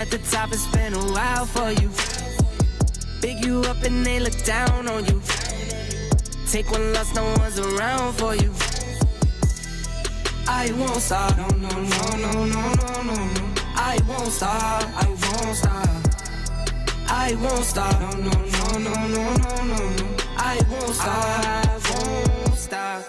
At the top, it's been a while for you. Big you up and they look down on you. Take one loss, no one's around for you. I won't stop, no, no, no, no, no, no, no. I won't stop, I won't stop. I won't stop, no, no, no, no, no, no, no. I won't stop, I won't stop.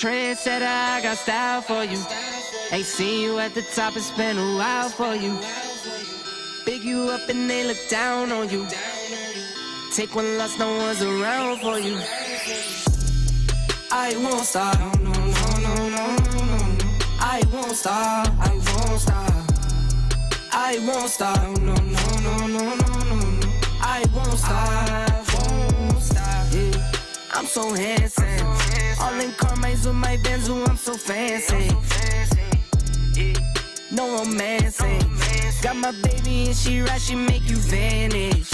Trendsetter, I got style for you. Ain't seen you at the top, it's been a while for you. Big you up and they look down on you. Take one loss, no one's around for you. I won't stop, no, no, no, no, no, no, no. I won't stop, I won't stop. I won't stop, no, no, no, no, no, no, no. I won't stop, I won't stop. Yeah. I'm so handsome. All in Carmine's with my Benzo, I'm so fancy. No romancing. Got my baby and she right, she make you vanish.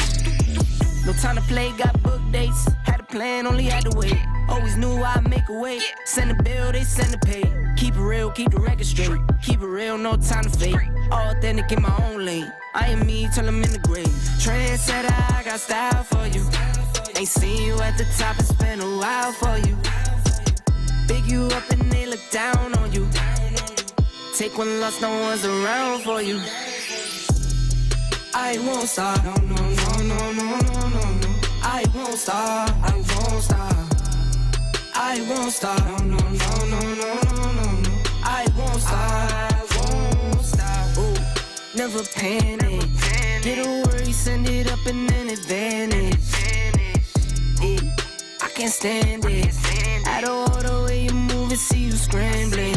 No time to play, got book dates. Had a plan, only had to wait. Always knew I'd make a way. Send a bill, they send a pay. Keep it real, keep the record straight. Keep it real, no time to fake. All authentic in my own lane. I am me till I'm in the grave. Trendsetter, I got style for you. Ain't seen you at the top, it's been a while for you. Big you up and they look down on you. Take one loss, no one's around for you. I won't stop, no, no, no, no, no, no, no. I won't stop, I won't stop. I won't stop, no, no, no, no, no, no, no. I won't stop, I won't stop. Ooh, never panic. Get a worry, send it up and then advantage. Yeah, I can't stand it. Out of all the way you move and see you scrambling.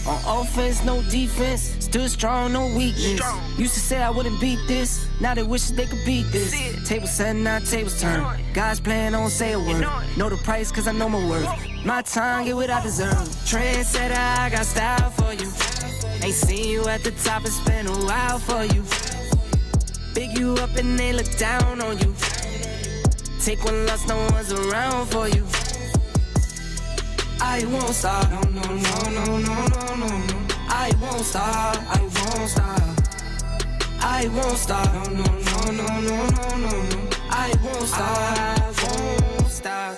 On offense, no defense. Stood strong, no weakness. Used to say I wouldn't beat this. Now they wish they could beat this. Tables set, now tables turn. God's plan, don't say a word. Know the price, cause I know my worth. My time, get what I deserve. Trendsetter, I got style for you. Ain't seen you at the top, it's been a while for you. up and they look down on you. Take one loss, no one's around for you. I won't stop, no, no, no, no, no, no, no. I won't stop, I won't stop. I won't stop, no, no, no, no, no, no, no. I won't stop, I won't stop.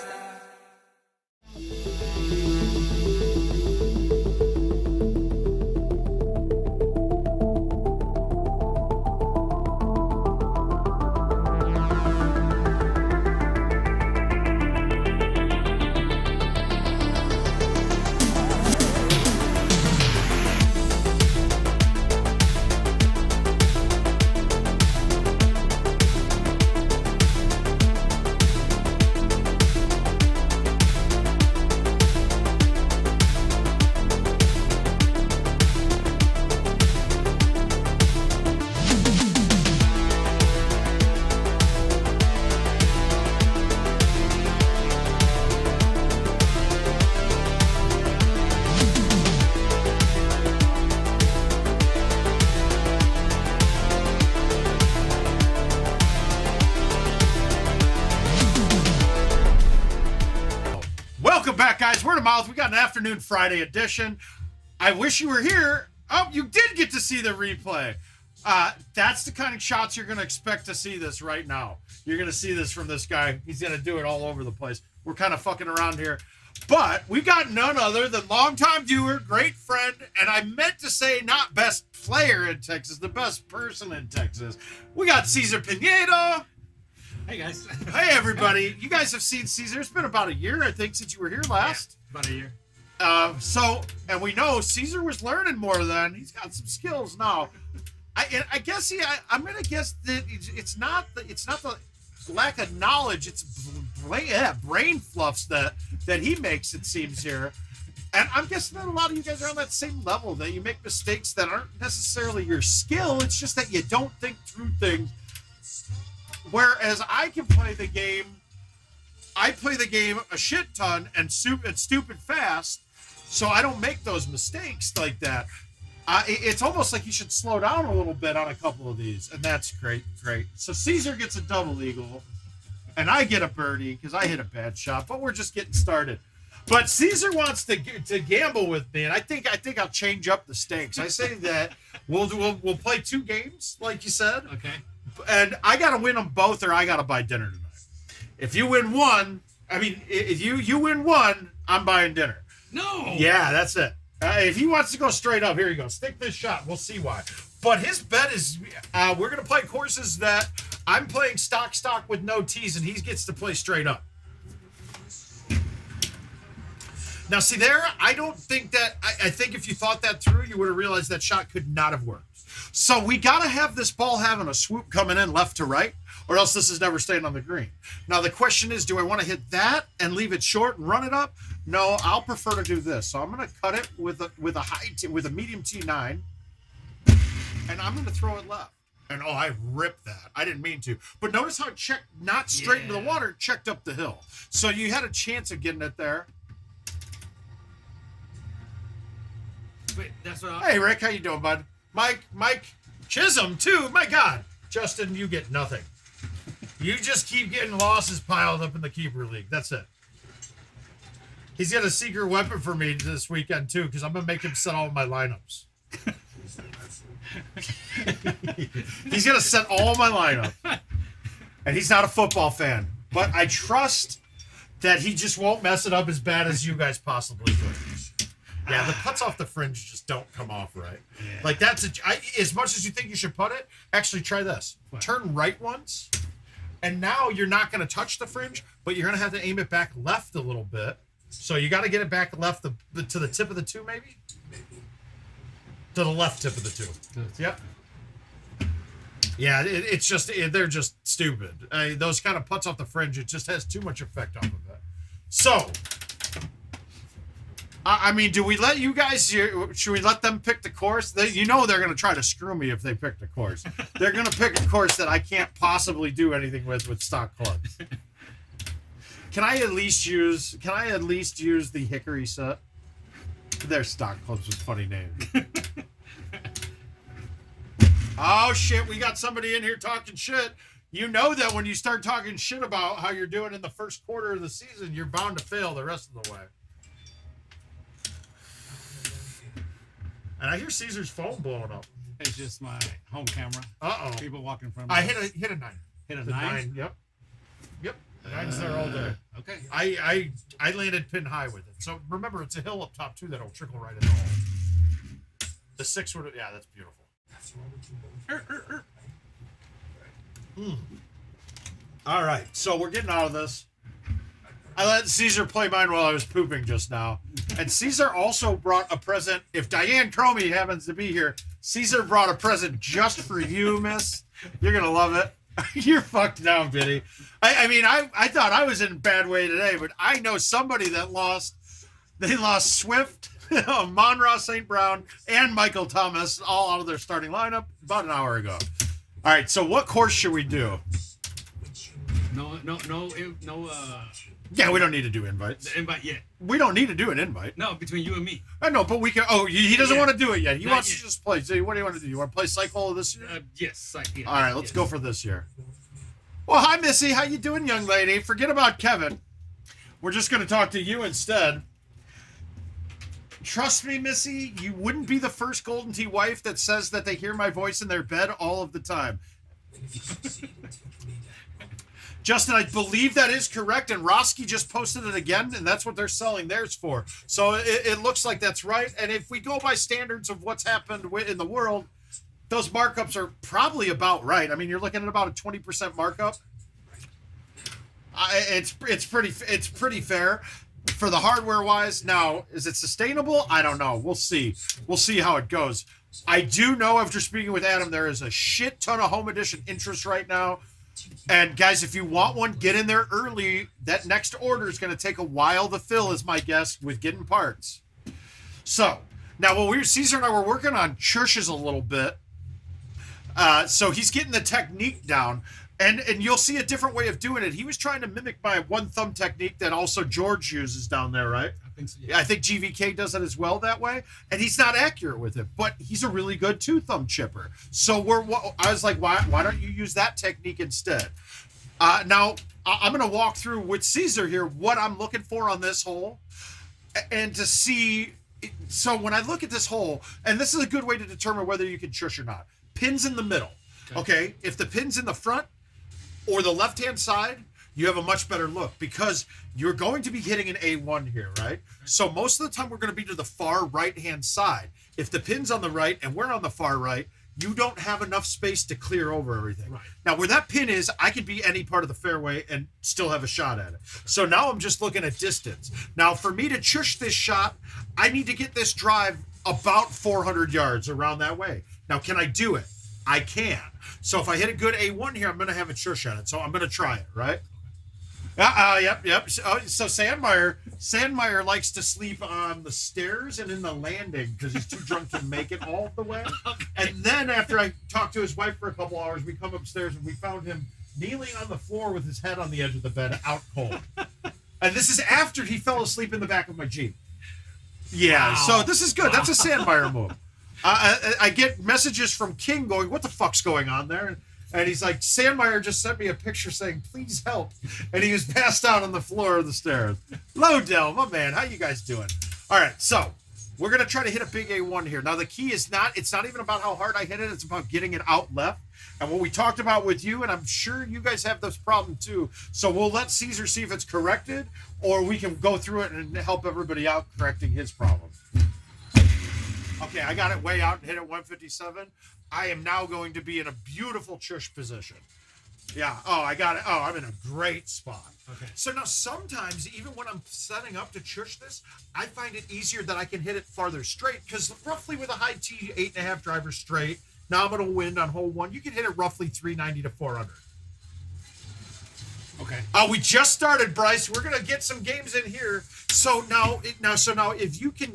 Guys, word of mouth. We got an afternoon Friday edition. I wish you were here. Oh, you did get to see the replay. That's the kind of shots you're going to expect to see this right now. You're going to see this from this guy. He's going to do it all over the place. We're kind of fucking around here. But we got none other than longtime viewer, great friend, and I meant to say not best player in Texas, the best person in Texas. We got Cesar Pinedo. Hey guys. Hey everybody. You guys have seen Cesar. It's been about a year, I think, since you were here last. Yeah, about a year. And we know Cesar was learning more then. He's got some skills now. I guess I'm gonna guess that it's not the lack of knowledge. It's brain fluffs that he makes, it seems here. And I'm guessing that a lot of you guys are on that same level, that you make mistakes that aren't necessarily your skill. It's just that you don't think through things. Whereas I can play the game, I play the game a shit ton and stupid fast, so I don't make those mistakes like that. It's almost like you should slow down a little bit on a couple of these, and that's great. So Cesar gets a double eagle, and I get a birdie because I hit a bad shot, but we're just getting started. But Cesar wants to gamble with me, and I think I'll change up the stakes. I say that we'll play 2 games, like you said. Okay. And I got to win them both, or I got to buy dinner tonight. If you win one, if you win one, I'm buying dinner. No. Yeah, that's it. If he wants to go straight up, here you go. Stick this shot. We'll see why. But his bet is we're going to play courses that I'm playing stock with no tees, and he gets to play straight up. Now, see there, I don't think that – I think if you thought that through, you would have realized that shot could not have worked. So we got to have this ball having a swoop coming in left to right, or else this is never staying on the green. Now, the question is, do I want to hit that and leave it short and run it up? No, I'll prefer to do this. So I'm going to cut it with a medium T9, and I'm going to throw it left. And, oh, I ripped that. I didn't mean to. But notice how it checked not straight into the water, it checked up the hill. So you had a chance of getting it there. Wait, that's what Hey, Rick, how you doing, bud? Mike Chisholm, too. My God. Justin, you get nothing. You just keep getting losses piled up in the keeper league. That's it. He's got a secret weapon for me this weekend, too, because I'm going to make him set all my lineups. He's going to set all my lineup. And he's not a football fan. But I trust that he just won't mess it up as bad as you guys possibly could. Yeah, the putts off the fringe just don't come off right. Yeah. Like that's as much as you think you should putt it, actually try this. What? Turn right once, and now you're not going to touch the fringe, but you're going to have to aim it back left a little bit. So you got to get it back left to the tip of the 2, maybe? To the left tip of the 2. Yep. Yeah, it's just they're just stupid. Those kind of putts off the fringe, it just has too much effect off of it. So. I mean, do we let you guys? Should we let them pick the course? They're going to try to screw me if they pick the course. They're going to pick a course that I can't possibly do anything with stock clubs. Can I at least use the Hickory set? They're stock clubs with funny names. Oh, shit. We got somebody in here talking shit. You know that when you start talking shit about how you're doing in the first quarter of the season, you're bound to fail the rest of the way. And I hear Caesar's phone blowing up. It's just my home camera. Uh-oh. People walking from me. I hit a 9. Hit a The 9? Yep. The 9's there all day. Okay. I landed pin high with it. So remember, it's a hill up top, too, that'll trickle right in the hole. The 6 would have... Yeah, that's beautiful. All right, so we're getting out of this. I let Caesar play mine while I was pooping just now. And Caesar also brought a present. If Diane Cromie happens to be here, Caesar brought a present just for you, miss. You're going to love it. You're fucked down, Biddy. I mean, I thought I was in a bad way today, but I know somebody that lost. They lost Swift, Monroe St. Brown, and Michael Thomas all out of their starting lineup about an hour ago. All right, so what course should we do? No. Yeah, we don't need to do invites. The invite yet. We don't need to do an invite. No, between you and me. I know, but we can. Oh, he doesn't want to do it yet. He Not wants yet. to just play. So what do you want to do? You want to play Cycle this year? Yes. Yeah, All right, let's go for this year. Well, hi, Missy. How you doing, young lady? Forget about Kevin. We're just going to talk to you instead. Trust me, Missy, you wouldn't be the first Golden Tee wife that says that they hear my voice in their bed all of the time. Justin, I believe that is correct, and Roski just posted it again, and that's what they're selling theirs for. So it looks like that's right, and if we go by standards of what's happened in the world, those markups are probably about right. I mean, you're looking at about a 20% markup. It's pretty fair for the hardware wise. Now, is it sustainable? I don't know. We'll see. We'll see how it goes. I do know after speaking with Adam, there is a shit ton of home edition interest right now. And guys, if you want one, get in there early. That next order is going to take a while to fill, is my guess, with getting parts. So now, Caesar and I were working on churches a little bit. So he's getting the technique down, and you'll see a different way of doing it. He was trying to mimic my one thumb technique that also George uses down there, right? I think so. Yeah. I think GVK does it as well that way, and he's not accurate with it, but he's a really good 2-thumb chipper. So I was like, why don't you use that technique instead? Now I'm going to walk through with Caesar here what I'm looking for on this hole, and to see. So when I look at this hole, and this is a good way to determine whether you can shush or not. Pins in the middle. Okay, if the pin's in the front or the left-hand side, you have a much better look because you're going to be hitting an A1 here, right? So most of the time we're going to be to the far right-hand side. If the pin's on the right and we're on the far right, you don't have enough space to clear over everything. Right. Now, where that pin is, I could be any part of the fairway and still have a shot at it. So now I'm just looking at distance. Now, for me to chush this shot, I need to get this drive about 400 yards around that way. Now, can I do it? I can. So if I hit a good A1 here, I'm going to have a chush at it. So I'm going to try it, right? Yep. So Sandmeyer likes to sleep on the stairs and in the landing because he's too drunk to make it all the way. Okay. And then after I talked to his wife for a couple hours, we come upstairs and we found him kneeling on the floor with his head on the edge of the bed, out cold. And this is after he fell asleep in the back of my Jeep. Yeah, Wow. So this is good. That's a Sandmeyer move. I get messages from King going, what the fuck's going on there? And he's like, Sandmeyer just sent me a picture saying, please help. And he was passed out on the floor of the stairs. Lodell, my man, how you guys doing? All right, so we're going to try to hit a big A1 here. Now, the key is it's not even about how hard I hit it. It's about getting it out left. And what we talked about with you, and I'm sure you guys have this problem too. So we'll let Caesar see if it's corrected, or we can go through it and help everybody out correcting his problem. Okay, I got it way out and hit it 157. I am now going to be in a beautiful chush position. Yeah. Oh, I got it. Oh, I'm in a great spot. Okay. So now sometimes, even when I'm setting up to chush this, I find it easier that I can hit it farther straight because roughly with a high T 8.5 driver straight, nominal wind on hole 1, you can hit it roughly 390 to 400. Okay. We just started, Bryce. We're gonna get some games in here. So now, if you can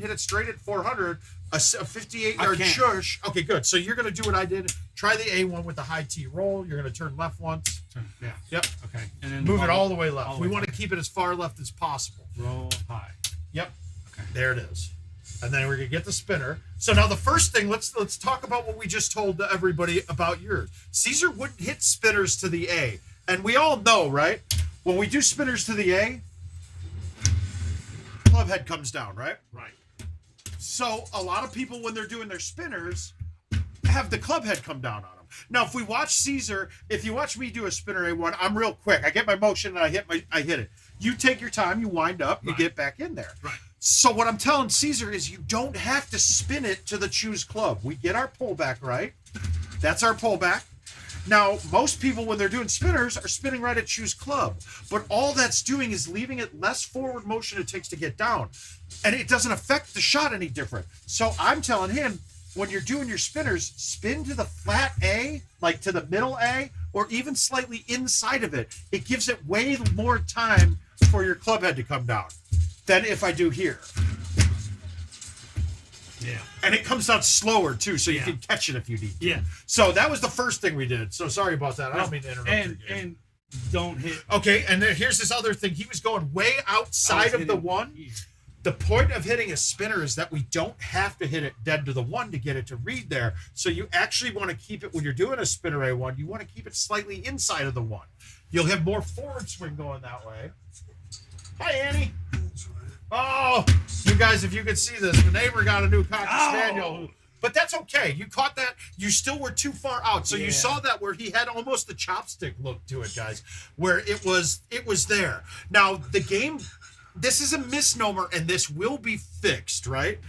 hit it straight at 400, a 58-yard chush. Okay, good. So you're gonna do what I did. Try the A1 with the high T roll. You're gonna turn left once. Yeah. Yep. Okay. And then Move it all the way left. all the We way want to left. keep it as far left as possible. Roll high. Yep. Okay. There it is. And then we're gonna get the spinner. So now the first thing, let's talk about what we just told everybody about yours. Caesar wouldn't hit spinners to the A. And we all know, right? When we do spinners to the A, club head comes down, right? Right. So a lot of people, when they're doing their spinners, have the club head come down on them. Now, if we watch Caesar, if you watch me do a spinner A1, I'm real quick. I get my motion and I hit it. You take your time, you wind up, you get back in there. Right. So what I'm telling Caesar is you don't have to spin it to the choose club. We get our pullback right. That's our pullback. Now, most people, when they're doing spinners, are spinning right at choose club. But all that's doing is leaving it less forward motion it takes to get down. And it doesn't affect the shot any different. So I'm telling him, when you're doing your spinners, spin to the flat A, like to the middle A, or even slightly inside of it. It gives it way more time for your club head to come down than if I do here. Yeah. And it comes out slower too, so you can catch it if you need to. Yeah. So that was the first thing we did. So sorry about that. I don't mean to interrupt you. And don't hit. Okay, and then here's this other thing. He was going way outside of the one. The point of hitting a spinner is that we don't have to hit it dead to the one to get it to read there. So you actually want to keep it, when you're doing a spinner A1, you want to keep it slightly inside of the one. You'll have more forward swing going that way. Hi, Annie. Oh, you guys, if you could see this, the neighbor got a new Cocker Spaniel. But that's okay. You caught that. You still were too far out. So you saw that where he had almost the chopstick look to it, guys, where it was there. Now, the game, this is a misnomer, and this will be fixed, right?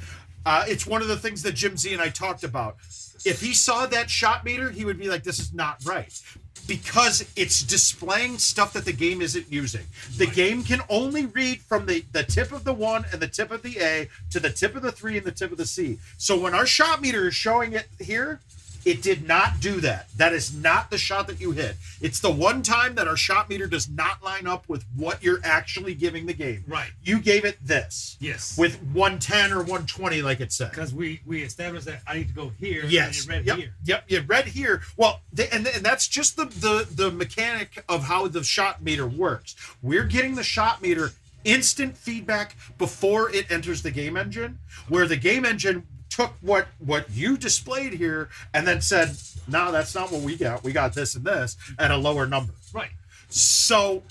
It's one of the things that Jim Z and I talked about. If he saw that shot meter, he would be like, this is not right. Because it's displaying stuff that the game isn't using. The game can only read from the tip of the 1 and the tip of the A to the tip of the 3 and the tip of the C. So when our shot meter is showing it here, it did not do that. That is not the shot that you hit. It's the one time that our shot meter does not line up with what you're actually giving the game. Right. You gave it this. Yes. With 110 or 120, like it said. Because we established that I need to go here. Yes. And you read here. Yep. You read here. Well, and that's just the mechanic of how the shot meter works. We're getting the shot meter instant feedback before it enters the game engine, where the game engine took what you displayed here and then said, no, that's not what we got. We got this and this at a lower number. Right. So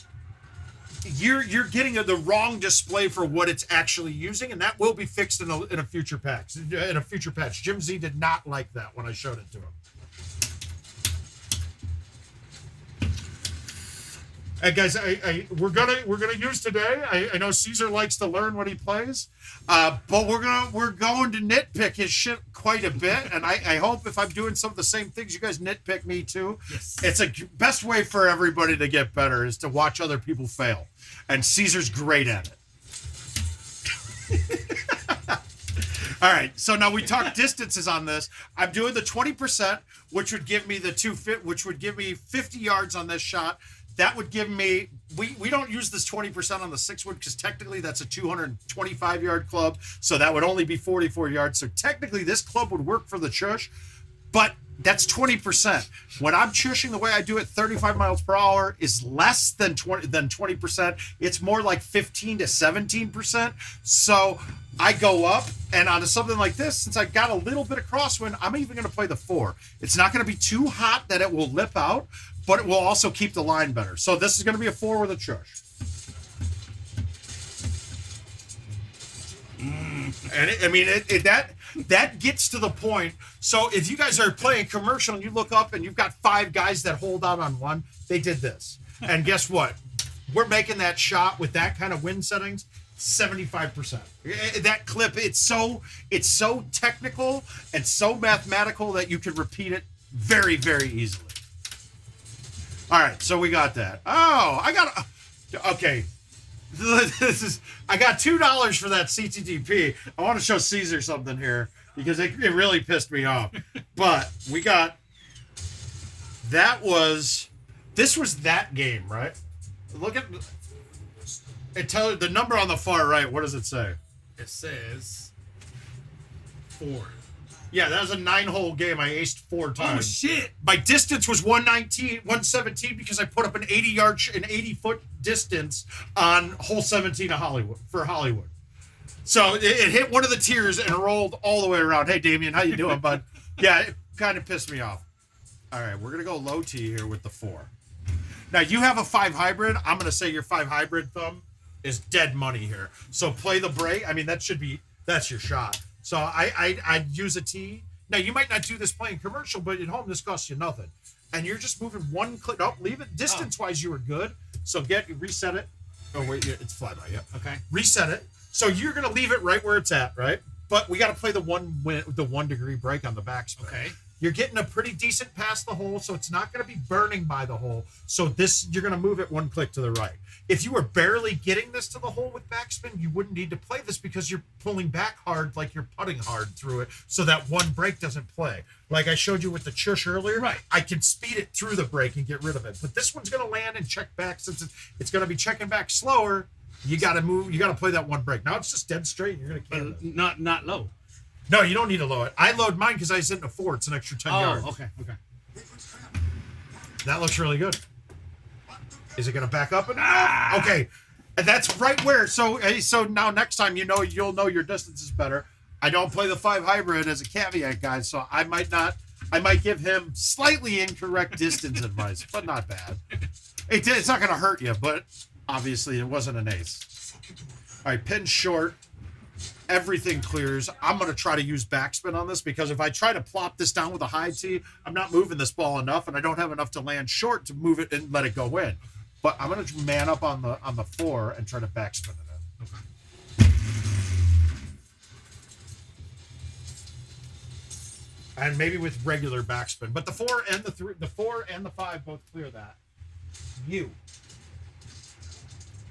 you're getting the wrong display for what it's actually using, and that will be fixed in a future patch. Jim Z did not like that when I showed it to him. And guys, we're gonna use today. I know Caesar likes to learn when he plays, but we're going to nitpick his shit quite a bit. And I hope if I'm doing some of the same things, you guys nitpick me too. Yes. It's a best way for everybody to get better is to watch other people fail, and Caesar's great at it. All right, so now we talk distances on this. I'm doing the 20%, which would give me which would give me 50 yards on this shot. That would give me, we don't use this 20% on the 6-wood because technically that's a 225-yard club, so that would only be 44 yards. So technically this club would work for the chush, but that's 20%. When I'm chushing the way I do it, 35 miles per hour is less than 20%. It's more like 15 to 17%. So I go up, and onto something like this, since I got a little bit of crosswind, I'm even going to play the 4. It's not going to be too hot that it will lip out, but it will also keep the line better. So this is going to be a 4 with a chush. And that gets to the point. So if you guys are playing commercial and you look up and you've got 5 guys that hold out on one, they did this. And guess what? We're making that shot with that kind of wind settings 75%. That clip, it's so technical and so mathematical that you can repeat it very, very easily. All right, so we got that. Oh, okay. I got $2 for that CTTP. I want to show Caesar something here because it really pissed me off. But we got, this was that game, right? Look at it. Tell the number on the far right. What does it say? It says 4. Yeah, that was a 9-hole game. I aced 4 times. Oh shit! My distance was 117 because I put up an 80-foot distance on hole 17 of Hollywood. So it hit one of the tiers and rolled all the way around. Hey, Damien, how you doing, bud? Yeah, it kind of pissed me off. All right, we're going to go low T here with the 4. Now, you have a 5 hybrid. I'm going to say your 5 hybrid thumb is dead money here. So play the break. I mean, that's your shot. So I'd use a T. Now, you might not do this playing commercial, but at home, this costs you nothing. And you're just moving one click. Oh, leave it. Distance-wise, you were good. So reset it. Oh, wait, it's flyby. Yeah. Okay. Reset it. So you're going to leave it right where it's at, right? But we got to play the 1 degree break on the backspin. Okay. You're getting a pretty decent past the hole, so it's not going to be burning by the hole. So you're going to move it 1 click to the right. If you were barely getting this to the hole with backspin, you wouldn't need to play this because you're pulling back hard like you're putting hard through it so that 1 break doesn't play. Like I showed you with the chush earlier, right? I can speed it through the break and get rid of it. But this one's going to land and check back. Since it's going to be checking back slower, you got to move. You got to play that 1 break. Now it's just dead straight. You're going to can it. Not low. No, you don't need to low it. I load mine because I was hitting a 4. It's an extra 10 yards. Oh, okay. That looks really good. Is it going to back up? Okay. And that's right where. So now next time you'll know your distance is better. I don't play the 5 hybrid as a caveat, guys. So I might give him slightly incorrect distance advice, but not bad. It's not going to hurt you, but obviously it wasn't an ace. All right, pin short. Everything clears. I'm going to try to use backspin on this because if I try to plop this down with a high tee, I'm not moving this ball enough, and I don't have enough to land short to move it and let it go in. But I'm going to man up on the 4 and try to backspin it in. Okay. And maybe with regular backspin, but the 4 and the 4 and the 5 both clear that.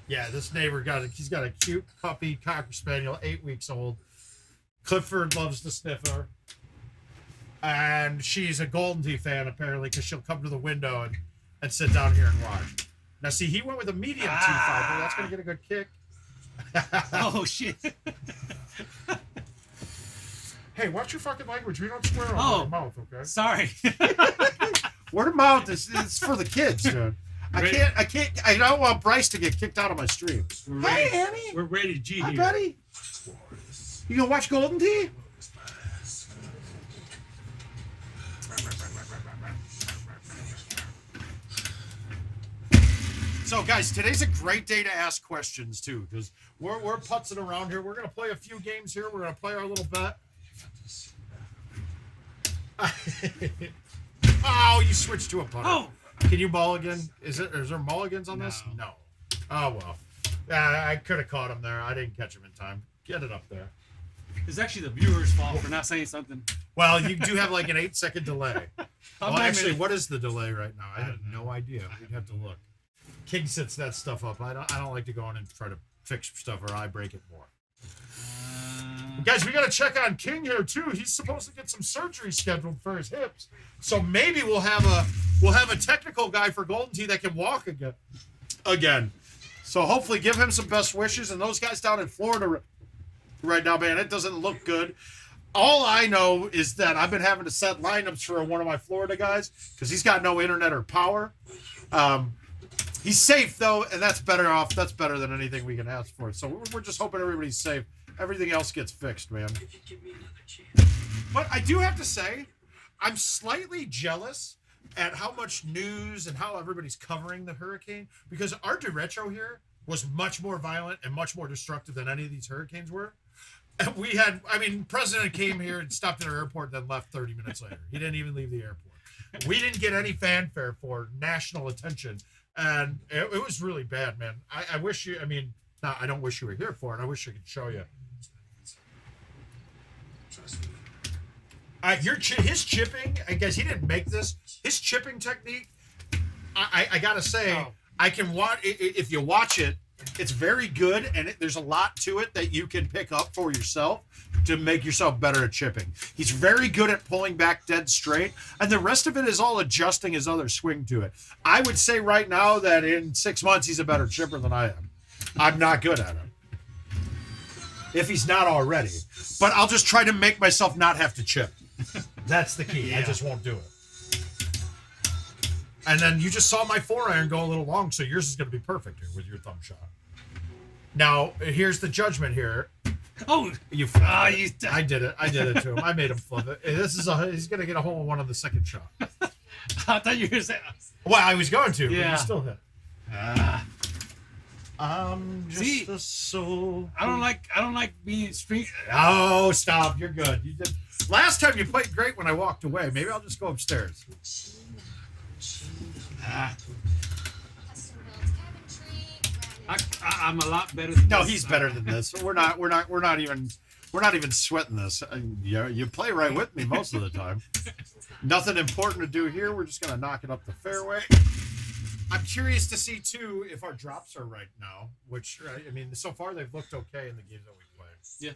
Yeah, this neighbor he's got a cute puppy Cocker Spaniel, 8 weeks old. Clifford loves to sniff her. And she's a Golden Tee fan, apparently, because she'll come to the window and sit down here and watch. Now, see, he went with a medium T fiber. That's going to get a good kick. Oh, shit. Hey, watch your fucking language. We don't swear on the mouth, okay? Sorry. Word of mouth is for the kids, dude. I don't want Bryce to get kicked out of my stream. Hey, Annie. We're ready to G Hi, here. buddy. You gonna watch Golden Tee? So, guys, today's a great day to ask questions, too, because we're putzing around here. We're going to play a few games here. We're going to play our little bet. Oh, you switched to a putter. Oh. Can you mulligan? Is there mulligans on this? No. Oh, well. I could have caught him there. I didn't catch him in time. Get it up there. It's actually the viewer's fault for not saying something. Well, you do have like an 8-second delay. Well, actually, minute. what is the delay right now? I have no idea. We'd have to look. King sets that stuff up. I don't like to go in and try to fix stuff or I break it more. Guys, we got to check on King here too. He's supposed to get some surgery scheduled for his hips, so maybe we'll have a technical guy for Golden Tee that can walk again. So hopefully, give him some best wishes. And those guys down in Florida right now, man, it doesn't look good. All I know is that I've been having to set lineups for one of my Florida guys because he's got no internet or power. He's safe though, and that's better than anything we can ask for. So we're just hoping everybody's safe. Everything else gets fixed, man. But I do have to say, I'm slightly jealous at how much news and how everybody's covering the hurricane, because our derecho here was much more violent and much more destructive than any of these hurricanes were. And President came here and stopped at our airport and then left 30 minutes later. He didn't even leave the airport. We didn't get any fanfare for national attention. And it was really bad, man. I wish you, I don't wish you were here for it. I wish I could show you. His chipping, I guess he didn't make this. His chipping technique, I gotta say, I can watch. If you watch it, it's very good, and there's a lot to it that you can pick up for yourself to make yourself better at chipping. He's very good at pulling back dead straight, and the rest of it is all adjusting his other swing to it. I would say right now that in 6 months he's a better chipper than I am. I'm not good at it, if he's not already. But I'll just try to make myself not have to chip. That's the key. Yeah. I just won't do it. And then you just saw my 4-iron go a little long, so yours is going to be perfect here with your thumb shot. Now, here's the judgment here. Oh, You flubbed Ah, it. you- I did it. I did it to him. I made him flub it. He's gonna get a hole in one on the second shot. I thought you were saying. Well, I was going to, but Yeah. you still hit. Ah. I'm just See, a soul. I don't like being street. Oh, stop! You're good. You did. Last time you played great when I walked away. Maybe I'll just go upstairs. Ah. I'm a lot better than No, this. he's better than this. We're not even sweating this. You play right with me most of the time. Nothing important to do here. We're just gonna knock it up the fairway. I'm curious to see too if our drops are right now. Which I mean, so far they've looked okay in the games that we played. Yeah.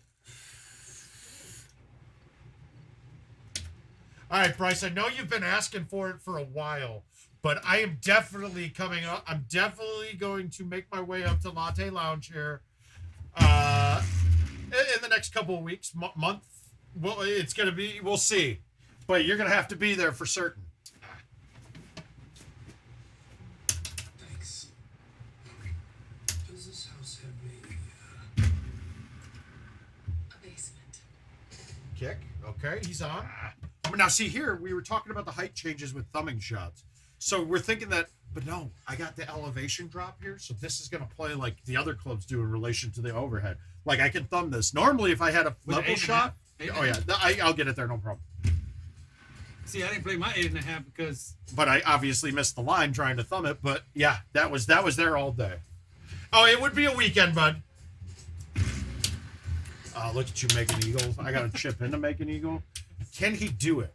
All right, Bryce. I know you've been asking for it for a while, but I am definitely coming up. I'm definitely going to make my way up to Latte Lounge here in the next couple of weeks, month. Well, it's gonna be. We'll see, but you're gonna have to be there for certain. Thanks. Does this house have a basement? Kick. Okay, he's on. Now, see here, we were talking about the height changes with thumbing shots. So we're thinking that, but no, I got the elevation drop here, so this is going to play like the other clubs do in relation to the overhead. Like I can thumb this. Normally, if I had a With level 8.5? shot, 8.5? oh yeah, I'll get it there, no problem. See, I didn't play my 8.5 because But I obviously missed the line trying to thumb it. But yeah, that was there all day. Oh, it would be a weekend, bud. Look at you making eagles. I got to chip in to make an eagle. Can he do it?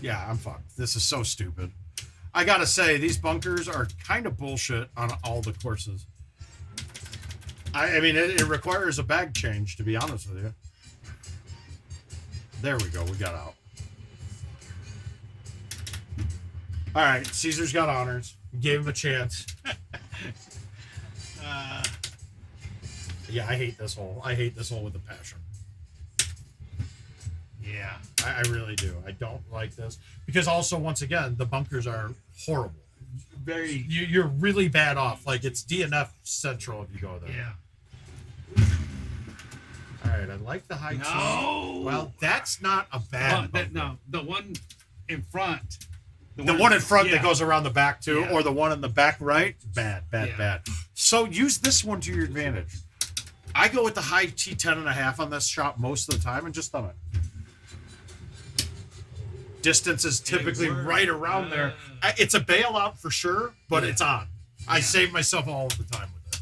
Yeah, I'm fucked. This is so stupid. I gotta say, these bunkers are kind of bullshit on all the courses. I mean, it requires a bag change, to be honest with you. There we go. We got out. All right, Caesar's got honors. Gave him a chance. Yeah, I hate this hole. I hate this hole with a passion. yeah, I really do. I don't like this because also, once again, the bunkers are horrible. very You're really bad off. Like it's DNF central if you go there. yeah. All right, I like the high No. tee. Well, that's not a bad. bunker. No, the one in front. The one in front yeah. that goes around the back too, Yeah. or the one in the back right. Bad. Yeah. So use this one to your advantage. I go with the high T 10.5 on this shot most of the time and just thumb it. Distance is typically right around there. It's a bailout for sure, but it's on. I save myself all of the time with it.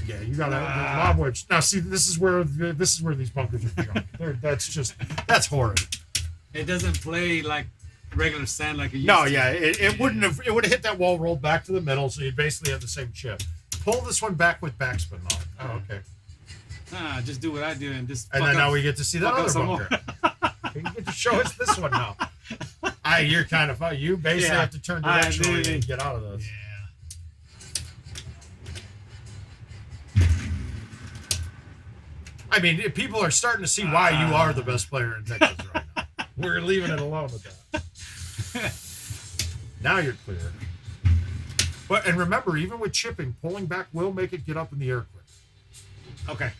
Yeah, you got a lob wedge. Now, see, this is where these bunkers are junk. That's horrid. It doesn't play like regular sand like it used No, to. yeah, it wouldn't have. It would have hit that wall, rolled back to the middle, so you'd basically have the same chip. Pull this one back with backspin on. Oh, okay. Nah, just do what I do and just. And then now we get to see that fuck up other some bunker. You get to show us this one now. You're kind of you basically have to turn directionally and get out of this. Yeah. I mean, people are starting to see why you are the best player in Texas right now. We're leaving it alone with that. Now you're clear. But and remember, even with chipping, pulling back will make it get up in the air quick. Okay.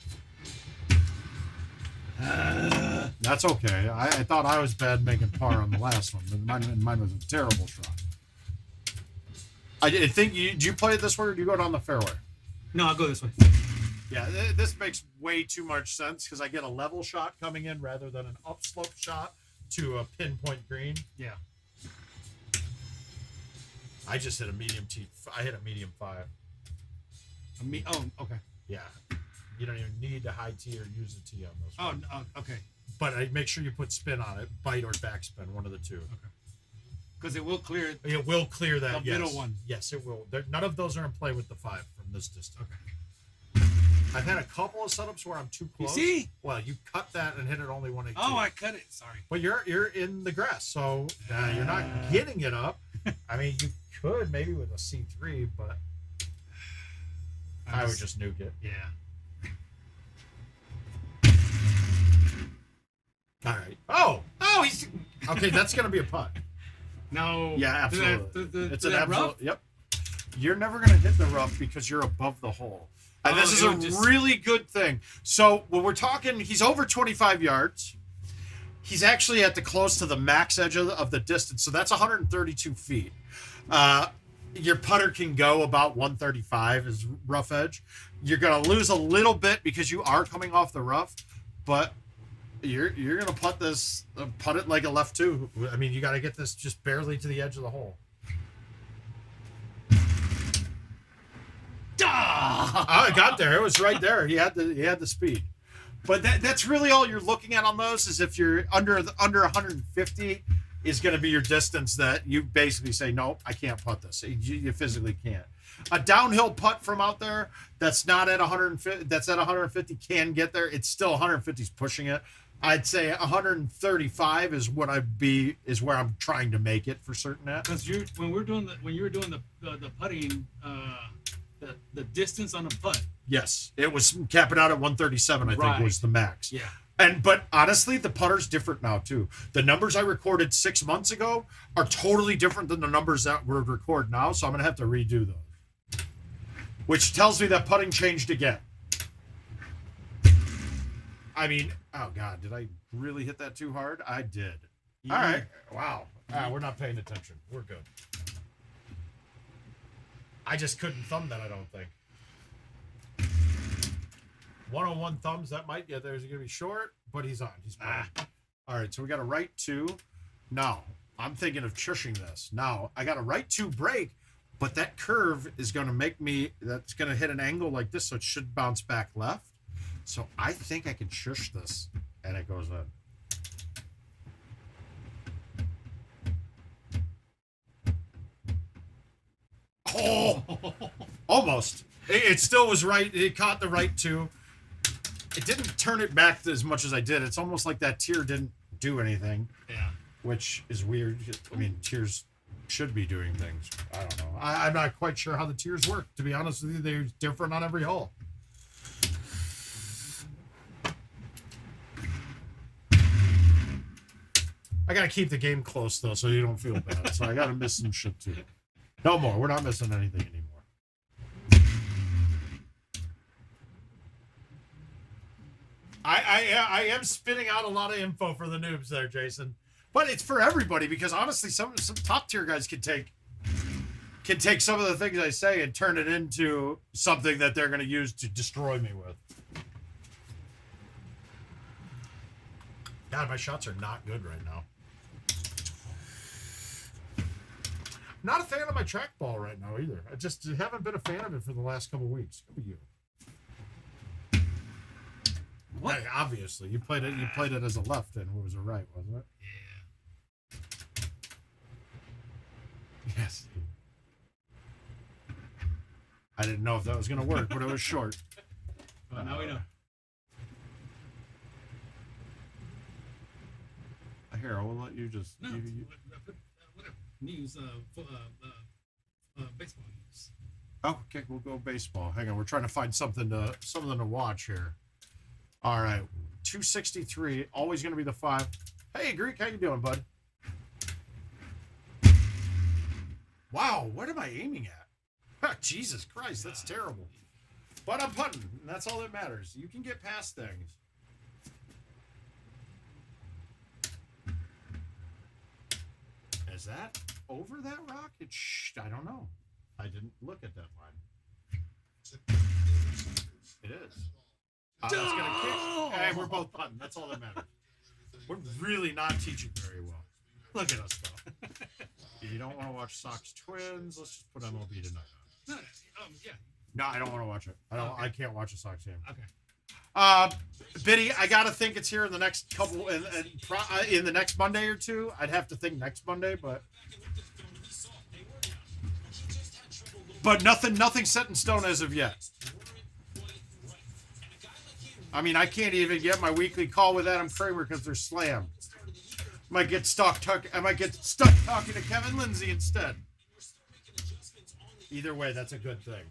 That's okay. I thought I was bad making par on the last one, but mine was a terrible shot. I think do you play it this way or do you go down the fairway? No, I'll go this way. Yeah, this makes way too much sense because I get a level shot coming in rather than an upslope shot to a pinpoint green. Yeah. I just hit a medium T. I hit a medium 5. Oh, okay. Yeah. You don't even need to high tee or use the tee on those. Oh, no, okay. But I make sure you put spin on it, bite or backspin, one of the two. Okay. Because it will clear it. It will clear that. The middle one. Yes, it will. None of those are in play with the 5 from this distance. Okay. I've had a couple of setups where I'm too close. You see? Well, you cut that and hit it only 182. Oh, I cut it. Sorry. But you're in the grass, so you're not getting it up. I mean, you could maybe with a C3, but I would just nuke it. Yeah. All right. Oh, he's okay. That's gonna be a putt. No. Yeah, absolutely. It's an absolute. Rough? Yep. You're never gonna hit the rough because you're above the hole, and this is a really good thing. So when we're talking, he's over 25 yards. He's actually at the close to the max edge of the distance, so that's 132 feet. Your putter can go about 135 is rough edge. You're gonna lose a little bit because you are coming off the rough, but you're gonna putt it like a left two. I mean, you got to get this just barely to the edge of the hole. Oh, it got there. It was right there. He had the speed. But that's really all you're looking at on those is if you're under 150 is going to be your distance that you basically say, nope, I can't putt this. You physically can't. A downhill putt from out there that's not at 150, that's at 150 can get there. It's still 150 is pushing it. I'd say 135 is where I'm trying to make it for certain at. Because when you were doing the putting, the distance on the putt. Yes, it was capping out at 137. I think was the max. Yeah. But honestly, the putter's different now too. The numbers I recorded 6 months ago are totally different than the numbers that we're recording now. So I'm gonna have to redo those, which tells me that putting changed again. I mean, oh God, did I really hit that too hard? I did. All right. Wow. We're not paying attention. We're good. I just couldn't thumb that, I don't think. 101 thumbs, that might, yeah, there's going to be short, but he's on. He's All right, so we got a right two. Now, I'm thinking of chushing this. Now, I got a right two break, but that curve is going to that's going to hit an angle like this, so it should bounce back left. So I think I can shush this, and it goes in. Oh, almost. It still was right. It caught the right two. It didn't turn it back as much as I did. It's almost like that tier didn't do anything. Yeah. Which is weird. I mean, tiers should be doing things. I don't know. I'm not quite sure how the tiers work. To be honest with you, they're different on every hole. I got to keep the game close, though, so you don't feel bad. So I got to miss some shit, too. No more. We're not missing anything anymore. I am spitting out a lot of info for the noobs there, Jason. But it's for everybody because, honestly, some top-tier guys can take some of the things I say and turn it into something that they're going to use to destroy me with. God, my shots are not good right now. Not a fan of my trackball right now either. I just haven't been a fan of it for the last couple of weeks. Could be you. What? Hey, obviously, you played it as a left, and it was a right, wasn't it? Yeah. Yes. I didn't know if that was going to work, but it was short. Well, now we know. Here, I will let you just. No, whatever. News, baseball news. Oh, okay, we'll go baseball. Hang on, we're trying to find something to watch here. All right, 263, always going to be the 5. Hey, Greek, how you doing, bud? Wow, what am I aiming at? Jesus Christ, that's terrible. But I'm putting, and that's all that matters. You can get past things. Is that over that rock? I don't know. I didn't look at that line. It is. That's gonna kick. Hey, we're both putting. That's all that matters. We're really not teaching very well. Look at us, though. If you don't want to watch Sox Twins, let's just put MLB tonight on. Yeah. No, I don't want to watch it. I can't watch a Sox game. Okay. Biddy, I gotta think it's here in the next couple, in the next Monday or two. I'd have to think next Monday, but nothing set in stone as of yet. I mean, I can't even get my weekly call with Adam Kramer because they're slammed. I might get stuck talking to Kevin Lindsay instead. Either way, that's a good thing.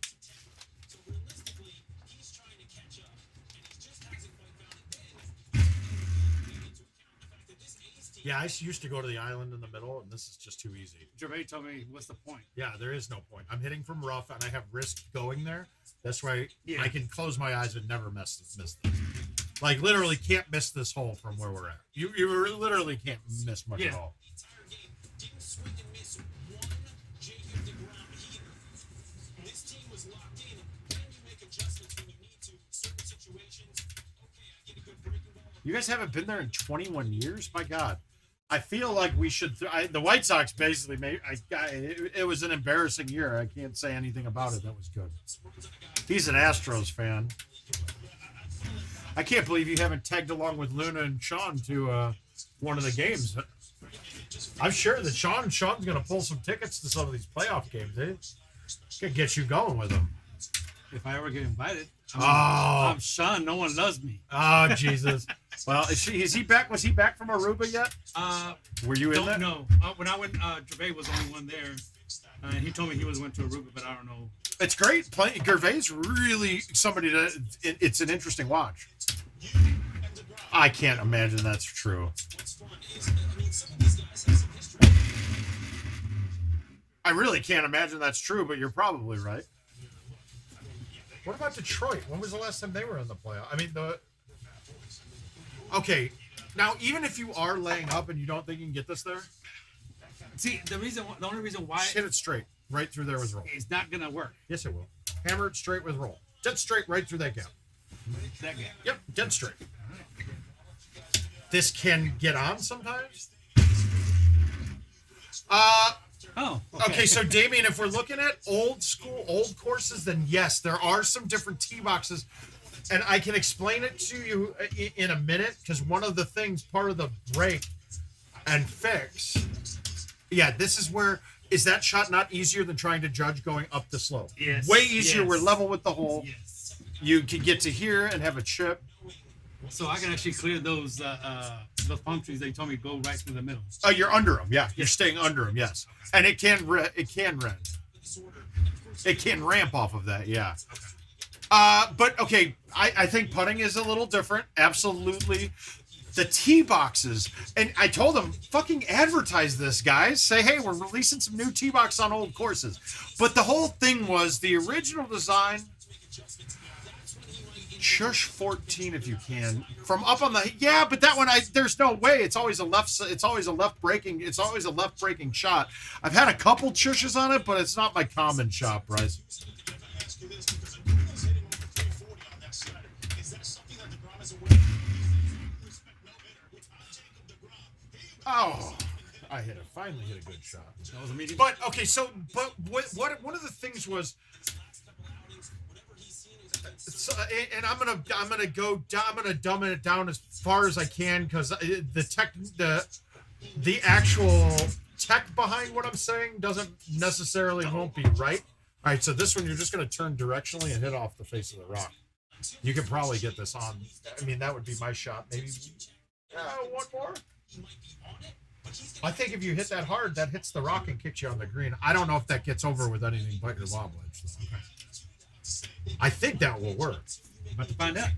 Yeah, I used to go to the island in the middle, and this is just too easy. Gervais told me, what's the point? Yeah, there is no point. I'm hitting from rough, and I have risk going there. That's why Yeah. I can close my eyes and never miss this. Like, literally can't miss this hole from where we're at. You literally can't miss much at all. You guys haven't been there in 21 years? My God. I feel like we should. The White Sox basically made. It was an embarrassing year. I can't say anything about it that was good. He's an Astros fan. I can't believe you haven't tagged along with Luna and Sean to one of the games. I'm sure that Sean's going to pull some tickets to some of these playoff games. Could get you going with them. If I ever get invited. Oh, I'm Sean. No one loves me. Oh, Jesus. Well, is he back? Was he back from Aruba yet? Were you in there? No. When I went, Gervais was the only one there. And he told me he went to Aruba, but I don't know. It's great. Gervais really somebody to. It's an interesting watch. I can't imagine that's true. I really can't imagine that's true, but you're probably right. What about Detroit? When was the last time they were in the playoff? I mean, okay, now even if you are laying up and you don't think you can get this there, see the only reason why just hit it straight right through there with roll. It's not gonna work. Yes, it will. Hammer it straight with roll. Dead straight right through that gap. That gap. Yep, dead straight. This can get on sometimes. Oh, okay. So Damien, if we're looking at old courses, then yes, there are some different tee boxes, and I can explain it to you in a minute because one of the things, part of the break and fix, yeah, this is where is that shot not easier than trying to judge going up the slope? Yes. Way easier. Yes. We're level with the hole. Yes. You can get to here and have a chip. So I can actually clear those palm trees. They told me go right through the middle. Oh, you're under them. Yeah, you're staying under them. Yes, and it can rent. It can ramp off of that. Yeah. But okay, I think putting is a little different. Absolutely. The tee boxes, and I told them, fucking advertise this, guys. Say, hey, we're releasing some new tee box on old courses. But the whole thing was the original design. Shush 14 if you can from up on the but that one there's no way. It's always a left breaking shot. I've had a couple chushes on it, but it's not my common shot, Bryce. Oh, I finally hit a good shot. That was a medium. But okay, so but what one of the things was. So, and I'm gonna dumb it down as far as I can because the actual tech behind what I'm saying doesn't necessarily won't be right. All right, so this one you're just gonna turn directionally and hit off the face of the rock. You could probably get this on. I mean, that would be my shot. Maybe one more. I think if you hit that hard, that hits the rock and kicks you on the green. I don't know if that gets over with anything but your lob wedge. So. Okay. I think that will work. About to find out.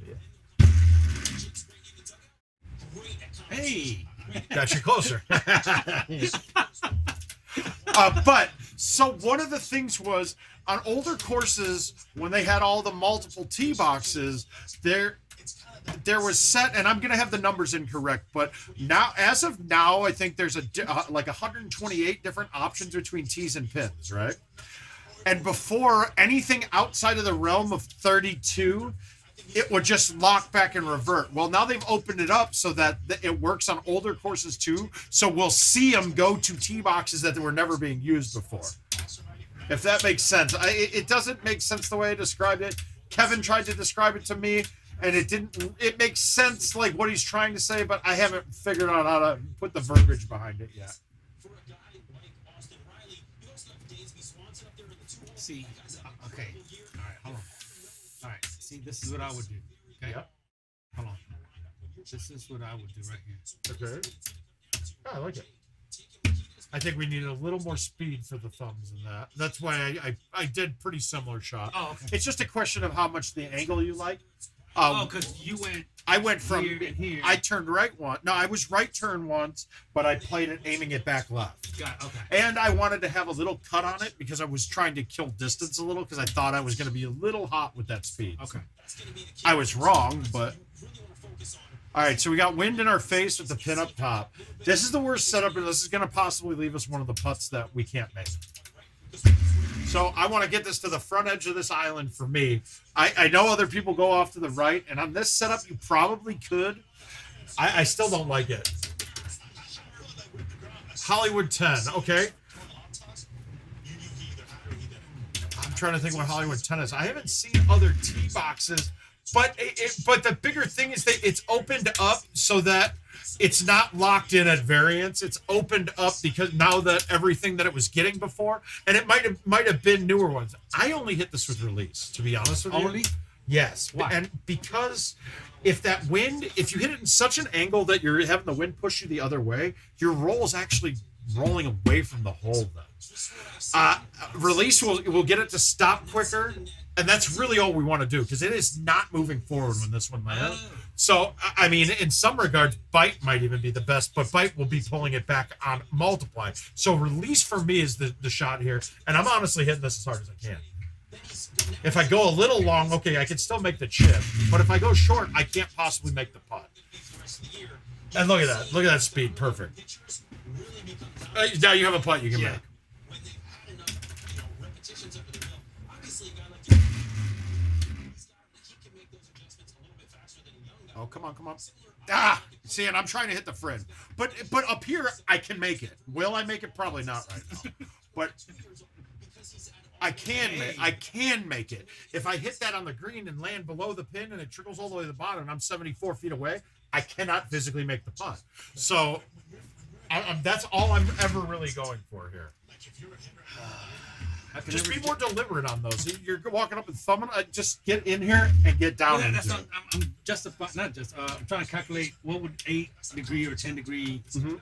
Hey, got you closer. But so one of the things was on older courses when they had all the multiple tee boxes, there was set, and I'm gonna have the numbers incorrect, but now as of now, I think there's like 128 different options between tees and pins, right? And before, anything outside of the realm of 32, it would just lock back and revert. Well, now they've opened it up so that it works on older courses too. So we'll see them go to tee boxes that were never being used before. If that makes sense. It doesn't make sense the way I described it. Kevin tried to describe it to me, and it didn't. It makes sense, like what he's trying to say, but I haven't figured out how to put the verbiage behind it yet. See, okay, all right, hold on. All right, see, this is what I would do. Okay, Yep. Hold on. This is what I would do right here. Okay. Oh, I like it. I think we need a little more speed for the thumbs in that. That's why I did pretty similar shot. Oh, okay. It's just a question of how much the angle you like. Because you went. I went from here and here. I turned right one. No, I was right turn once, but I played it aiming it back left. Got it, okay. And I wanted to have a little cut on it because I was trying to kill distance a little because I thought I was going to be a little hot with that speed. Okay. I was wrong, but all right. So we got wind in our face with the pin up top. This is the worst setup, and this is going to possibly leave us one of the putts that we can't make. So I want to get this to the front edge of this island for me. I know other people go off to the right, and on this setup, you probably could. I still don't like it. Hollywood 10, okay. I'm trying to think what Hollywood 10 is. I haven't seen other tee boxes, but but the bigger thing is that it's opened up so that it's not locked in at variance. It's opened up because now that everything that it was getting before, and it might have been newer ones. I only hit this with release, to be honest with you. Only? Yes. Why? And because if that wind, if you hit it in such an angle that you're having the wind push you the other way, your roll is actually rolling away from the hole then. Release will get it to stop quicker, and that's really all we want to do because it is not moving forward when this one lands. So, I mean, in some regards, bite might even be the best, but bite will be pulling it back on multiply. So release for me is the shot here, and I'm honestly hitting this as hard as I can. If I go a little long, okay, I can still make the chip, but if I go short, I can't possibly make the putt. And look at that. Look at that speed. Perfect. Now you have a putt you can make. Oh, come on, come on. Ah, see, and I'm trying to hit the friend. But up here, I can make it. Will I make it? Probably not right now. But I can make it. If I hit that on the green and land below the pin and it trickles all the way to the bottom and I'm 74 feet away, I cannot physically make the putt. So that's all I'm ever really going for here. Just be more deliberate on those. You're walking up and thumbing. Just get in here and get down. Yeah, that's not, I'm justifying, not just. I'm trying to calculate what would 8 degree or 10 degree. Mm-hmm.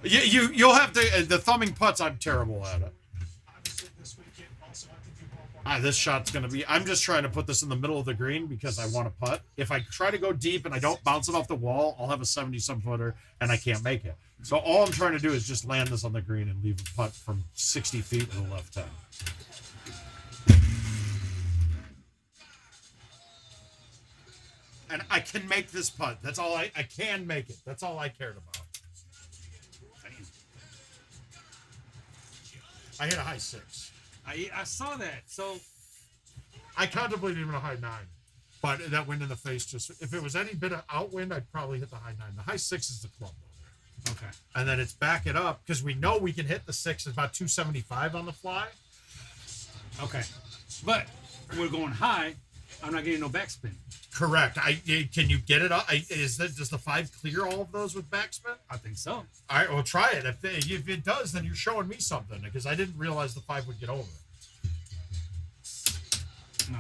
You'll have to the thumbing putts. I'm terrible at it. This shot's gonna be. I'm just trying to put this in the middle of the green because I want to putt. If I try to go deep and I don't bounce it off the wall, I'll have a 70-some footer and I can't make it. So all I'm trying to do is just land this on the green and leave a putt from 60 feet to the left hand. And I can make this putt. That's all I can make it. That's all I cared about. I hit a high 6. I saw that. So I contemplated even a high 9. But that wind in the face just, if it was any bit of outwind, I'd probably hit the high 9. The high 6 is the club. Okay. And then it's back it up because we know we can hit the 6 at about 275 on the fly. Okay. But we're going high. I'm not getting no backspin. Correct. Can you get it up? Does the 5 clear all of those with backspin? I think so. All right, well, try it. If it does, then you're showing me something because I didn't realize the 5 would get over. No.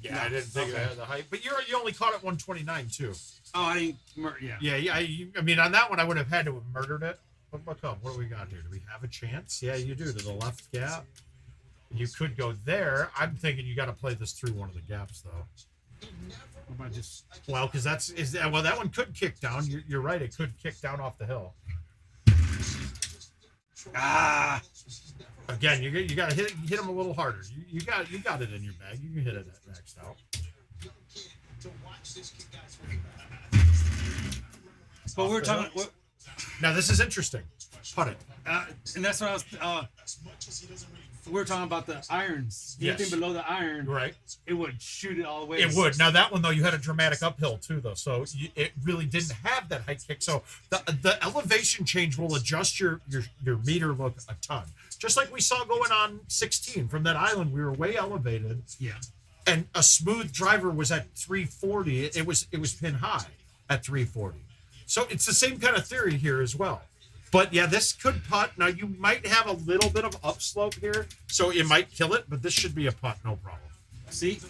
Yeah, I didn't think it had the height. But you only caught it 129 too. Oh, I didn't. Yeah. Yeah. I mean, on that one, I would have had to have murdered it. But look up. What do we got here? Do we have a chance? Yeah, you do. To the left gap. You could go there. I'm thinking you got to play this through one of the gaps, though. What about just? Well, because that one could kick down. You're right. It could kick down off the hill. Ah. Again, you got to hit him a little harder. You got it in your bag. You can hit it at maxed out. But we're talking. Now this is interesting. Putt it. And that's what I was. We're talking about the irons. Yes. Anything below the iron, right? It would shoot it all the way. It would. Now that one though, you had a dramatic uphill too, though, so it really didn't have that height kick. So the elevation change will adjust your meter look a ton. Just like we saw going on 16 from that island, we were way elevated. Yeah. And a smooth driver was at 340. It was pin high at 340. So it's the same kind of theory here as well. But yeah, this could putt. Now you might have a little bit of upslope here, so it might kill it, but this should be a putt, no problem. See?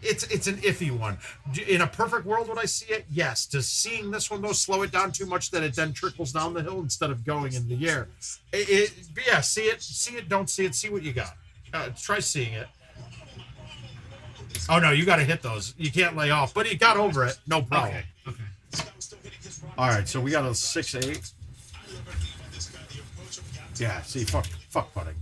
it's an iffy one. In a perfect world, would I see it? Yes. Does seeing this one though slow it down too much that it then trickles down the hill instead of going in the air? Yeah, see it, don't see it, see what you got. Try seeing it. Oh no, you got to hit those. You can't lay off, but he got over it, no problem. Okay. All right, so we got a 6-8. Yeah, see, fuck putting.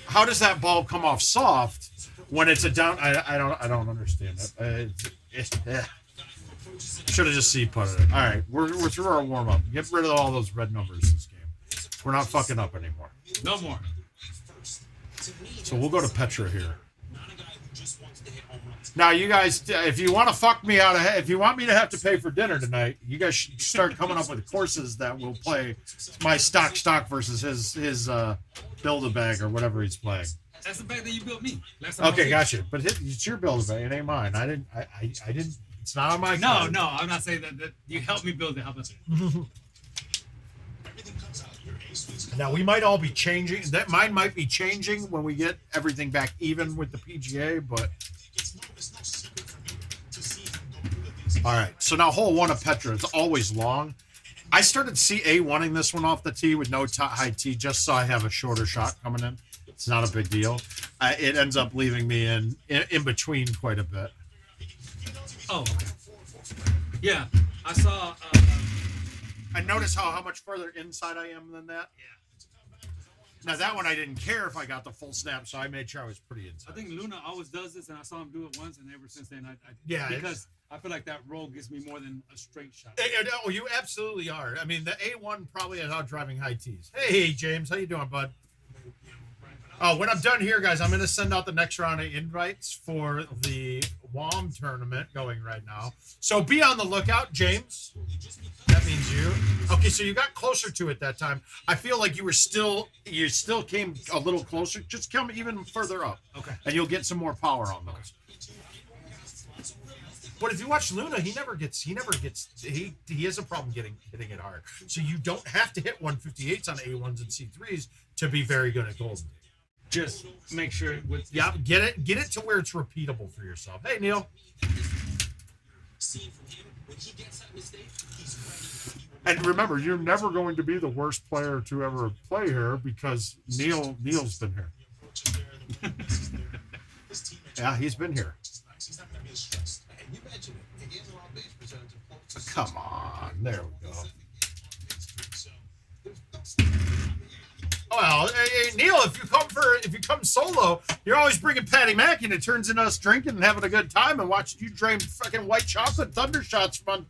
How does that ball come off soft when it's a down? I don't understand that. Should have just putted it. All right, we're through our warm up. Get rid of all those red numbers this game. We're not fucking up anymore. No more. So we'll go to Petra here. Now, you guys, if you want to fuck me out, if you want me to have to pay for dinner tonight, you guys should start coming up with courses that will play my stock versus his Build-A-Bag or whatever he's playing. That's the bag that you built me. Okay, gotcha. But it's your Build-A-Bag. It ain't mine. I didn't. It's not on my. No, I'm not saying that you helped me build it. How about it? Now we might all be changing. That mine might be changing when we get everything back even with the PGA, but. All right, so now hole 1 of Petra. It's always long. I started A1ing this one off the tee with no high tee just so I have a shorter shot coming in. It's not a big deal. It ends up leaving me in between quite a bit. Oh, okay. Yeah, I saw. I noticed how much further inside I am than that. Yeah. Now that one I didn't care if I got the full snap, so I made sure I was pretty inside. I think Luna always does this, and I saw him do it once, and ever since then, yeah, because I feel like that roll gives me more than a straight shot. Oh, you absolutely are. I mean, the A1 probably is out driving high tees. Hey, James, how you doing, bud? Oh, when I'm done here, guys, I'm going to send out the next round of invites for the WOM tournament going right now. So be on the lookout, James. That means you. Okay, so you got closer to it that time. I feel like you still came a little closer. Just come even further up. Okay. And you'll get some more power on those. But if you watch Luna, he has a problem hitting it hard. So you don't have to hit 158s on A1s and C3s to be very good at Golden. Just make sure with get it to where it's repeatable for yourself. Hey, Neil. And remember, you're never going to be the worst player to ever play here because Neil's been here. Yeah, he's been here. Come on, there we go. Well, hey, Neil, if you come solo, you're always bringing Patty Mac, and it turns into us drinking and having a good time and watching you drain fucking white chocolate thunder shots from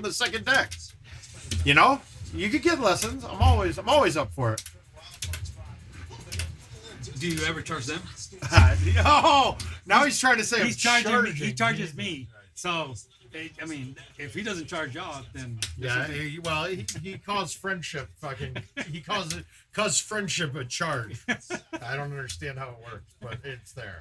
the second deck. You know, you could get lessons. I'm always up for it. Do you ever charge them? Oh, now he's trying to say he's charging me. He charges me. So, I mean, if he doesn't charge y'all, then yeah. He calls friendship fucking. He calls friendship a charge. I don't understand how it works, but it's there.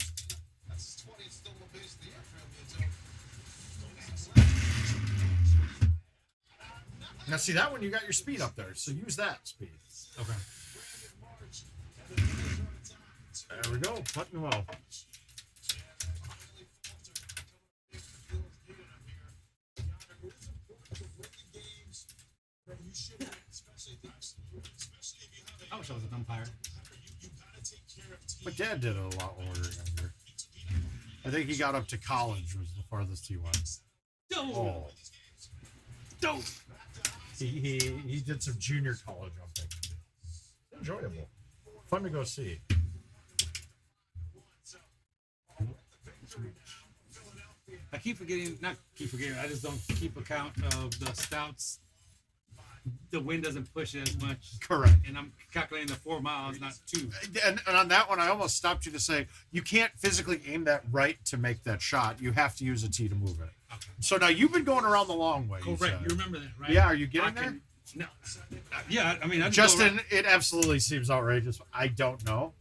Now, see that one, you got your speed up there, so use that speed. Okay. There we go, putting well. I wish I was an umpire. My dad did it a lot when we were younger. I think he got up to college was the farthest he went. Oh. Don't. He did some junior college umping. Enjoyable. Fun to go see. I just don't keep account of the stouts. The wind doesn't push it as much. Correct. And I'm calculating the 4 miles, not 2. And on that one, I almost stopped you to say, you can't physically aim that right to make that shot. You have to use a tee to move it. Okay. So now you've been going around the long way. Correct. You remember that, right? Yeah, are you getting there? No. Yeah, I mean, Justin, it absolutely seems outrageous. I don't know.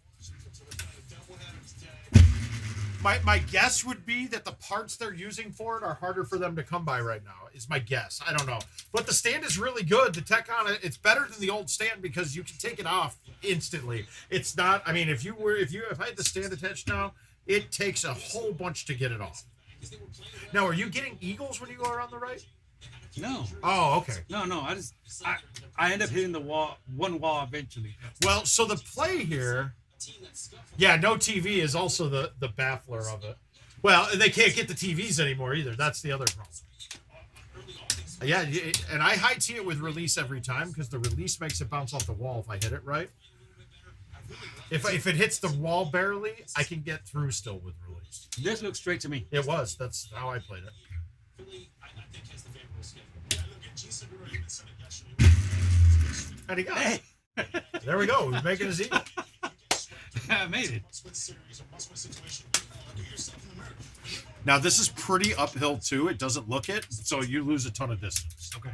My guess would be that the parts they're using for it are harder for them to come by right now, is my guess. I don't know. But the stand is really good. The tech on it, it's better than the old stand because you can take it off instantly. It's not, I mean, if I had the stand attached now, It takes a whole bunch to get it off. Now, are you getting eagles when you go around the right? No. Oh, okay. No. I end up hitting the one wall eventually. Well, so the play here, yeah, no TV is also the baffler of it. Well, they can't get the TVs anymore either. That's the other problem. Yeah, and I high tee it with release every time because the release makes it bounce off the wall if I hit it right. If it hits the wall barely, I can get through still with release. This looks straight to me. It was. That's how I played it. And he got it. There we go. He's making his eagle. I made it. Now, this is pretty uphill, too. It doesn't look it, so you lose a ton of distance. Okay.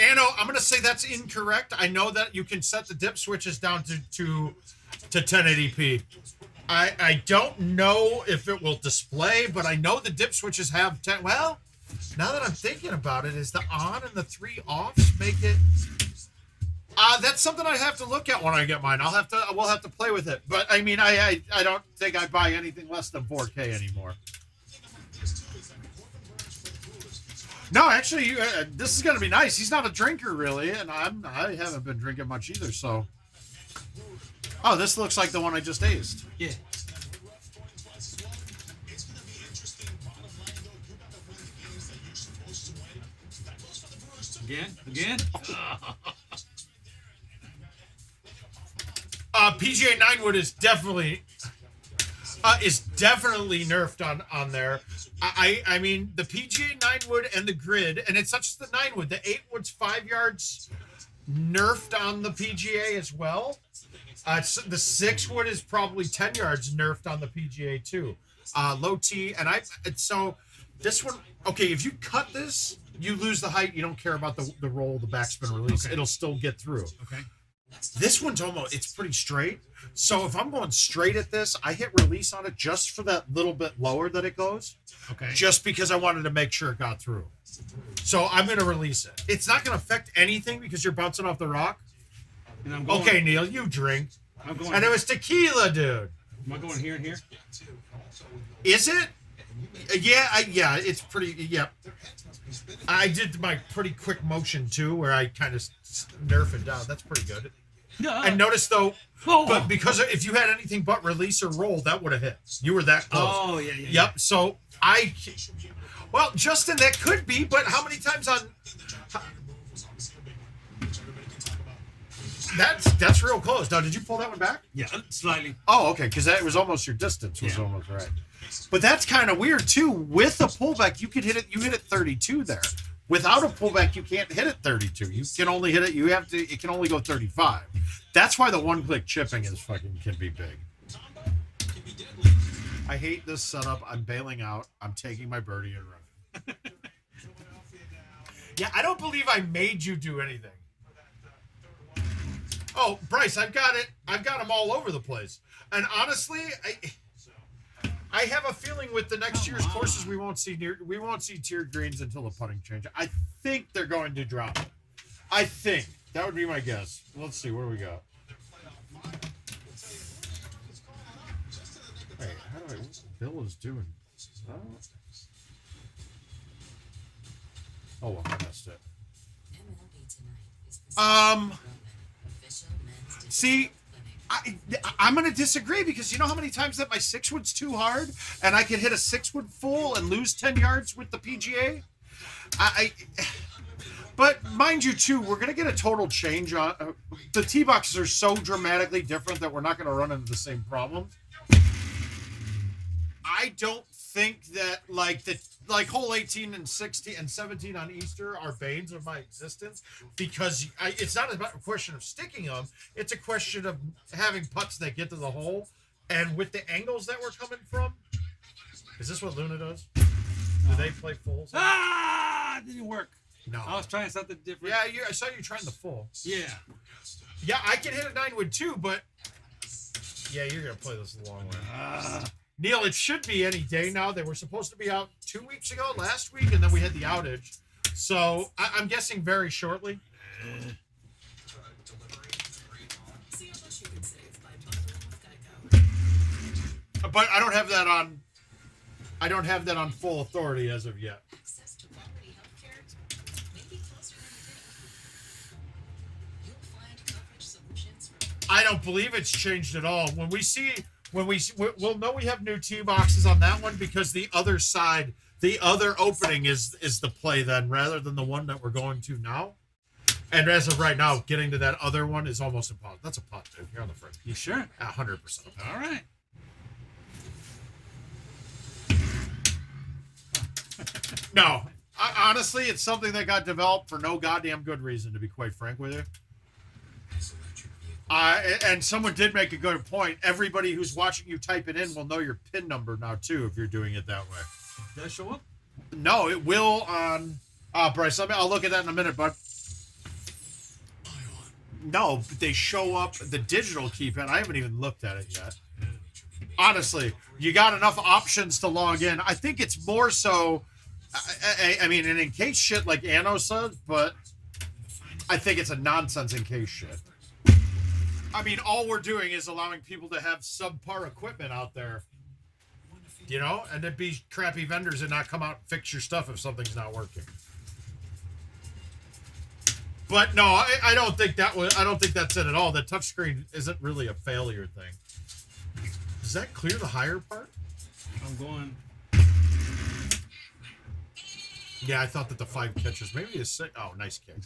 Anno, I'm going to say that's incorrect. I know that you can set the dip switches down to 1080p. I don't know if it will display, but I know the dip switches have 10. Well, now that I'm thinking about it, is the on and the 3 offs make it? That's something I have to look at when I get mine. We'll have to play with it. But I mean, I don't think I buy anything less than 4K anymore. No, actually, this is going to be nice. He's not a drinker, really, and I haven't been drinking much either, so. Oh, this looks like the one I just aced. Yeah. Again? PGA 9-wood is definitely nerfed on there. I mean, the PGA 9-wood and the grid, and it's not just the 9-wood. The 8-wood's 5 yards nerfed on the PGA as well. The 6-wood is probably 10 yards nerfed on the PGA too. Low T, so this one, okay, if you cut this, you lose the height. You don't care about the roll, the backspin release. Okay. It'll still get through. Okay. This one's it's pretty straight. So if I'm going straight at this, I hit release on it just for that little bit lower that it goes. Okay. Just because I wanted to make sure it got through. So I'm going to release it. It's not going to affect anything because you're bouncing off the rock. And I'm going, okay, Neil, you drink. I'm going. And it was tequila, dude. Am I going here and here? Is it? Yeah, it's pretty, yeah. I did my pretty quick motion, too, where I kind of nerf it down. That's pretty good. No. And notice, though, but because if you had anything but release or roll, that would have hit. You were that close. Oh, yeah. Yep, so well, Justin, that could be, but how many times on... That's real close. Now, did you pull that one back? Yeah, slightly. Oh, okay, because that was almost your distance was almost right. But that's kind of weird too. With a pullback, you could hit it. You hit it 32 there. Without a pullback, you can't hit it 32. You can only hit it. It can only go 35. That's why the one-click chipping can be big. I hate this setup. I'm bailing out. I'm taking my birdie and running. Yeah, I don't believe I made you do anything. Oh, Bryce, I've got it. I've got them all over the place. And honestly, I have a feeling with the next year's courses we won't see tiered greens until the putting change. I think they're going to drop it. I think that would be my guess. Let's see, what do we got? Hey, what Bill is doing? Oh, well, I missed it. See, I'm going to disagree because you know how many times that my 6-wood's too hard and I can hit a 6-wood full and lose 10 yards with the PGA? But mind you, too, we're going to get a total change on... the tee boxes are so dramatically different that we're not going to run into the same problem. I don't think that, like hole 18 and 16 and 17 on Easter are banes of my existence because it's not about a question of sticking them. It's a question of having putts that get to the hole. And with the angles that we're coming from, is this what Luna does? Do they play fulls? It didn't work. No. I was trying something different. Yeah, I saw you trying the full. Yeah. Yeah, I can hit a 9-wood too, but yeah, you're going to play this a long way. Neil, it should be any day now. They were supposed to be out 2 weeks ago, last week, and then we had the outage. So I'm guessing very shortly. But I don't have that on. I don't have that on full authority as of yet. I don't believe it's changed at all. We'll know we have new tee boxes on that one because the other side, the other opening is the play then, rather than the one that we're going to now. And as of right now, getting to that other one is almost impossible. That's a putt, dude. You're on the front. You sure? 100%. All right. No, honestly, it's something that got developed for no goddamn good reason, to be quite frank with you. And someone did make a good point. Everybody who's watching you type it in will know your PIN number now, too, if you're doing it that way. Does that show up? No, it will on... Bryce, I'll look at that in a minute, but... No, but they show up, the digital keypad. I haven't even looked at it yet. Honestly, you got enough options to log in. I think it's more so... I mean, an in-case shit like Anno said, but I think it's a nonsense in-case shit. I mean, all we're doing is allowing people to have subpar equipment out there, you know, and then be crappy vendors and not come out and fix your stuff if something's not working. But no, I don't think that was. I don't think that's it at all. The touchscreen isn't really a failure thing. Does that clear the higher part? I'm going. Yeah, I thought that the 5 catches, maybe a 6. Oh, nice kick.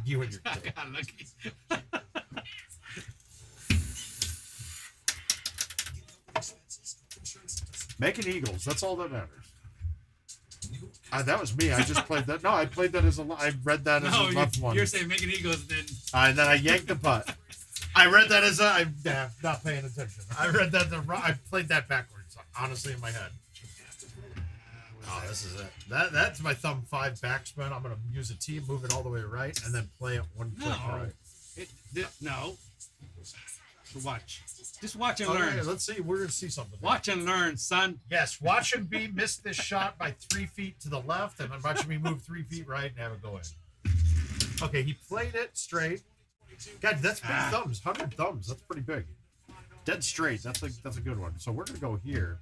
You and your kick. I got lucky. Making eagles. That's all that matters. That was me. I just played that. No, I played that as a. I read that as a left one. You're saying making eagles, then. And then I yanked the putt. I read that as a. I'm not paying attention. I read that. I played that backwards, honestly, in my head. Oh, this is it. That's my thumb 5 backspin. I'm gonna use a tee, move it all the way right, and then play it one click right. No. So watch. Just watch and Okay, learn. let's see. We're gonna see something. Watch and learn, son. Yes, watching me miss this shot by 3 feet to the left, and then watching me move 3 feet right and have it go in. Okay, he played it straight. God, that's big thumbs. 100 thumbs. That's pretty big. Dead straight. That's a good one. So we're gonna go here.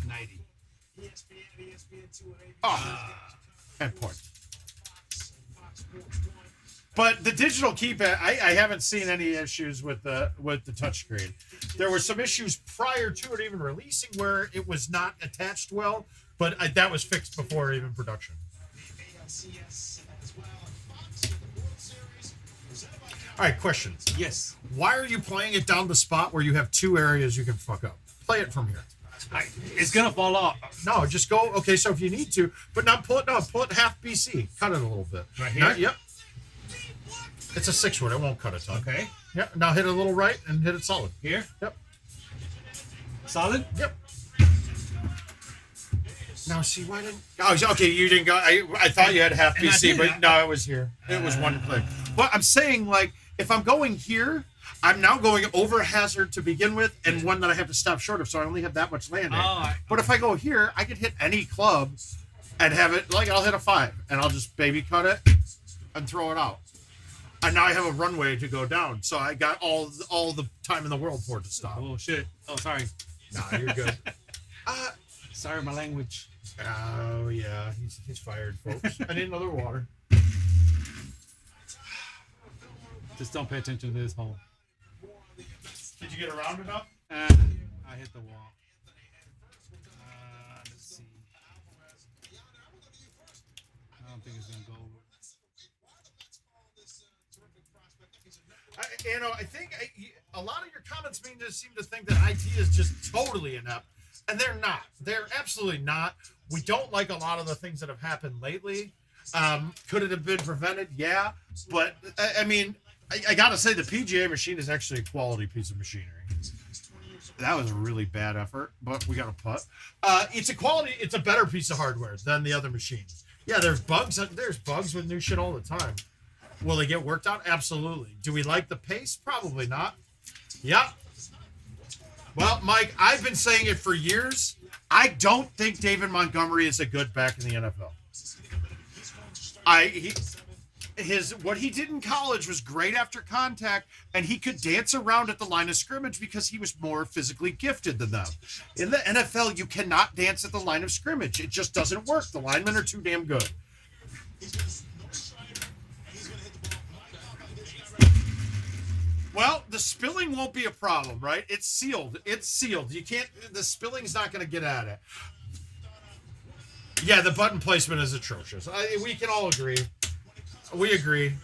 90. Oh, and point. But the digital keypad, I haven't seen any issues with the touchscreen. There were some issues prior to it even releasing where it was not attached well, but that was fixed before even production. All right, question. Yes. Why are you playing it down the spot where you have 2 areas you can fuck up? Play it from here. It's gonna fall off. No, just go. Okay, so if you need to, but not pull it. No, pull it half BC. Cut it a little bit. Right here. Yep. It's a 6-wood. It won't cut a ton. Okay. Yep. Now hit it a little right and hit it solid. Here. Yep. Solid. Yep. Now see why didn't? Oh, okay. You didn't go. I thought you had half BC, but no, it was here. It was one click. But I'm saying, like, if I'm going here, I'm now going over hazard to begin with, and one that I have to stop short of, so I only have that much landing. But if I go here, I could hit any club and have it, like, I'll hit a 5, and I'll just baby cut it and throw it out. And now I have a runway to go down, so I got all the time in the world for it to stop. Oh, shit. Oh, sorry. Nah, you're good. Sorry, my language. Oh, yeah. He's fired, folks. I need another water. Just don't pay attention to this hole. Did you get around enough? I hit the wall. Let's see. I don't think it's going to go over. I think a lot of your comments seem to think that IT is just totally inept, and they're not. They're absolutely not. We don't like a lot of the things that have happened lately. Could it have been prevented? Yeah, but I mean, I gotta say the PGA machine is actually a quality piece of machinery. That was a really bad effort, but we got a putt. It's a better piece of hardware than the other machines. Yeah, there's bugs. There's bugs with new shit all the time. Will they get worked out? Absolutely. Do we like the pace? Probably not. Yep. Well, Mike, I've been saying it for years. I don't think David Montgomery is a good back in the NFL. What he did in college was great after contact, and he could dance around at the line of scrimmage because he was more physically gifted than them. In the NFL, you cannot dance at the line of scrimmage. It just doesn't work. The linemen are too damn good. Well, the spilling won't be a problem, right? It's sealed. It's sealed. You can't, the spilling's not going to get at it. Yeah, the button placement is atrocious. We can all agree. We agree.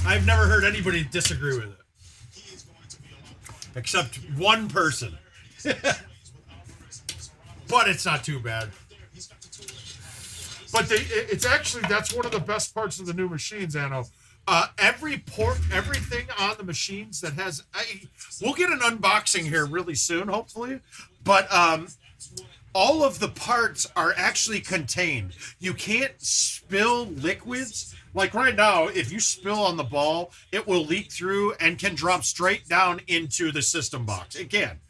I've never heard anybody disagree with it. Except one person. But it's not too bad. But it's actually, that's one of the best parts of the new machines, Anno. Everything on the machines that has, we'll get an unboxing here really soon, hopefully. But all of the parts are actually contained. You can't spill liquids. Like right now, if you spill on the ball, it will leak through and can drop straight down into the system box. It can.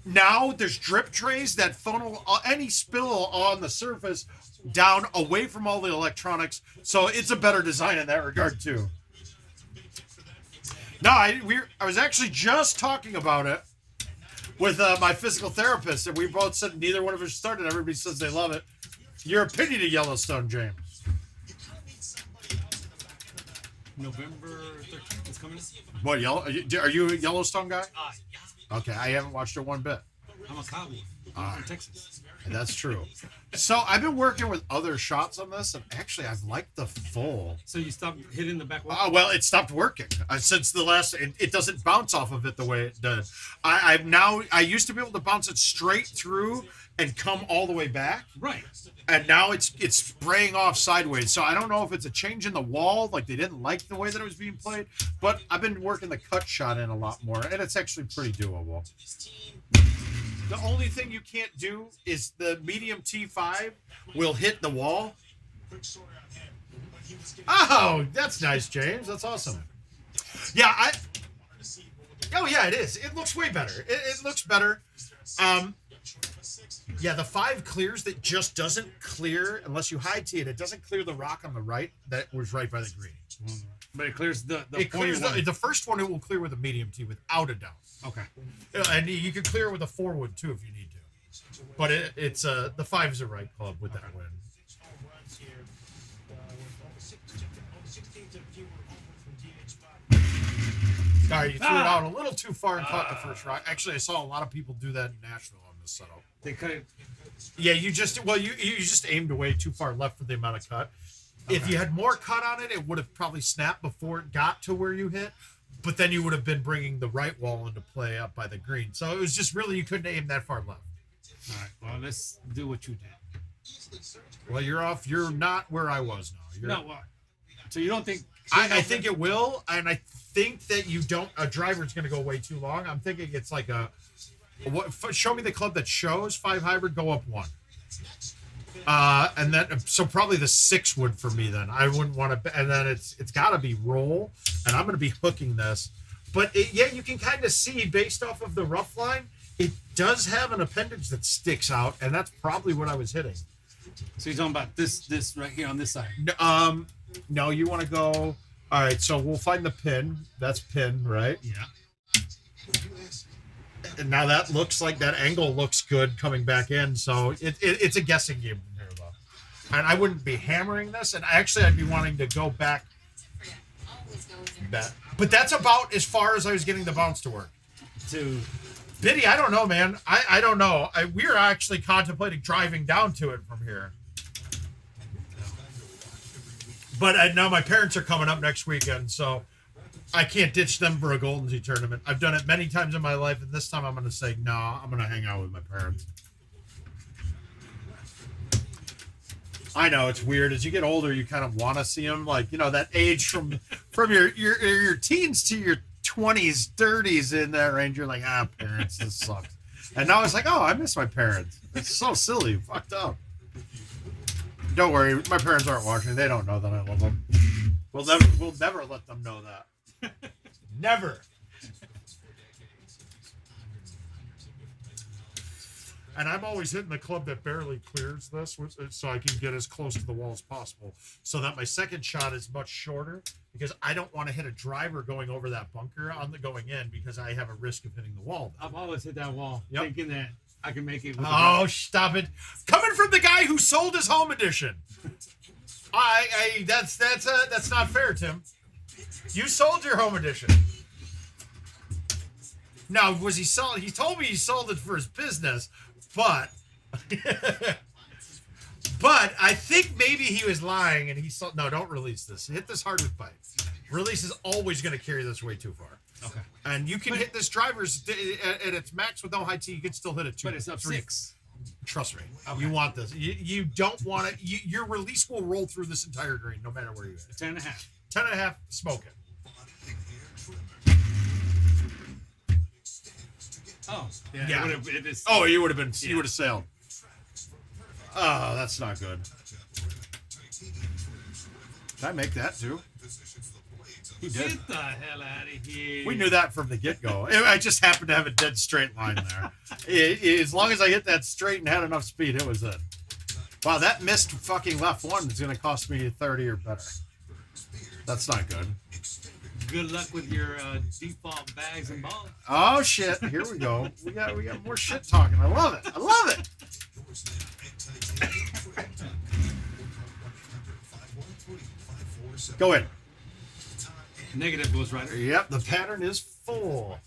Now there's drip trays that funnel any spill on the surface down away from all the electronics. So it's a better design in that regard too. No, I was actually just talking about it with my physical therapist, and we both said neither one of us started. Everybody says they love it. Your opinion of Yellowstone, James? November 13th is coming. What, are you a Yellowstone guy? Yeah. Okay, I haven't watched it one bit. I'm a cowboy. I'm from Texas. That's true. So I've been working with other shots on this, and actually I've liked the full. So you stopped hitting the back wall? Well, it stopped working since the last. It doesn't bounce off of it the way it did. I used to be able to bounce it straight through and come all the way back. Right. And now it's spraying off sideways. So I don't know if it's a change in the wall, like they didn't like the way that it was being played. But I've been working the cut shot in a lot more, and it's actually pretty doable. The only thing you can't do is the medium T5 will hit the wall. Oh, that's nice, James. That's awesome. Yeah, oh yeah, it is. It looks way better. It looks better. Yeah, the 5 clears. That just doesn't clear unless you high tee it. It doesn't clear the rock on the right that was right by the green. But it clears the the first one. It will clear with a medium tee without a doubt. Okay. And you can clear with a 4-wood too if you need to. But it's the 5's a right club with that win. All right, you threw it out a little too far and caught the first rock. Actually, I saw a lot of people do that in Nashville on this setup. They cut it. Yeah, you just aimed away too far left for the amount of cut. Okay. If you had more cut on it, it would have probably snapped before it got to where you hit. But then you would have been bringing the right wall into play up by the green. So it was just really, you couldn't aim that far left. All right, well, let's do what you did. Well, you're off. You're not where I was now. No, what? So you don't think... I think it will, and I think that you don't... A driver's going to go way too long. I'm thinking it's like a... Show me the club that shows 5 hybrid, go up 1. And then, so probably the 6-wood for me then. I wouldn't want to, and then it's got to be roll, and I'm going to be hooking this. But yeah, you can kind of see based off of the rough line, it does have an appendage that sticks out, and that's probably what I was hitting. So you're talking about this right here on this side? No, you want to go, all right, so we'll find the pin. That's pin, right? Yeah. And now that looks like that angle looks good coming back in. So it's a guessing game from here, though. And I wouldn't be hammering this. And actually, I'd be wanting to go back. But that's about as far as I was getting the bounce to work. Biddy, I don't know, man. I don't know. We're actually contemplating driving down to it from here. But now my parents are coming up next weekend, so I can't ditch them for a GoldenTee tournament. I've done it many times in my life, and this time I'm going to say, no, I'm going to hang out with my parents. I know, it's weird. As you get older, you kind of want to see them. Like, you know, that age from your teens to your 20s, 30s in that range, you're like, parents, this sucks. And now it's like, oh, I miss my parents. It's so silly. Fucked up. Don't worry. My parents aren't watching. They don't know that I love them. We'll never let them know that. Never. And I'm always hitting the club that barely clears this, so I can get as close to the wall as possible, so that my second shot is much shorter, because I don't want to hit a driver going over that bunker on the going in, because I have a risk of hitting the wall. I've always hit that wall, thinking that I can make it. With oh, stop it! Coming from the guy who sold his home edition, that's not fair, Tim. You sold your home edition. Now, was he sold? He told me he sold it for his business, but I think maybe he was lying and he sold. No, don't release this. Hit this hard with bite. Release is always going to carry this way too far. Okay. And you can hit this driver's at its max with no high T. You can still hit it 2. But it's up 6. Trust me. Okay. You want this. You don't want it. Your release will roll through this entire green, no matter where you hit. 10.5. 10.5. Smoke it. Oh, yeah. You would have sailed. Oh, that's not good. Did I make that too? He did. Get the hell out of here. We knew that from the get-go. I just happened to have a dead straight line there. As long as I hit that straight and had enough speed, it was it. Wow, that missed fucking left one is going to cost me 30 or better. That's not good. Good luck with your default bags and balls. Oh shit! Here we go. We got more shit talking. I love it. I love it. Go in. Negative goes right. Yep, the pattern is full.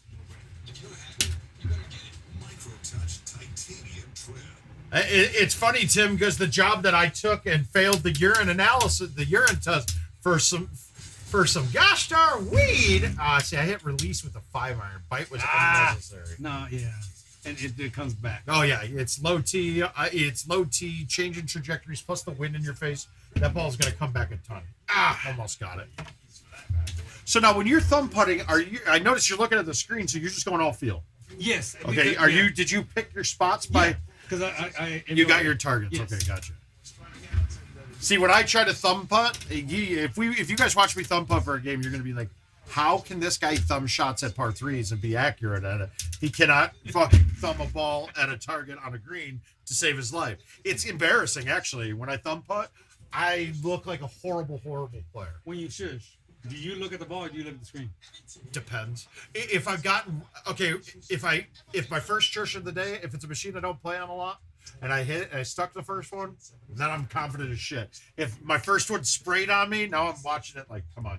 It's funny, Tim, because the job that I took and failed the urine analysis, the urine test for some gosh darn weed. See, I hit release with a 5-iron. Bite was unnecessary. No, yeah. And it comes back. Oh, yeah. It's low T. Changing trajectories, plus the wind in your face. That ball's going to come back a ton. Almost got it. So now when you're thumb putting, I notice you're looking at the screen, so you're just going all field. Yes. Okay. Did you pick your spots by? Because you got your targets. Yes. Okay, gotcha. See, when I try to thumb putt, if you guys watch me thumb putt for a game, you're going to be like, how can this guy thumb shots at par 3s and be accurate at it? He cannot fucking thumb a ball at a target on a green to save his life. It's embarrassing, actually. When I thumb putt, I look like a horrible, horrible player. When you shush, do you look at the ball or do you look at the screen? Depends. If I've gotten if my first shush of the day, if it's a machine I don't play on a lot, and I hit it, and I stuck the first one, then I'm confident as shit. If my first one sprayed on me, now I'm watching it like, come on.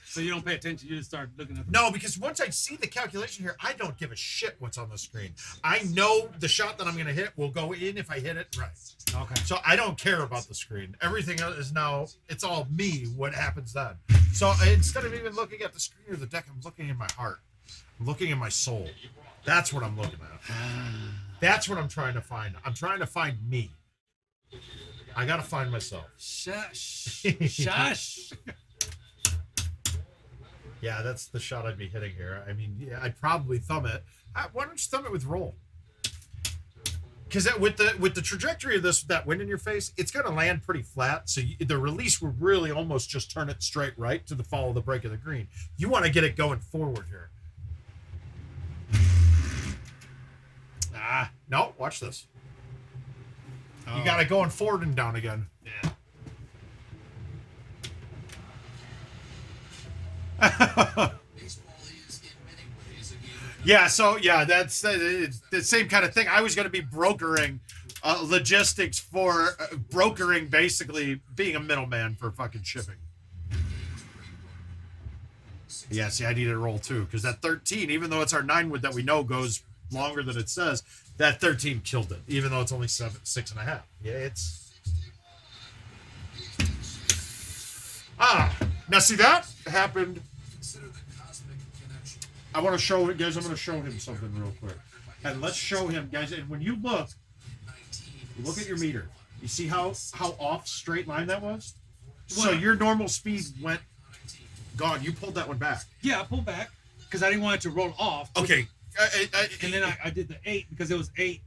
So you don't pay attention, you just start looking at No, because once I see the calculation here, I don't give a shit what's on the screen. I know the shot that I'm going to hit will go in if I hit it right. Okay. So I don't care about the screen. Everything is now, it's all me, what happens then. So instead of even looking at the screen or the deck, I'm looking in my heart. I'm looking in my soul. That's what I'm looking at. That's what I'm trying to find. I'm trying to find me. I got to find myself. Shush. Shush. Yeah, that's the shot I'd be hitting here. I mean, yeah, I'd probably thumb it. Why don't you thumb it with roll? Because with the trajectory of that wind in your face, it's going to land pretty flat. So the release will really almost just turn it straight right to the follow the break of the green. You want to get it going forward here. No, watch this. Oh. You got it going forward and down again. Yeah. Yeah, so yeah, that's the same kind of thing. I was going to be brokering logistics for brokering, basically being a middleman for fucking shipping. Yeah, see, I needed a roll too, because that 13, even though it's our 9 wood that we know goes longer than it says, that 13 killed it, even though it's only 6.5. Yeah, it's now see that happened. I want to show it, guys. I'm going to show him something real quick, and let's show him, guys. And when you look at your meter. You see how off straight line that was? So your normal speed went gone. You pulled that one back. Yeah, I pulled back because I didn't want it to roll off. Okay. And then I did the 8 because it was 8.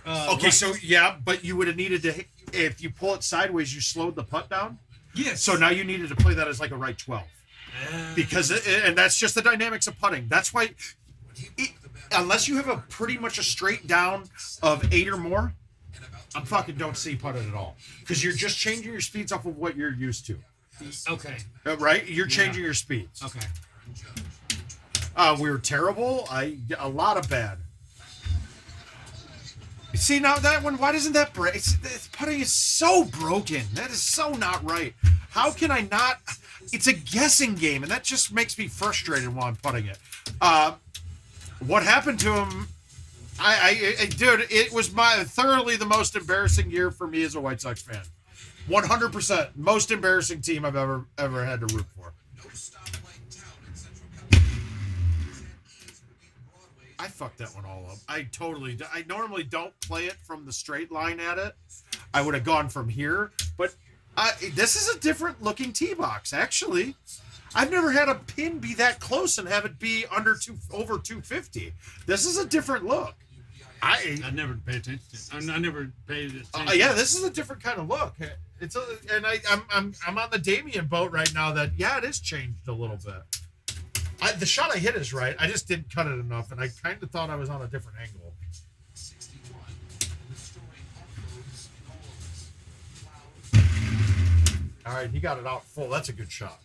Okay, right. So yeah, but you would have needed to, if you pull it sideways, you slowed the putt down. Yes. So now you needed to play that as like a right 12. Because and that's just the dynamics of putting. That's why unless you have a pretty much a straight down of 8 or more, I fucking don't see putting at all. Because you're just changing your speeds off of what you're used to. Okay. Right? You're changing your speeds. Okay. We were terrible. A lot of bad. See, now that one, why doesn't that break? Putting is so broken. That is so not right. How can I not? It's a guessing game, and that just makes me frustrated while I'm putting it. What happened to him? Dude, it was thoroughly the most embarrassing year for me as a White Sox fan. 100% most embarrassing team I've ever had to root for. I fucked that one all up. I normally don't play it from the straight line at it. I would have gone from here, but this is a different looking tee box, actually. I've never had a pin be that close and have it be over 250. This is a different look. I never paid attention. I never paid attention. Yeah, this is a different kind of look. I'm on the Damien boat right now. That it is changed a little bit. The shot I hit is right. I just didn't cut it enough, and I kind of thought I was on a different angle. All right, he got it out full. That's a good shot.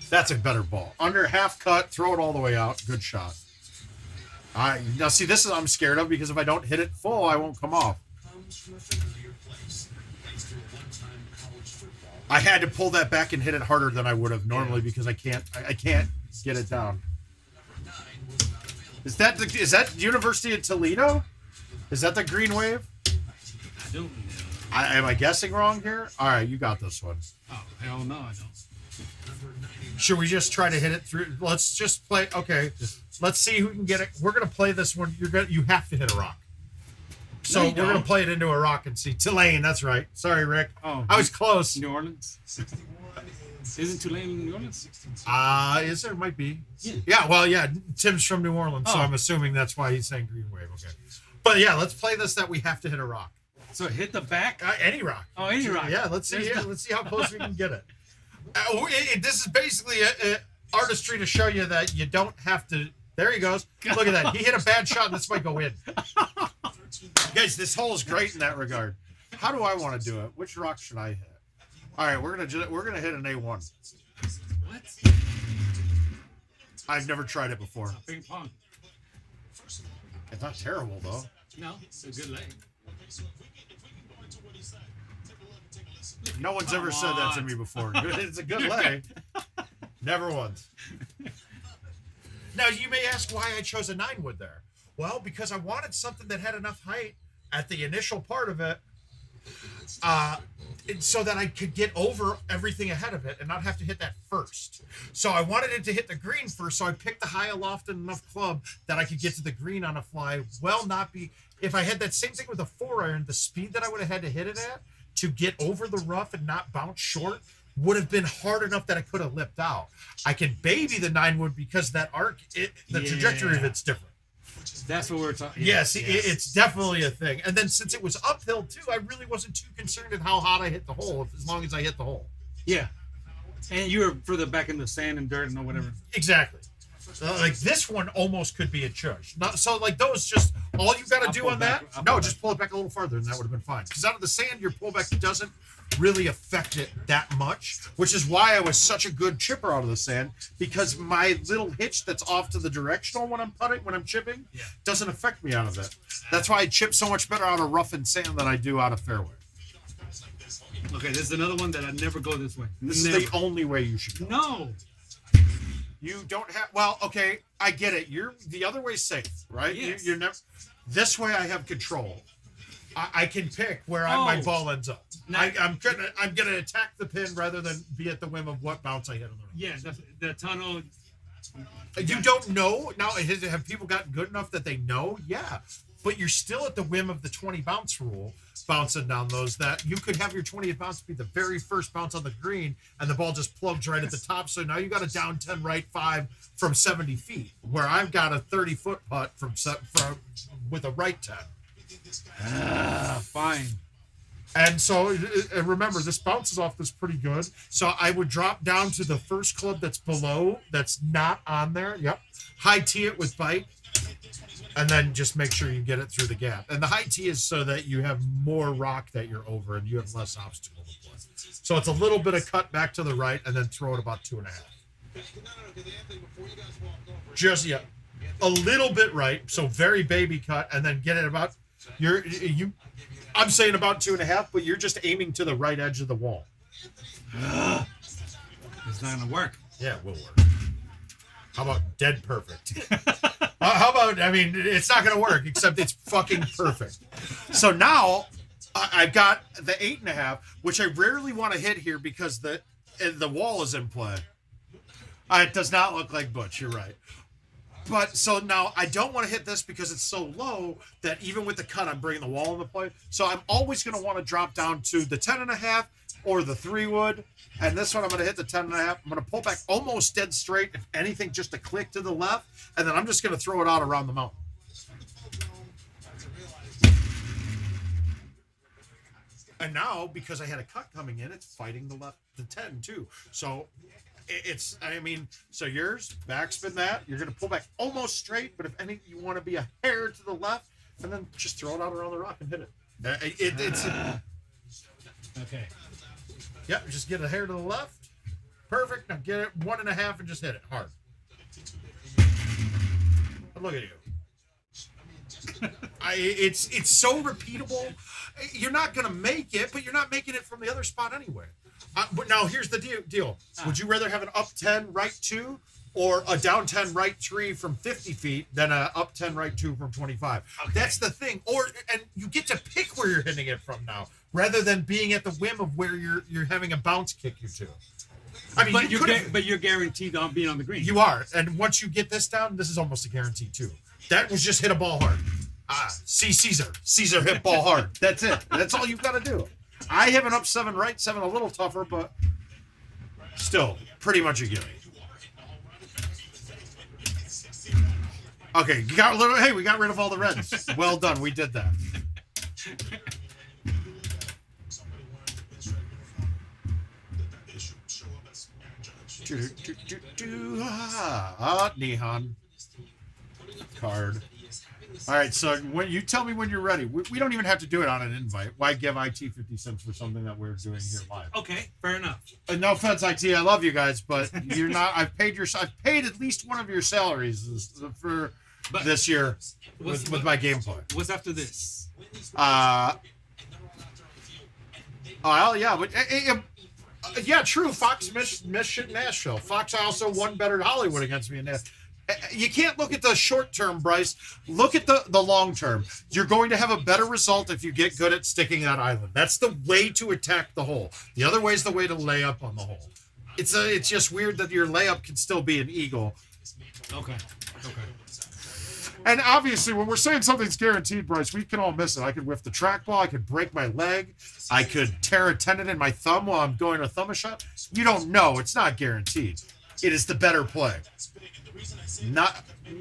That's a better ball. Under half cut, throw it all the way out. Good shot. Now see, this is I'm scared of because if I don't hit it full, I won't come off. I had to pull that back and hit it harder than I would have normally because I can't get it down. Is that University of Toledo? Is that the Green Wave? I don't know. Am I guessing wrong here? All right, you got this one. Oh, hell no, I don't. Should we just try to hit it through? Let's just play. Okay, let's see who can get it. We're gonna play this one. You have to hit a rock. So we're gonna play it into a rock and see. Tulane, that's right. Sorry, Rick. Oh, I was close. New Orleans. Isn't Tulane New Orleans? Is there? Might be. Yeah. Well, yeah. Tim's from New Orleans, so I'm assuming that's why he's saying Green Wave. Okay. But yeah, let's play this. That we have to hit a rock. So hit the back. Any rock. Oh, any rock. Yeah. Let's see. Yeah, let's see how close we can get it. This is basically a artistry to show you that you don't have to. There he goes. Look at that. He hit a bad shot, and this might go in. Guys, this hole is great in that regard. How do I want to do it? Which rock should I hit? All right, we're gonna hit an A1. What? I've never tried it before. Ping pong. It's not terrible though. No, it's a good leg. No one's ever said that to me before. It's a good lay. Never once. Now, you may ask why I chose a 9-wood there. Well, because I wanted something that had enough height at the initial part of it so that I could get over everything ahead of it and not have to hit that first. So I wanted it to hit the green first, so I picked the high aloft enough club that I could get to the green on a fly. If I had that same thing with a 4-iron, the speed that I would have had to hit it at to get over the rough and not bounce short would have been hard enough that I could have lipped out. I can baby the 9-wood because that arc, the trajectory of it's different. That's what we're talking. Yes, it's definitely a thing. And then since it was uphill too, I really wasn't too concerned at how hot I hit the hole, as long as I hit the hole. Yeah, and you were further back in the sand and dirt and whatever. Exactly. Like this one almost could be a chush. So like those, just all you got to do on that. No, just pull it back a little farther, and that would have been fine. Because out of the sand, your pullback doesn't really affect it that much, which is why I was such a good chipper out of the sand, because my little hitch that's off to the directional when I'm chipping, doesn't affect me out of it. That's why I chip so much better out of rough and sand than I do out of fairway. Okay, this is another one that I never go this way. This is the only way you should go. No. You don't have. Well, okay, I get it. The other way's safe, right? Yes. You're never. This way, I have control. I can pick where my ball ends up. I'm gonna attack the pin rather than be at the whim of what bounce I hit on the road. Yeah, the tunnel. You don't know now. Have people gotten good enough that they know? Yeah, but you're still at the whim of the 20 bounce rule, bouncing down those. That you could have your 20th bounce be the very first bounce on the green, and the ball just plugs right at the top. So now you got a down 10 right 5 from 70 feet, where I've got a 30-foot putt from with a right 10. Fine. And so remember, this bounces off this pretty good. So I would drop down to the first club that's below, that's not on there. Yep. High tee it with bite, And then just make sure you get it through the gap. And the high tee is so that you have more rock that you're over and you have less obstacle to play. So it's a little bit of cut back to the right and then throw it about 2.5. Just, yeah, a little bit right. So very baby cut, and then get it about, I'm saying about 2.5, but you're just aiming to the right edge of the wall. It's not gonna work. Yeah, it will work. How about dead perfect? How about, I mean, it's not going to work, except it's fucking perfect. So now I've got the 8.5, which I rarely want to hit here because the wall is in play. It does not look like Butch, you're right. But so now I don't want to hit this because it's so low that even with the cut, I'm bringing the wall into play. So I'm always going to want to drop down to the 10.5 or the 3-wood. And this one, I'm going to hit the 10.5. I'm going to pull back almost dead straight, if anything, just a click to the left. And then I'm just going to throw it out around the mountain. And now, because I had a cut coming in, it's fighting the 10 too. So it's, I mean, so yours, backspin that. You're going to pull back almost straight, but if any, you want to be a hair to the left, and then just throw it out around the rock and hit it. It's okay. Yep, just get a hair to the left. Perfect. Now get it 1.5 and just hit it hard. But look at you. It's so repeatable. You're not going to make it, but you're not making it from the other spot anyway. But now here's the deal. Would you rather have an up 10, right 2, or a down 10, right 3 from 50 feet than a up 10, right 2 from 25? Okay. That's the thing. And you get to pick where you're hitting it from now, rather than being at the whim of where you're having a bounce kick you to. I mean, but you're guaranteed on being on the green. You are, and once you get this down, this is almost a guarantee too. That was just hit a ball hard. See Caesar. Caesar hit ball hard. That's it. That's all you've got to do. I have an up 7 right, 7 a little tougher, but still pretty much a gimme. Okay, you got a little. Hey, we got rid of all the reds. Well done. We did that. Nihon card. All right, so when you tell me when you're ready, we don't even have to do it on an invite. Why give IT 50 cents for something that we're doing here live? Okay, fair enough. No offense, IT, I love you guys, but you're not. I've paid at least one of your salaries for this year with my gameplay. What's after this? Oh yeah, but yeah, true. Fox missed shit in Nashville. Fox also won better than Hollywood against me in Nashville. You can't look at the short term, Bryce. Look at the long term. You're going to have a better result if you get good at sticking that island. That's the way to attack the hole. The other way is the way to lay up on the hole. It's just weird that your layup can still be an eagle. Okay. And obviously, when we're saying something's guaranteed, Bryce, we can all miss it. I could whiff the trackball. I could break my leg. I could tear a tendon in my thumb while I'm going to thumb a shot. You don't know. It's not guaranteed. It is the better play.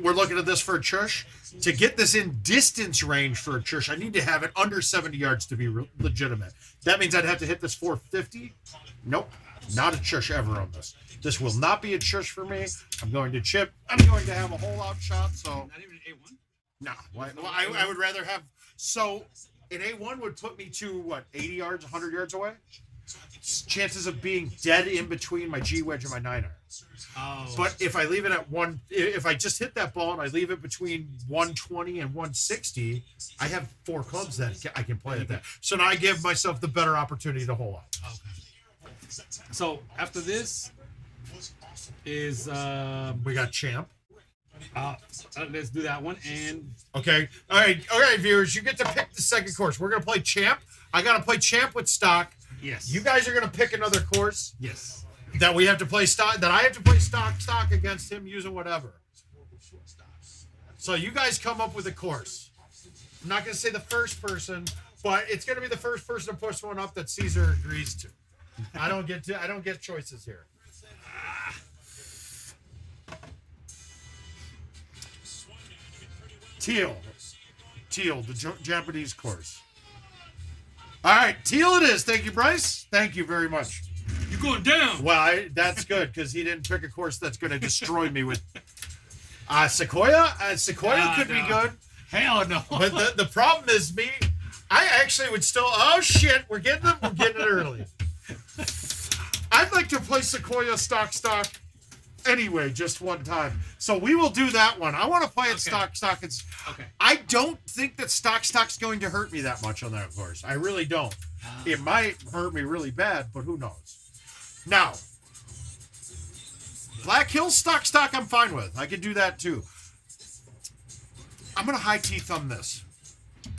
We're looking at this for a chush. To get this in distance range for a chush, I need to have it under 70 yards to be legitimate. That means I'd have to hit this 450. Nope, not a chush ever on this. This will not be a chush for me. I'm going to chip. I'm going to have a hole out shot. So not even an A1. No, I would rather have. So an A1 would put me to what, 80 yards, 100 yards away. Chances of being dead in between my G wedge and my 9-iron. Oh. But if I leave it at if I just hit that ball and I leave it between 120 and 160, I have 4 clubs that I can play at that. So now I give myself the better opportunity to hole out. Okay. So after this is we got champ. Let's do that one. And okay, all right, viewers, you get to pick the second course. We're gonna play champ. I gotta play champ with stock. Yes. You guys are gonna pick another course. Yes. That we have to play stock. That I have to play stock against him using whatever. So you guys come up with a course. I'm not gonna say the first person, but it's gonna be the first person to push one up that Caesar agrees to. I don't get choices here. Teal, the Japanese course. All right, teal it is. Thank you, Bryce. Thank you very much. You're going down. Well, that's good because he didn't pick a course that's going to destroy me with. Sequoia could be no. good. Hell no. But the problem is me. I actually would still. Oh shit, we're getting it early. I'd like to play Sequoia stock anyway, just one time. So we will do that one. I want to play it stock. It's, okay. I don't think that stock's going to hurt me that much on that course. I really don't. It might hurt me really bad, but who knows? Now, Black Hills stock I'm fine with. I could do that too. I'm going to high T thumb this.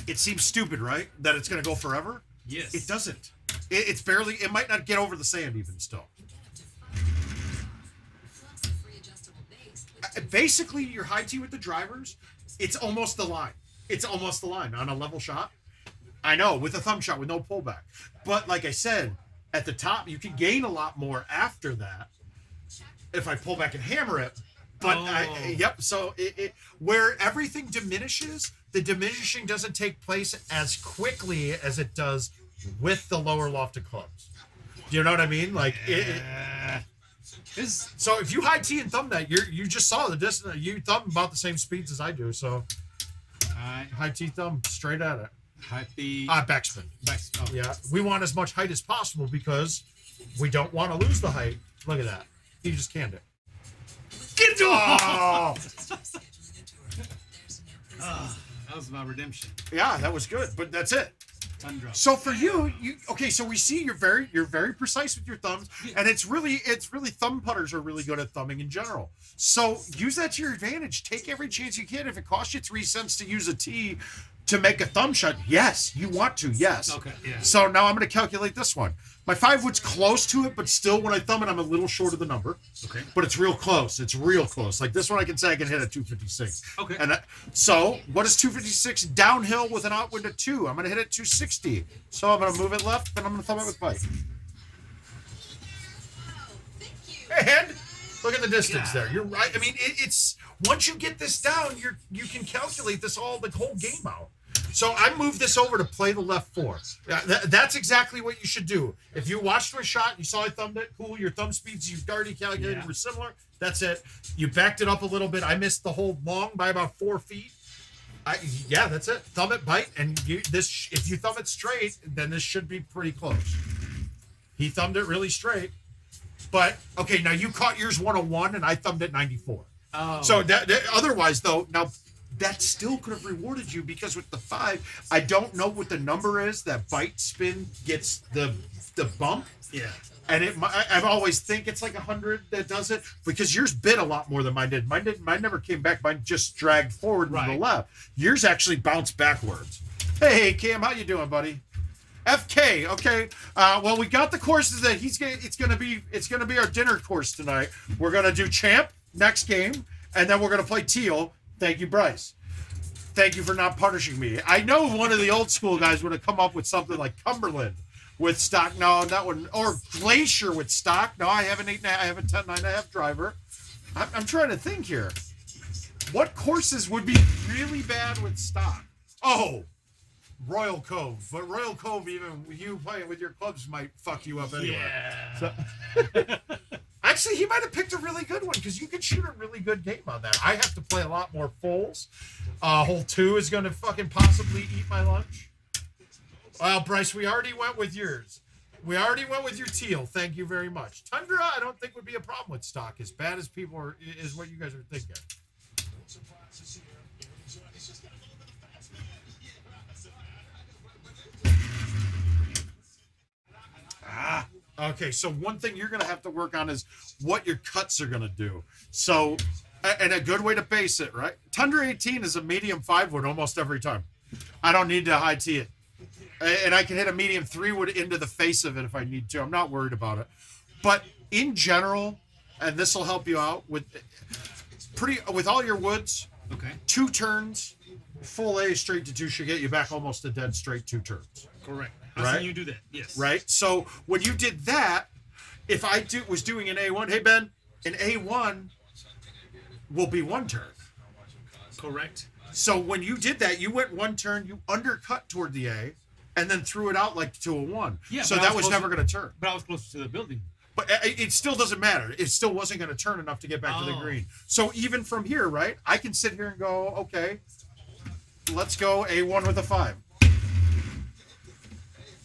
It seems stupid, right? That it's going to go forever? Yes. It doesn't. It's barely, it might not get over the sand even still. Basically, your high T with the drivers, it's almost the line. It's almost the line on a level shot. I know, with a thumb shot, with no pullback. But like I said, at the top, you can gain a lot more after that if I pull back and hammer it. But, so where everything diminishes, the diminishing doesn't take place as quickly as it does with the lower lofted clubs. Do you know what I mean? Like, so if you high T and thumb that, you just saw the distance. You thumb about the same speeds as I do, so high T thumb straight at it. High T. Backspin. Backspin. Oh. Yeah, we want as much height as possible because we don't want to lose the height. Look at that. He just canned it. Get to that was my redemption. Yeah, that was good, but that's it. Tundra. So for you okay? So we see you're very precise with your thumbs, and it's really thumb putters are really good at thumbing in general. So use that to your advantage. Take every chance you can. If it costs you 3 cents to use a tee to make a thumb shot, yes, you want to. Yes. Okay. Yeah. So now I'm going to calculate this one. My 5 wood's close to it, but still, when I thumb it, I'm a little short of the number. Okay. But it's real close. It's real close. Like this one, I can say I can hit at 256. Okay. And so what is 256 downhill with an outwind at 2? I'm going to hit it 260. So I'm going to move it left, and I'm going to thumb it with bite. And look at the distance there. You're right. I mean, it's once you get this down, you can calculate this the whole game out. So I moved this over to play the left 4. That's exactly what you should do. If you watched my shot, you saw I thumbed it, cool. Your thumb speeds you've already calculated were similar. That's it. You backed it up a little bit. I missed the hold long by about 4 feet. That's it. Thumb it, bite, and if you thumb it straight, then this should be pretty close. He thumbed it really straight. But, okay, now you caught yours 101, and I thumbed it 94. Oh. So otherwise, though, now that still could have rewarded you because with the 5, I don't know what the number is that bite spin gets the bump. Yeah. And I've always think it's like 100 that does it because yours bit a lot more than mine did. Mine never came back. Mine just dragged forward to the left. Yours actually bounced backwards. Hey, Cam, how you doing, buddy? FK, okay. Well, we got the courses that it's gonna be our dinner course tonight. We're gonna do Champ next game, and then we're gonna play Teal. Thank you, Bryce. Thank you for not punishing me. I know one of the old school guys would have come up with something like Cumberland with stock. No, that one. Or Glacier with stock. No, I have an 8.5. I have a 10, 9.5 driver. I'm trying to think here. What courses would be really bad with stock? Oh, Royal Cove. But Royal Cove, even you playing with your clubs, might fuck you up anyway. Yeah. So, actually, he might have picked a really good one because you could shoot a really good game on that. I have to play a lot more fulls. Hole 2 is going to fucking possibly eat my lunch. Well, Bryce, we already went with yours. We already went with your Teal. Thank you very much. Tundra, I don't think would be a problem with stock. As bad as people is what you guys are thinking. Okay, so one thing you're going to have to work on is what your cuts are going to do. So, and a good way to base it, right? Tundra 18 is a medium 5 wood almost every time. I don't need to high tee it. And I can hit a medium 3 wood into the face of it if I need to. I'm not worried about it. But in general, and this will help you out with all your woods, okay, 2 turns, full A straight to 2 should get you back almost a dead straight 2 turns. Correct. Right? You do that. Yes. Right. So when you did that, if I was doing an A1, hey Ben, an A1 will be 1 turn. Correct. So when you did that, you went 1 turn, you undercut toward the A, and then threw it out like to a 1. Yeah. So that was never going to turn. But I was closer to the building. But it still doesn't matter. It still wasn't going to turn enough to get back to the green. So even from here, right, I can sit here and go, okay, let's go A1 with a 5.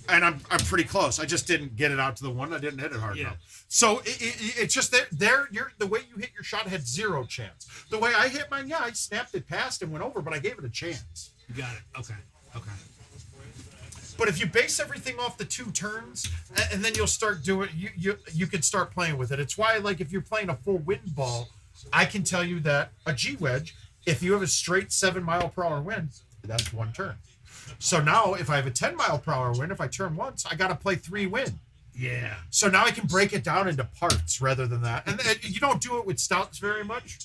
And I'm pretty close. I just didn't get it out to the 1. I didn't hit it hard enough. So it's just there. The way you hit your shot had 0 chance. The way I hit mine, I snapped it past and went over, but I gave it a chance. You got it. Okay. But if you base everything off the 2 turns, and then you'll start doing, you can start playing with it. It's why, like, if you're playing a full wind ball, I can tell you that a G wedge, if you have a straight 7-mile-per-hour wind, that's 1 turn. So now, if I have a 10-mile-per-hour wind, if I turn once, I got to play 3 wind. Yeah. So now I can break it down into parts rather than that. And you don't do it with stouts very much.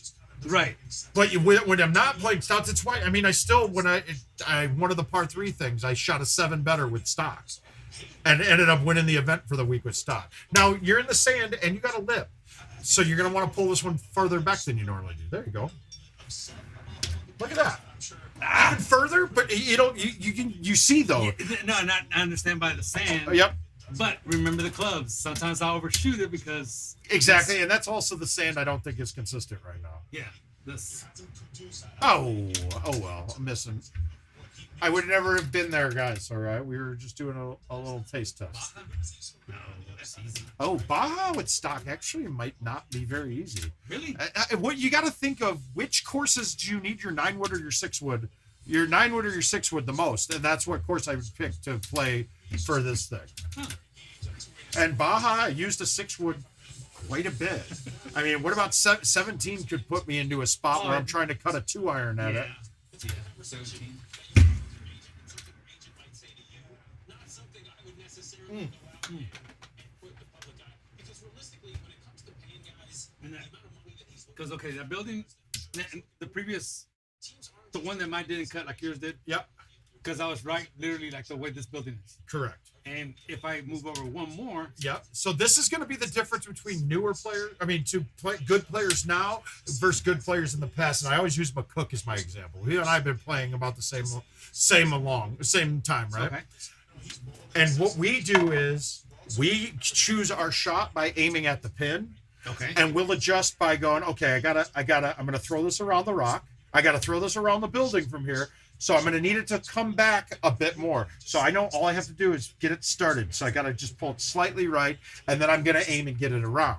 Right. But when I'm not playing stouts, it's why. I mean, I still, when I one of the par 3 things, I shot a 7 better with stocks and ended up winning the event for the week with stock. Now, you're in the sand and you got a lip. So you're going to want to pull this one further back than you normally do. There you go. Look at that. Even further, but you see though. No, I understand by the sand. Yep. But remember the clubs. Sometimes I overshoot it because exactly, and that's also the sand I don't think is consistent right now. Yeah. This. Oh well, I'm missing. I would never have been there, guys. All right, we were just doing a little taste test. No, that's easy. Oh, Baja with stock actually might not be very easy. Really? What you got to think of, which courses do you need your 9-wood or your 6-wood? Your 9-wood or your 6-wood the most, and that's what course I would pick to play for this thing. Huh. And Baja, I used a 6-wood quite a bit. I mean, what about 17 could put me into a spot where I'm trying to cut a 2-iron at it. Yeah, 17. Because okay, that building, the previous, the one that mine didn't cut like yours did. Yep. Because I was right, literally like the way this building is. Correct. And if I move over one more. Yep. So this is going to be the difference between newer players. I mean, good players now versus good players in the past. And I always use McCook as my example. He and I have been playing about the same time, right? Okay. And what we do is we choose our shot by aiming at the pin. Okay. And we'll adjust by going, okay, I'm going to throw this around the rock. I got to throw this around the building from here. So I'm going to need it to come back a bit more. So I know all I have to do is get it started. So I got to just pull it slightly right, and then I'm going to aim and get it around.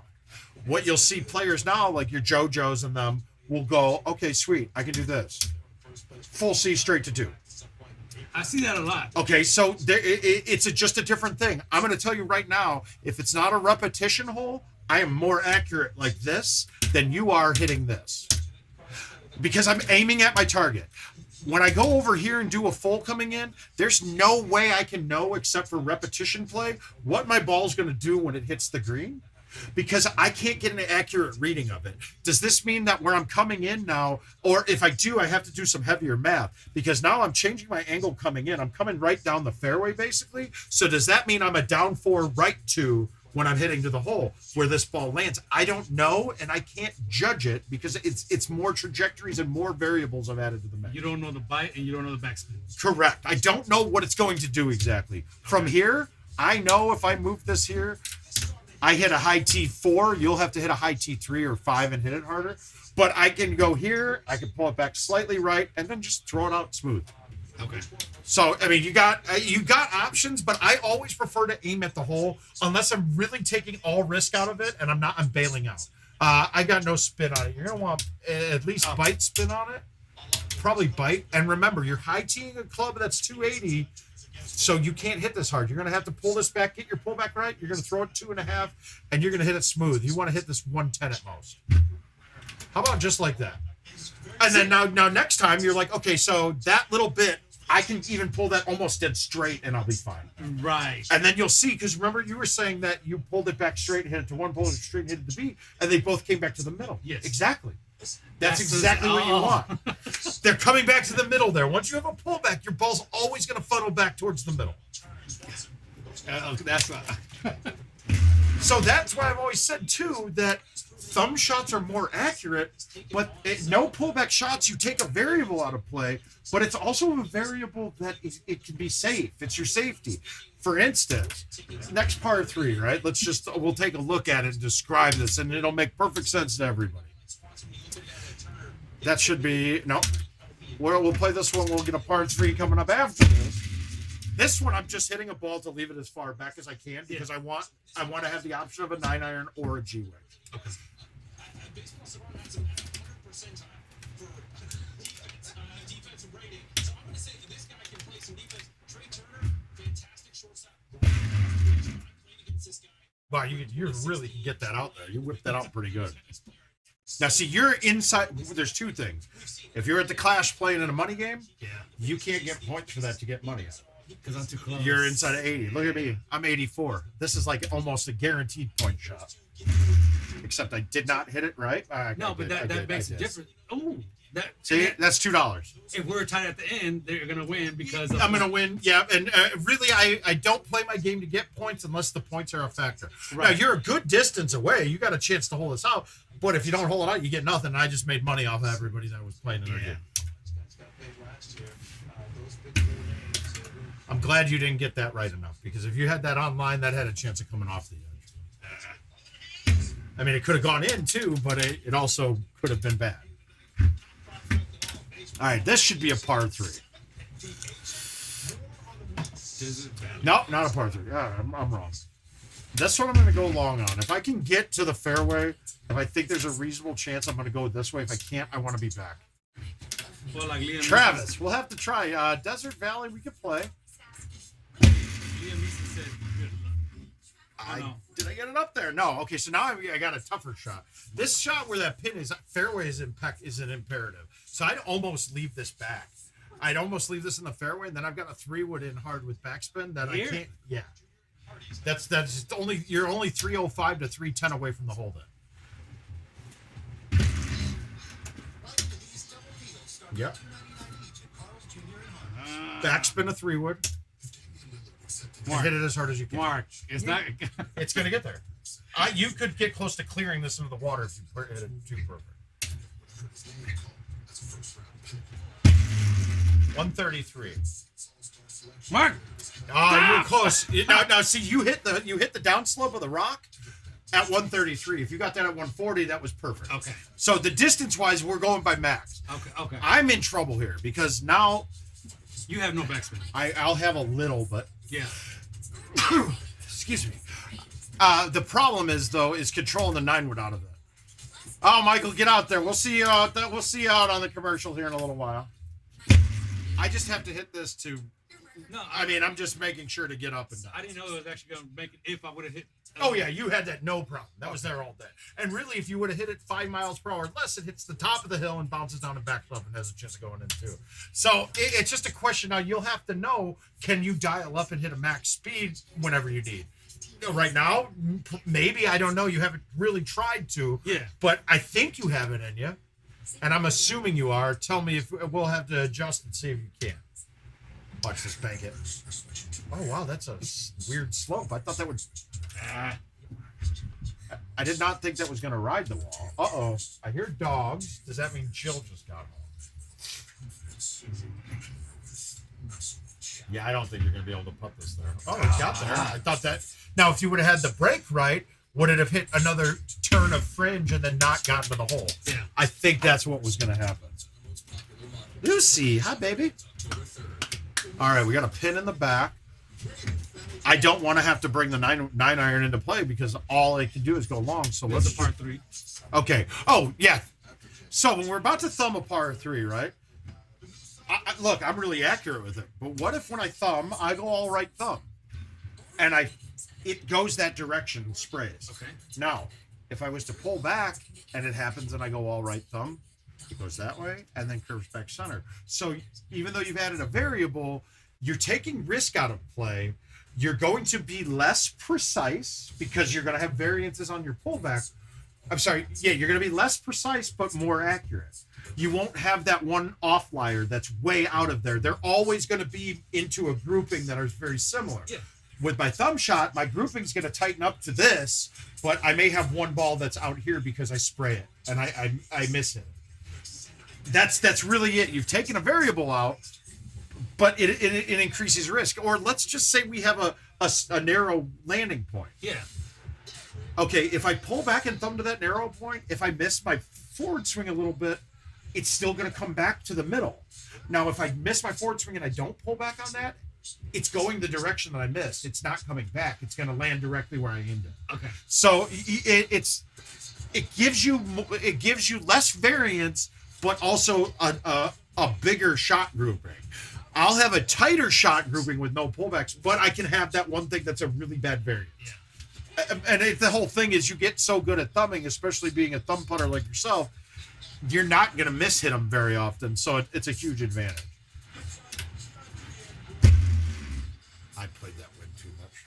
What you'll see players now, like your JoJo's and them, will go, okay, sweet, I can do this. Full C straight to 2. I see that a lot. Okay, so it's just a different thing. I'm going to tell you right now, if it's not a repetition hole, I am more accurate like this than you are hitting this. Because I'm aiming at my target. When I go over here and do a full coming in, there's no way I can know, except for repetition play, what my ball's going to do when it hits the green. Because I can't get an accurate reading of it. Does this mean that where I'm coming in now, or if I do, I have to do some heavier math? Because now I'm changing my angle coming in. I'm coming right down the fairway, basically. So does that mean I'm a down 4 right 2 when I'm hitting to the hole where this ball lands? I don't know, and I can't judge it because it's more trajectories and more variables I've added to the mix. You don't know the bite and you don't know the backspin. Correct. I don't know what it's going to do exactly. Okay. From here, I know if I move this here, I hit a high T4, you'll have to hit a high T3 or 5 and hit it harder. But I can go here, I can pull it back slightly right, and then just throw it out smooth. Okay. So, I mean, you got options, but I always prefer to aim at the hole unless I'm really taking all risk out of it and I'm bailing out. I got no spin on it. You're going to want at least bite spin on it. Probably bite. And remember, you're high teeing a club that's 280, so you can't hit this hard. You're going to have to pull this back, get your pullback right. You're going to throw it 2.5, and you're going to hit it smooth. You want to hit this 110 at most. How about just like that? And then now next time you're like, okay, so that little bit, I can even pull that almost dead straight and I'll be fine. Right. And then you'll see, because remember you were saying that you pulled it back straight and hit it to one, pulled it straight and hit it to B, and they both came back to the middle. Yes. Exactly. That's exactly what you want. They're coming back to the middle there. Once you have a pullback, your ball's always going to funnel back towards the middle. That's right. So that's why I've always said, too, that thumb shots are more accurate, but no pullback shots, you take a variable out of play, but it's also a variable that it can be safe. It's your safety. For instance, next par 3, right? We'll take a look at it and describe this, and it'll make perfect sense to everybody. That should be, no. We'll play this one. We'll get a par 3 coming up after this. This one, I'm just hitting a ball to leave it as far back as I can because I want to have the option of a 9-iron or a G-Wing. Okay. Wow, you really can get that out there. You whipped that out pretty good. Now, see, you're inside. There's two things. If you're at the Clash playing in a money game, you can't get points for that to get money out. Because I'm too close. You're inside of 80. Look at me. I'm 84. This is like almost a guaranteed point shot. Except I did not hit it right. No, but that makes a difference. Oh, see, that's $2. If we're tied at the end, they're gonna win because I'm gonna win. Yeah, and really, I don't play my game to get points unless the points are a factor. Right. Now you're a good distance away. You got a chance to hold us out. But if you don't hold it out, you get nothing. I just made money off of everybody that was playing in our game. I'm glad you didn't get that right enough, because if you had that online, that had a chance of coming off the edge. I mean, it could have gone in too, but it also could have been bad. All right, this should be a par 3. No, not a par 3. Yeah, I'm wrong. That's what I'm going to go long on. If I can get to the fairway, if I think there's a reasonable chance, I'm going to go this way. If I can't, I want to be back. Well, like Liam Travis, we'll have to try. Desert Valley, we could play. Liam Neeson said, good luck. Did I get it up there? No. Okay, so now I got a tougher shot. This shot where that pin is, fairway is an imperative. So I'd almost leave this back. I'd almost leave this in the fairway, and then I've got a 3-wood in hard with backspin that I can't. Yeah. That's only, you're only 305 to 310 away from the hole then. Yep. Backspin a 3-wood. Marc, hit it as hard as you can. Marc, it's not. It's going to get there. You could get close to clearing this into the water if you hit it too perfect. 133. Marc. You were close. Now, see, you hit the downslope of the rock at 133. If you got that at 140, that was perfect. Okay. So the distance-wise, we're going by max. Okay. I'm in trouble here because now you have no backspin. I'll have a little, but yeah. Excuse me. The problem is controlling the 9-wood out of it. Oh, Michael, get out there. We'll see you out. We'll see you out on the commercial here in a little while. I just have to hit this to. No, I mean, I'm just making sure to get up and down. I didn't know it was actually going to make it if I would have hit. Oh, yeah, you had that no problem. That was there all day. And really, if you would have hit it 5 miles per hour less, it hits the top of the hill and bounces down and backs up and has a chance of going in, too. So it's just a question. Now, you'll have to know, can you dial up and hit a max speed whenever you need? Right now, maybe. I don't know. You haven't really tried to. Yeah. But I think you have it in you. And I'm assuming you are. Tell me if we'll have to adjust and see if you can. Watch this bank it. Oh, wow, that's a weird slope. I thought that would... I did not think that was going to ride the wall. Uh-oh. I hear dogs. Does that mean Jill just got home? Yeah, I don't think you're going to be able to put this there. Oh, it got there. I thought that... Now, if you would have had the brake right, would it have hit another turn of fringe and then not gotten to the hole? Yeah. I think that's what was going to happen. Lucy, hi, baby. All right, we got a pin in the back. I don't want to have to bring the 9-iron into play because all I can do is go long. So let's a par 3. Okay. Oh, yeah. So when we're about to thumb a par 3, right? Look, I'm really accurate with it. But what if when I thumb, I go all right thumb? And it goes that direction and sprays. Okay. Now, if I was to pull back and it happens and I go all right thumb, it goes that way and then curves back center. So even though you've added a variable, you're taking risk out of play. You're going to be less precise because you're going to have variances on your pullback. I'm sorry. Yeah, you're going to be less precise but more accurate. You won't have that one offlier that's way out of there. They're always going to be into a grouping that are very similar. Yeah. With my thumb shot, my grouping's going to tighten up to this, but I may have one ball that's out here because I spray it and I miss it. That's really it. You've taken a variable out, but it increases risk. Or let's just say we have a narrow landing point. Yeah. Okay, if I pull back and thumb to that narrow point, if I miss my forward swing a little bit, it's still going to come back to the middle. Now, if I miss my forward swing and I don't pull back on that, it's going the direction that I missed. It's not coming back. It's going to land directly where I aimed it. Okay. So it gives you less variance, but also a bigger shot grouping. I'll have a tighter shot grouping with no pullbacks, but I can have that one thing that's a really bad variance. Yeah. And the whole thing is you get so good at thumbing, especially being a thumb putter like yourself, you're not going to miss hit them very often. So it's a huge advantage. I played that win too much.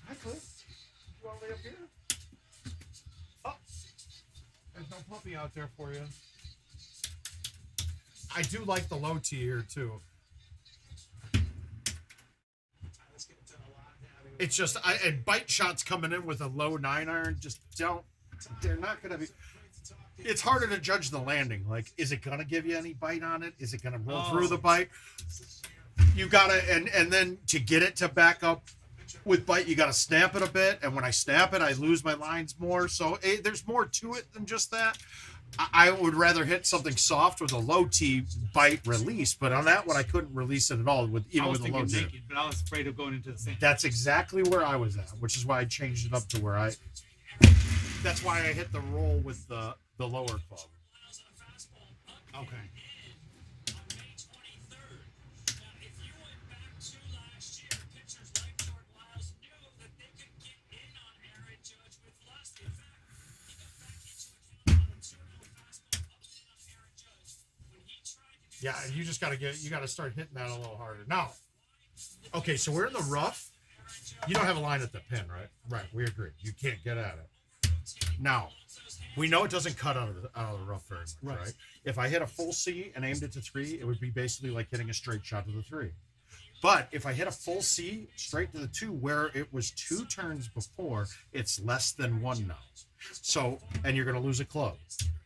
Hi, Cliff. You all the way up here? Oh, there's no puppy out there for you. I do like the low tee here too. It's just and bite shots coming in with a low 9-iron just don't. They're not going to be. It's harder to judge the landing. Like, is it going to give you any bite on it? Is it going to roll through the bite? You got to, and then to get it to back up with bite, you got to snap it a bit. And when I snap it, I lose my lines more. So there's more to it than just that. I would rather hit something soft with a low T bite release. But on that one, I couldn't release it at all with a low T. Naked, but I was afraid of going into the sand. That's exactly where I was at, which is why I changed it up to where that's why I hit the roll with the lower club. Okay. Yeah, you just got to start hitting that a little harder. Now, okay, so we're in the rough. You don't have a line at the pin, right? Right, we agree. You can't get at it. Now, we know it doesn't cut out of the rough very much, right? If I hit a full C and aimed it to 3, it would be basically like hitting a straight shot to the 3. But if I hit a full C straight to the 2, where it was 2 turns before, it's less than 1 now. So, and you're going to lose a club.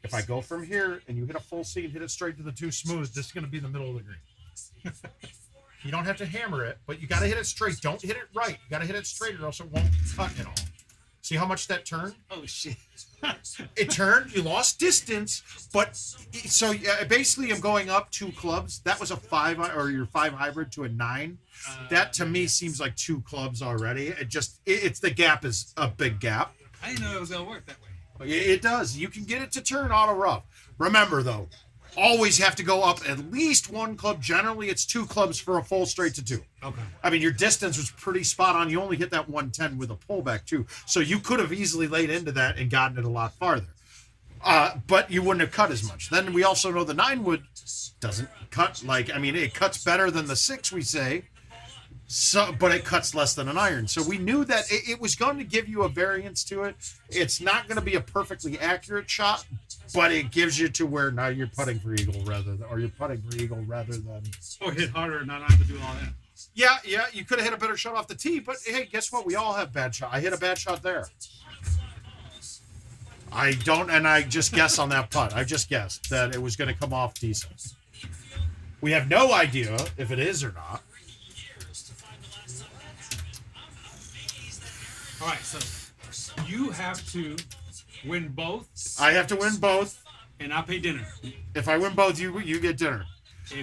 If I go from here and you hit a full C and hit it straight to the 2 smooth, this is going to be the middle of the green. You don't have to hammer it, but you got to hit it straight. Don't hit it right. You got to hit it straight or else it won't cut at all. See how much that turned? Oh, shit. It turned. You lost distance, but so basically I'm going up 2 clubs. That was a 5 or your 5 hybrid to a 9. That to me seems like 2 clubs already. It's the gap is a big gap. I didn't know it was going to work that way. It does. You can get it to turn auto rough. Remember though, always have to go up at least 1 club. Generally, it's 2 clubs for a full straight to 2. Okay. I mean, your distance was pretty spot on. You only hit that 110 with a pullback too, so you could have easily laid into that and gotten it a lot farther. But you wouldn't have cut as much. Then we also know the 9 wood doesn't cut it cuts better than the 6, we say. So, but it cuts less than an iron. So we knew that it was going to give you a variance to it. It's not going to be a perfectly accurate shot, but it gives you to where now you're putting for eagle rather than Or hit harder and not have to do all that. Yeah, you could have hit a better shot off the tee, but hey, guess what? We all have bad shot. I hit a bad shot there. I just guessed on that putt. I just guessed that it was going to come off decent. We have no idea if it is or not. All right, so you have to win both. I have to win both. And I'll pay dinner. If I win both, you get dinner.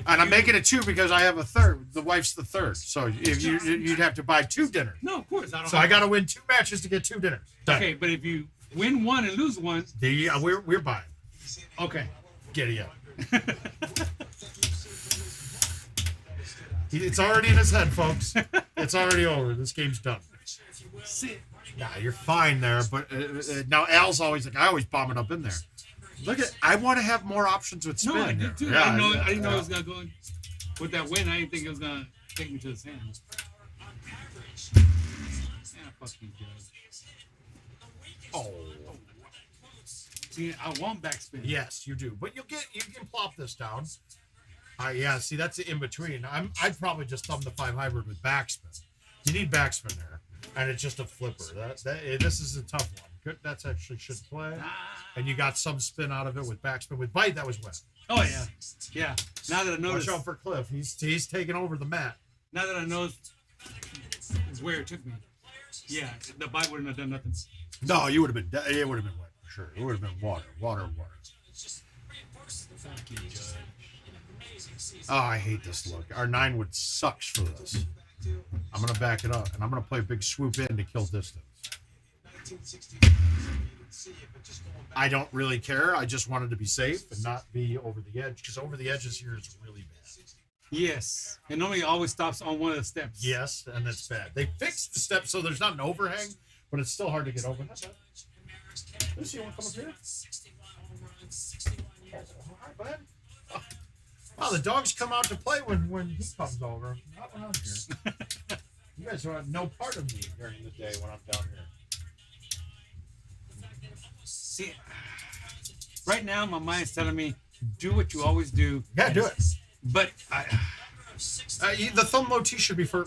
I'm making it 2 because I have a third. The wife's the third. So if you'd have to buy 2 dinners. No, of course. I got to win 2 matches to get 2 dinners. Done. Okay, but if you win 1 and lose 1. We're buying. Okay. Giddy up. It's already in his head, folks. It's already over. This game's done. Sit. Nah, you're fine there. But now Al's always like, I always bomb it up in there. Look at, I want to have more options with spin. No, I did too. Yeah, I didn't know it was gonna go in. With that win, I didn't think it was gonna take me to the sand. Yeah, fuck you, Judge. Oh. See, I want backspin. Yes, you do. But you can plop this down. Yeah, see, that's the in between. I'd probably just thumb the 5 hybrid with backspin. You need backspin there, and it's just a flipper. This is a tough one. Good, that's actually should play, and you got some spin out of it with backspin. With bite, that was wet. Oh yeah, yeah. Now that I noticed, watch out for Cliff. He's taking over the mat. Now that I know where it took me, yeah, the bite wouldn't have done nothing. No, you would have been. It would have been wet for sure. It would have been water. Oh, I hate this look. Our 9 wood sucks for this. I'm gonna back it up, and I'm gonna play a big swoop in to kill distance. I don't really care. I just wanted to be safe and not be over the edge, because over the edges here is really bad. Yes, it normally always stops on one of the steps. Yes, and that's bad. They fixed the steps so there's not an overhang, but it's still hard to get over. Lucy, you want to come up here? All right, bud. Oh. Wow, the dogs come out to play when he comes over. Not when I'm here. You guys have no part of me during the day when I'm down here. See, right now my mind's telling me, do what you always do. Yeah, do it. But the thumb low T should be fine.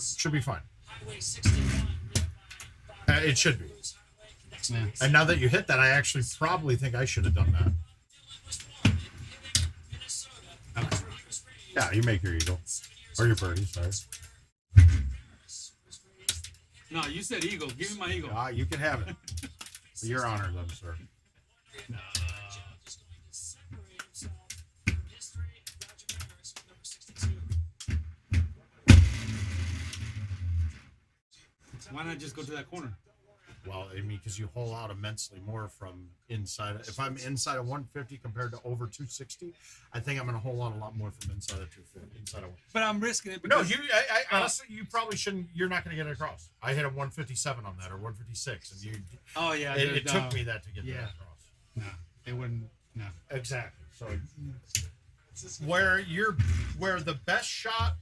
It should be. Yeah. And now that you hit that, I actually probably think I should have done that. Okay. Yeah, you make your eagle. Or your birdie, sorry. No, you said eagle. Give me my eagle. You can have it. Your honor, then, sir. No. Why not just go to that corner? Well, I mean, because you hole out immensely more from inside. If I'm inside of 150 compared to over 260, I think I'm going to hole out a lot more from inside of 250. Inside of. But I'm risking it. No, honestly, you probably shouldn't. You're not going to get it across. I hit a 157 on that or 156, and you. Oh yeah. It took me that to get that across. No, it wouldn't. No. Exactly. So, where the best shot.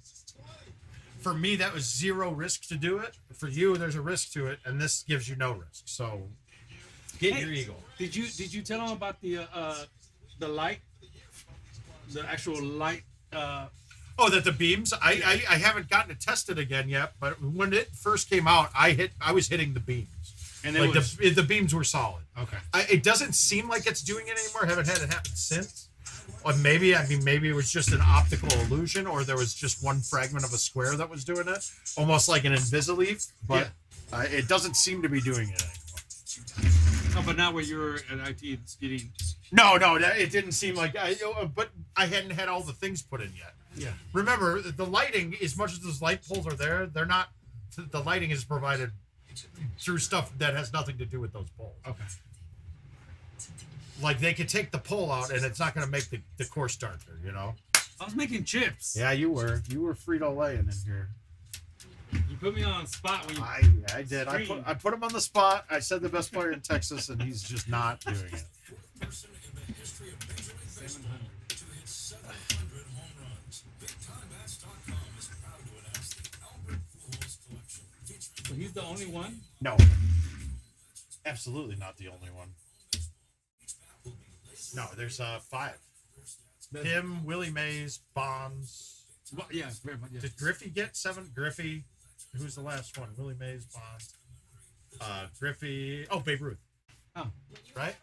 For me, that was zero risk to do it. For you, there's a risk to it, and this gives you no risk. So, get your eagle. Did you tell them about the light, the actual light? That the beams. I haven't gotten it tested again yet, but when it first came out, I was hitting the beams, and like the beams were solid. Okay. It doesn't seem like it's doing it anymore. I haven't had it happen since. Or maybe it was just an optical illusion, or there was just one fragment of a square that was doing it, almost like an Invisaleaf. But it doesn't seem to be doing it anymore. No, but now where you're at IT, it's getting. No, it didn't seem like. But I hadn't had all the things put in yet. Yeah. Remember, the lighting, as much as those light poles are there, they're not. The lighting is provided through stuff that has nothing to do with those poles. Okay. Like, they could take the pole out and it's not going to make the course darker, you know? I was making chips. Yeah, you were. You were Frito-Laying in here. You put me on the spot when you... I did. I put him on the spot. I said the best player in Texas, and he's just not doing it. 700. So he's the only one? No. Absolutely not the only one. No, there's 5. Him, Willie Mays, Bonds. Well, yeah, very much. Yeah. Did Griffey get 7? Griffey. Who's the last one? Willie Mays, Bonds. Griffey. Oh, Babe Ruth. Oh. Right?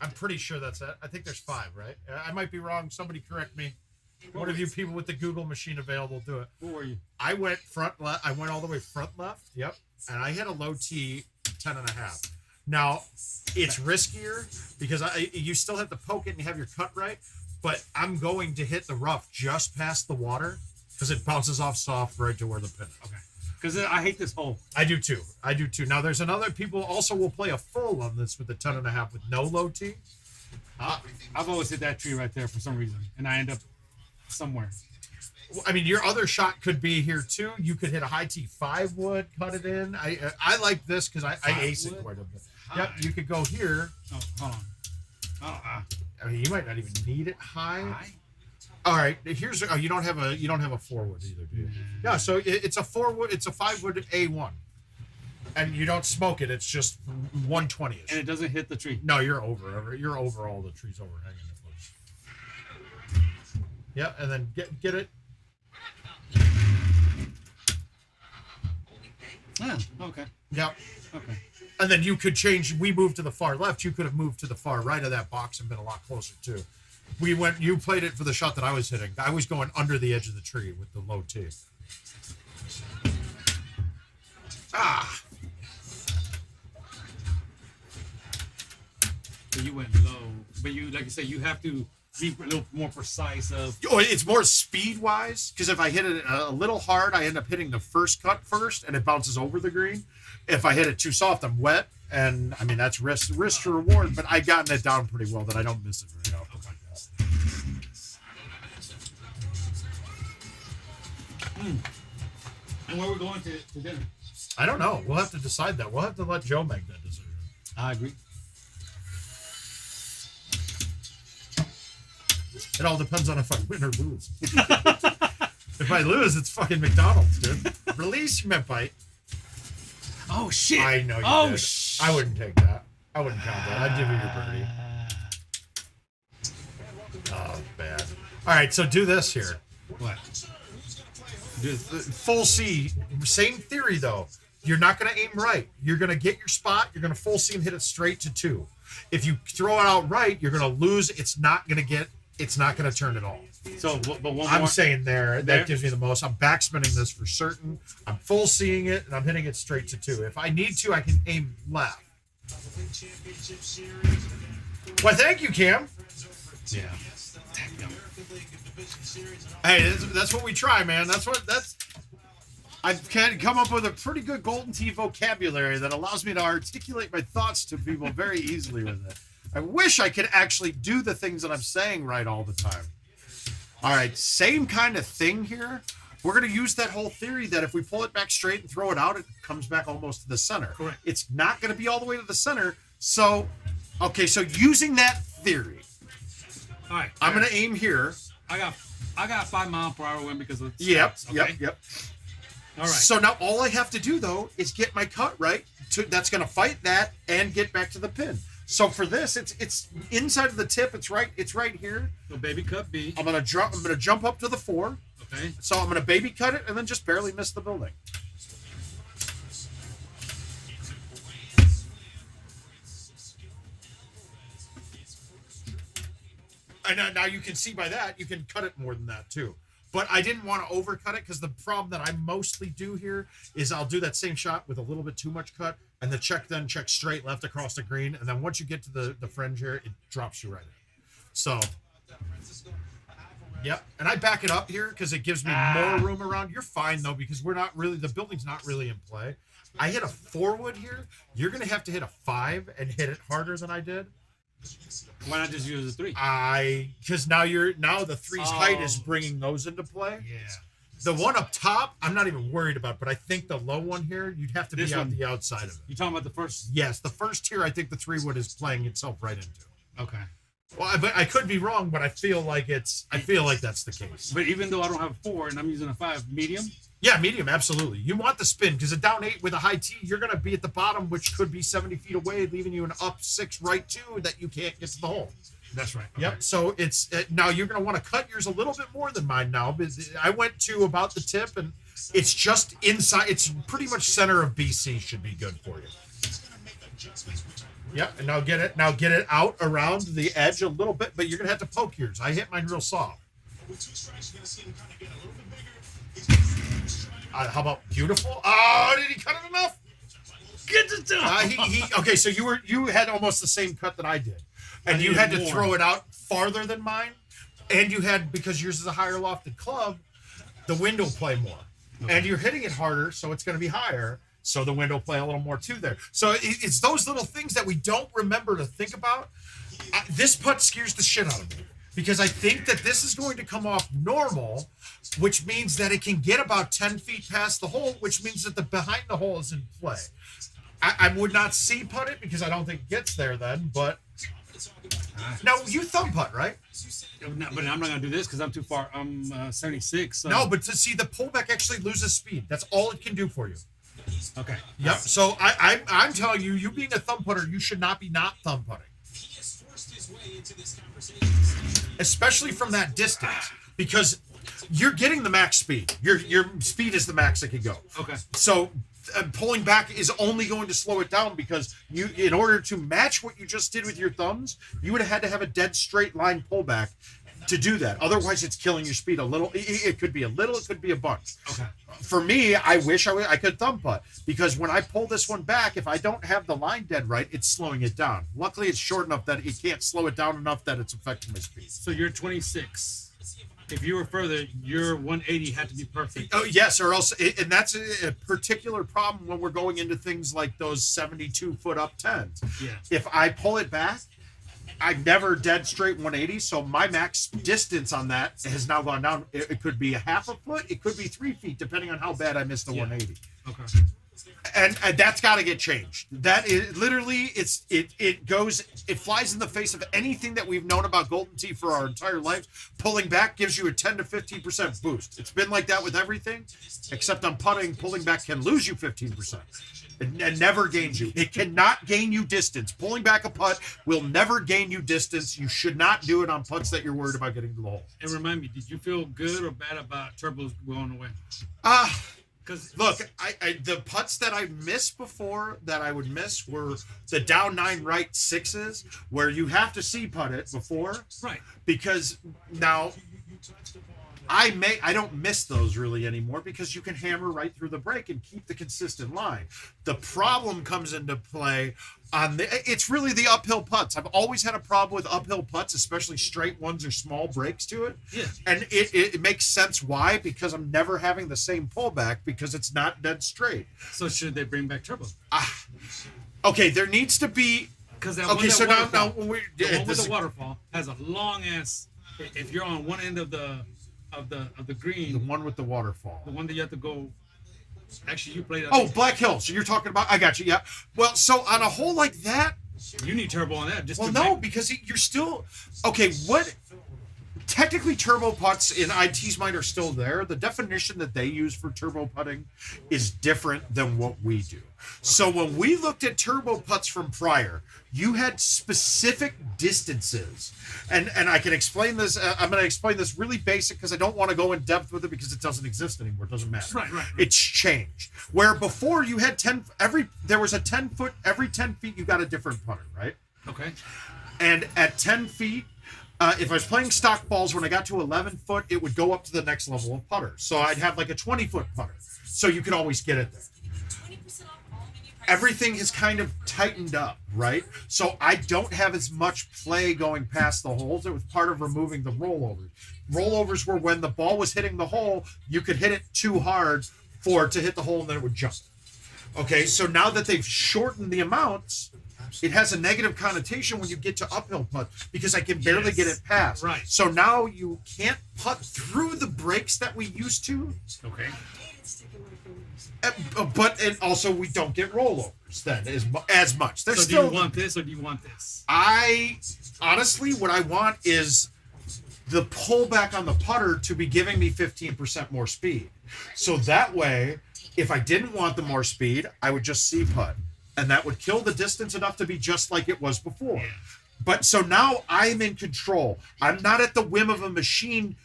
I'm pretty sure that's it. I think there's 5, right? I might be wrong. Somebody correct me. One of you people with the Google machine available, do it. Where were you? I went front left. I went all the way front left. Yep. And I hit a low T 10.5. Now, it's riskier because you still have to poke it and you have your cut right, but I'm going to hit the rough just past the water because it bounces off soft right to where the pin is. Okay. Because I hate this hole. I do too. Now, there's another people also will play a full on this with the 10.5 with no low T. I've always hit that tree right there for some reason, and I end up somewhere. I mean, your other shot could be here too. You could hit a high T 5 wood, cut it in. I like this because I ace it quite a bit. Yep, you could go here. Oh, hold on. Oh, I mean, you might not even need it high. All right, here's you don't have a 4 wood either, do you? Yeah, so it's a 4 wood. It's a 5 wood A1, and you don't smoke it. It's just 120ish. And it doesn't hit the tree. No, you're over all the trees overhanging. Yeah, and then get it. Yeah. Okay. Yep. Okay. And then you could change. We moved to the far left. You could have moved to the far right of that box and been a lot closer too. We went. You played it for the shot that I was hitting. I was going under the edge of the tree with the low tee. Ah. So you went low, but you, like you said, you have to be a little more precise. Oh, it's more speed wise because if I hit it a little hard, I end up hitting the first cut first, and it bounces over the green. If I hit it too soft, I'm wet, and I mean that's risk to reward. But I've gotten it down pretty well that I don't miss it very often like that. And where we're going to dinner? I don't know. We'll have to decide that. We'll have to let Joe make that decision. I agree. It all depends on if I win or lose. If I lose, it's fucking McDonald's, dude. Release my bite. Oh shit! I know you did. I wouldn't take that. I wouldn't count that. I'd give you your birdie. Oh, bad. All right, so do this here. What? Full C. Same theory, though. You're not going to aim right. You're going to get your spot. You're going to full C and hit it straight to 2. If you throw it out right, you're going to lose. It's not going to turn at all. So, but one more. I'm saying that gives me the most. I'm backspinning this for certain. I'm full seeing it, and I'm hitting it straight to 2. If I need to, I can aim left. Well, thank you, Cam. Yeah. Hey, that's what we try, man. I've come up with a pretty good Golden Tee vocabulary that allows me to articulate my thoughts to people very easily with it. I wish I could actually do the things that I'm saying right all the time. All right, same kind of thing here. We're going to use that whole theory that if we pull it back straight and throw it out, it comes back almost to the center. Correct. It's not going to be all the way to the center. So, okay, so using that theory, all right, I'm going to aim here. I got 5 mile per hour wind because of Yep. All right. So now all I have to do though is get my cut right. That's going to fight that and get back to the pin. So for this, it's inside of the tip. It's right here. So baby cut B. I'm gonna jump up to the 4. Okay. So I'm gonna baby cut it and then just barely miss the building. And now you can see by that you can cut it more than that too. But I didn't want to overcut it because the problem that I mostly do here is I'll do that same shot with a little bit too much cut, and the check straight left across the green, and then once you get to the fringe here, it drops you right in. So, yep. And I back it up here because it gives me more room around. You're fine though because the building's not really in play. I hit a 4-wood here. You're gonna have to hit a 5 and hit it harder than I did. Why not just use a 3? Because now the 3's height is bringing those into play. Yeah. The one up top, I'm not even worried about, but I think the low one here, you'd have to be on the outside of it. You talking about the first? Yes, the first tier, I think the 3-wood is playing itself right into. Okay. Well, I could be wrong, but I feel like that's the case. But even though I don't have a 4 and I'm using a 5, medium. Yeah, medium, absolutely. You want the spin because a down 8 with a high T, you're going to be at the bottom, which could be 70 feet away, leaving you an up 6 right 2 that you can't get to the hole. That's right. Yep. Okay. So it's now you're going to want to cut yours a little bit more than mine now. Because I went to about the tip, and it's just inside. It's pretty much center of BC should be good for you. Yep. And now get it out around the edge a little bit, but you're going to have to poke yours. I hit mine real soft. How about beautiful? Oh, did he cut it enough? Get the done. Okay, so you had almost the same cut that I did, and you had to throw it out farther than mine, and you had, because yours is a higher lofted club, the wind will play more, and you're hitting it harder, so it's going to be higher, so the wind will play a little more too there. So it's those little things that we don't remember to think about. This putt scares the shit out of me because I think that this is going to come off normal, which means that it can get about 10 feet past the hole, which means that the behind the hole is in play. I would not see putt it because I don't think it gets there then, but now you thumb putt, right? But I'm not going to do this because I'm too far. I'm 76. So. No, but to see the pullback actually loses speed. That's all it can do for you. Okay. Yep. So I'm telling you, you being a thumb putter, you should not be not thumb putting. Especially from that distance. because you're getting the max speed. Your speed is the max it can go. Okay. So pulling back is only going to slow it down because in order to match what you just did with your thumbs, you would have had to have a dead straight line pullback to do that. Otherwise, it's killing your speed a little. It could be a little. It could be a bunch. Okay. For me, I wish I could thumb putt because when I pull this one back, if I don't have the line dead right, it's slowing it down. Luckily, it's short enough that it can't slow it down enough that it's affecting my speed. So you're 26. If you were further, your 180 had to be perfect. Oh yes, or else, and that's a particular problem when we're going into things like those 72-foot up 10s. Yeah. If I pull it back, I'm never dead straight 180, so my max distance on that has now gone down. It could be a half a foot, it could be 3 feet, depending on how bad I missed the 180. Okay. And that's got to get changed. That is literally, it flies in the face of anything that we've known about Golden Tee for our entire life. Pulling back gives you a 10 to 15% boost. It's been like that with everything, except on putting. Pulling back can lose you 15%. It never gains you. It cannot gain you distance. Pulling back a putt will never gain you distance. You should not do it on putts that you're worried about getting to the hole. And remind me, did you feel good or bad about turbos going away? Because look, the putts that I missed before that I would miss were the down 9 right 6s where you have to see putt it before. Right. Because now I don't miss those really anymore because you can hammer right through the break and keep the consistent line. The problem comes into play on it's really the uphill putts. I've always had a problem with uphill putts, especially straight ones or small breaks to it. Yeah. And it makes sense why, because I'm never having the same pullback because it's not dead straight. So should they bring back turbo? Okay, there needs to be. Because that okay, one, so that now waterfall, the one with the waterfall has a long ass. If you're on one end of the green, the one with the waterfall, the one that you have to go. Actually, you played. Oh, Black Hill. So you're talking about? I got you. Yeah. Well, so on a hole like that, you need turbo on that. Because you're still okay. What? Technically, turbo putts in IT's mind are still there. The definition that they use for turbo putting is different than what we do. So when we looked at turbo putts from prior, you had specific distances. And I can explain this. I'm going to explain this really basic because I don't want to go in depth with it because it doesn't exist anymore. It doesn't matter. Right. It's changed. Where before you had there was a 10 foot, every 10 feet you got a different putter, right? Okay. And at 10 feet, if I was playing stock balls, when I got to 11 foot, it would go up to the next level of putter. So I'd have like a 20-foot putter. So you could always get it there. Everything has kind of tightened up, right? So I don't have as much play going past the holes. It was part of removing the rollovers. Rollovers were when the ball was hitting the hole, you could hit it too hard for it to hit the hole and then it would jump. Okay, so now that they've shortened the amounts, it has a negative connotation when you get to uphill putt because I can barely get it past. Right. So now you can't putt through the breaks that we used to. Okay. But and also we don't get rollovers then as much. So do you want this or do you want this? I honestly, what I want is the pullback on the putter to be giving me 15% more speed. So that way, if I didn't want the more speed, I would just see putt. And that would kill the distance enough to be just like it was before. Yeah. But so now I'm in control. I'm not at the whim of a machine.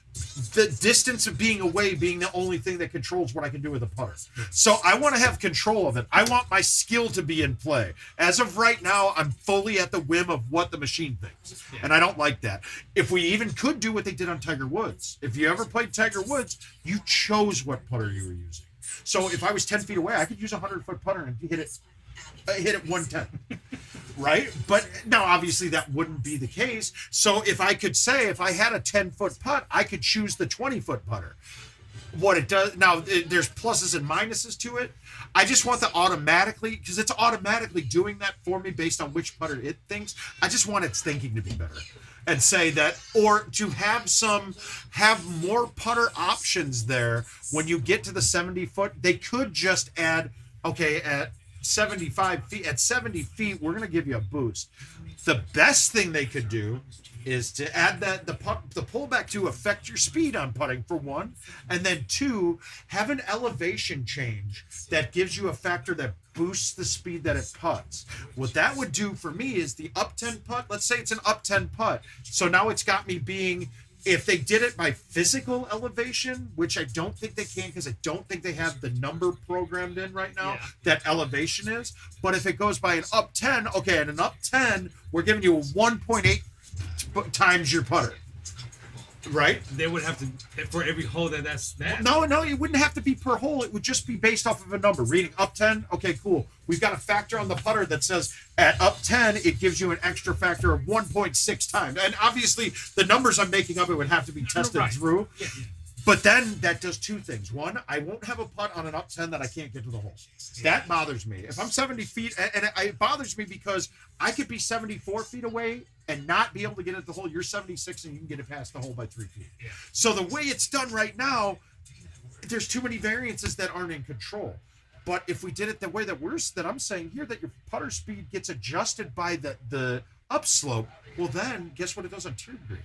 The distance of being away being the only thing that controls what I can do with a putter. So I want to have control of it. I want my skill to be in play. As of right now, I'm fully at the whim of what the machine thinks. Yeah. And I don't like that. If we even could do what they did on Tiger Woods. If you ever played Tiger Woods, you chose what putter you were using. So if I was 10 feet away, I could use a 100-foot putter and hit it 110. Right? But now, obviously, that wouldn't be the case. So if I could say, if I had a 10-foot putt, I could choose the 20-foot putter. What it does, now, there's pluses and minuses to it. I just want the automatically, because it's automatically doing that for me based on which putter it thinks. I just want its thinking to be better. And say that, or to have more putter options there when you get to the 70-foot. They could just add, okay, at 75 feet, at 70 feet, we're going to give you a boost. The best thing they could do is to add that the pullback to affect your speed on putting, for one, and then two, have an elevation change that gives you a factor that boosts the speed that it putts. What that would do for me is the up 10 putt, let's say it's an up 10 putt, so now it's got me being If they did it by physical elevation, which I don't think they can because I don't think they have the number programmed in right now that elevation is. But if it goes by an up 10, okay, at an up 10, we're giving you a 1.8 times your putter. Right? They would have to, for every hole that's that. No, it wouldn't have to be per hole. It would just be based off of a number. Reading up 10, okay, cool. We've got a factor on the putter that says at up 10, it gives you an extra factor of 1.6 times. And obviously, the numbers I'm making up, it would have to be tested through. Yeah. But then that does two things. One, I won't have a putt on an up 10 that I can't get to the hole. That bothers me. If I'm 70 feet, and it bothers me because I could be 74 feet away and not be able to get at the hole. You're 76 and you can get it past the hole by 3 feet. Yeah. So the way it's done right now, there's too many variances that aren't in control. But if we did it the way that I'm saying here, that your putter speed gets adjusted by the upslope, well then, guess what it does on tiered greens?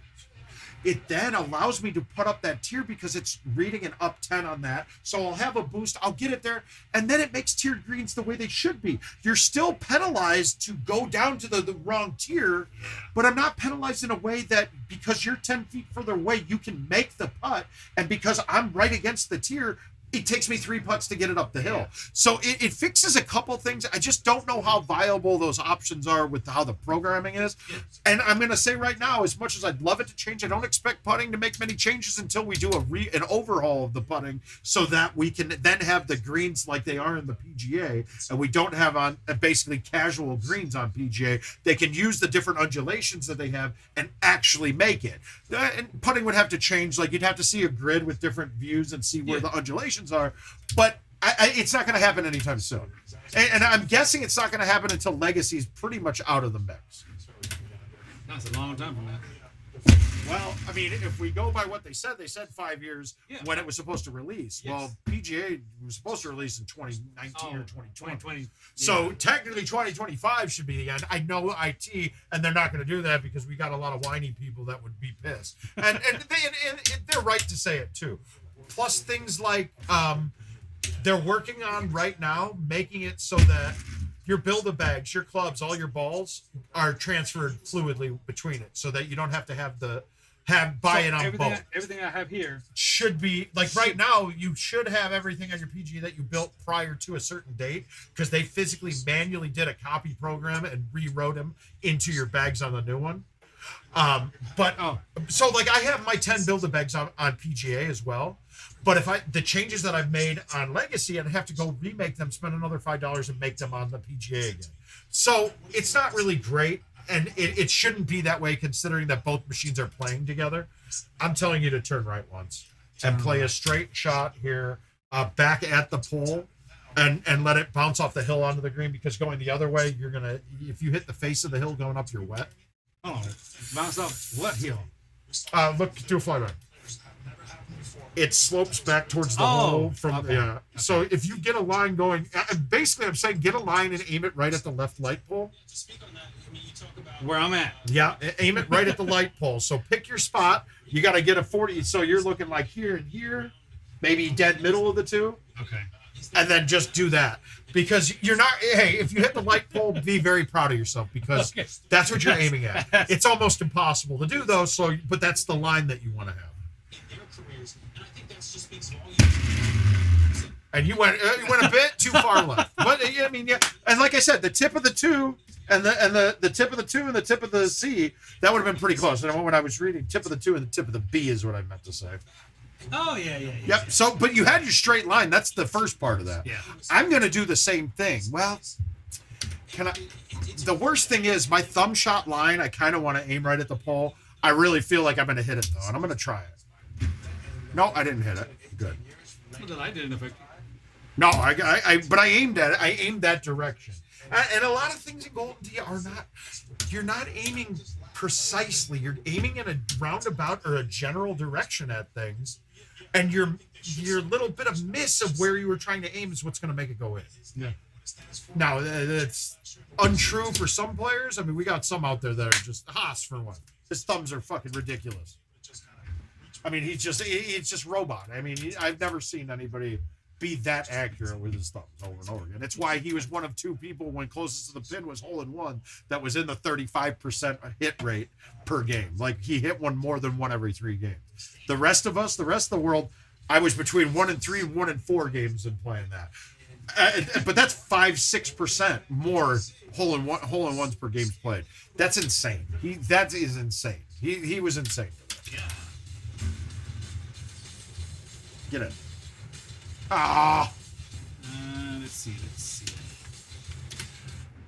It then allows me to put up that tier because it's reading an up 10 on that. So I'll have a boost. I'll get it there. And then it makes tiered greens the way they should be. You're still penalized to go down to the wrong tier, but I'm not penalized in a way that because you're 10 feet further away, you can make the putt. And because I'm right against the tier, it takes me 3 putts to get it up the hill. So it fixes a couple things. I just don't know how viable those options are with how the programming is. And I'm going to say right now, as much as I'd love it to change, I don't expect putting to make many changes until we do an overhaul of the putting so that we can then have the greens like they are in the PGA. And we don't have on basically casual greens on PGA. They can use the different undulations that they have and actually make it. And putting would have to change. Like you'd have to see a grid with different views and see where the undulations are, but it's not going to happen anytime soon. And I'm guessing it's not going to happen until Legacy's pretty much out of the mix. That's a long time from now. Well, I mean, if we go by what they said 5 years when it was supposed to release. Yes. Well, PGA was supposed to release in 2019 or 2020. So technically 2025 should be the end. I know IT, and they're not going to do that because we got a lot of whiny people that would be pissed. And they're right to say it too. Plus things like they're working on right now, making it so that your Build-A-Bags, your clubs, all your balls are transferred fluidly between it so that you don't have to buy it on both. Everything I have here should be like right now. You should have everything on your PGA that you built prior to a certain date because they physically manually did a copy program and rewrote them into your bags on the new one. So like I have my 10 Build-A-Bags on PGA as well. But if the changes that I've made on Legacy, I'd have to go remake them, spend another $5 and make them on the PGA again. So it's not really great, and it shouldn't be that way considering that both machines are playing together. I'm telling you to turn right once and play a straight shot here, back at the pole, and let it bounce off the hill onto the green because going the other way, if you hit the face of the hill going up, you're wet. Oh, bounce off what hill? Look, do a flyback. It slopes back towards the hole from So if you get a line going, basically I'm saying get a line and aim it right at the left light pole. Where I'm at. Yeah, aim it right at the light pole. So pick your spot. You got to get a 40. So you're looking like here and here, maybe dead middle of the two. Okay. And then just do that because you're not. Hey, if you hit the light pole, be very proud of yourself because that's what you're aiming at. It's almost impossible to do though. But that's the line that you want to have. And you went a bit too far left. But I mean, yeah. And like I said, the tip of the two and the tip of the two and the tip of the C, that would have been pretty close. And when I was reading, tip of the two and the tip of the B is what I meant to say. Oh yeah. Yep. So, but you had your straight line. That's the first part of that. Yeah. I'm gonna do the same thing. Well, the worst thing is my thumb shot line. I kind of want to aim right at the pole. I really feel like I'm gonna hit it though, and I'm gonna try it. No, I didn't hit it. Good. Well, then I didn't affect. No, but I aimed at it. I aimed that direction. And a lot of things in GoldenTee are not. You're not aiming precisely. You're aiming in a roundabout or a general direction at things, and your little bit of miss of where you were trying to aim is what's going to make it go in. Yeah. Now it's untrue for some players. I mean, we got some out there that are just Haas for one. His thumbs are fucking ridiculous. I mean, it's just robot. I mean, I've never seen anybody. be that accurate with his thumbs over and over again. It's why he was one of 2 people when closest to the pin was hole in one that was in the 35% hit rate per game. Like he hit one more than one every 3 games. The rest of the world, I was between 1 and 3 and 1 and 4 games in playing that. But that's 5-6% more hole in ones per game played. That's insane. That is insane. He was insane. Get in. Let's see.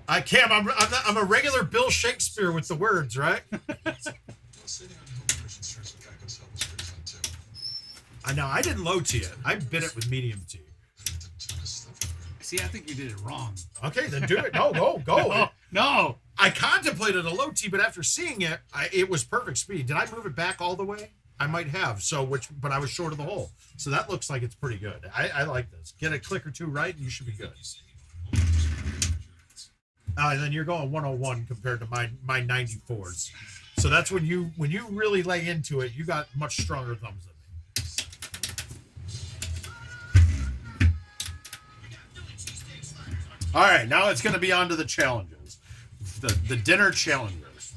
I can't. I'm a regular Bill Shakespeare with the words, right? I know. I didn't low tee it. I bit it with medium tee. See, I think you did it wrong. Okay, then do it. No, go. No. I contemplated a low tee, but after seeing it, it was perfect speed. Did I move it back all the way? I might have. But I was short of the hole. So that looks like it's pretty good. I like this. Get a click or 2 right, and you should be good. And then you're going 101 compared to my 94s. So that's when you really lay into it, you got much stronger thumbs than me. All right, now it's going to be on to the challenges, the dinner challenges.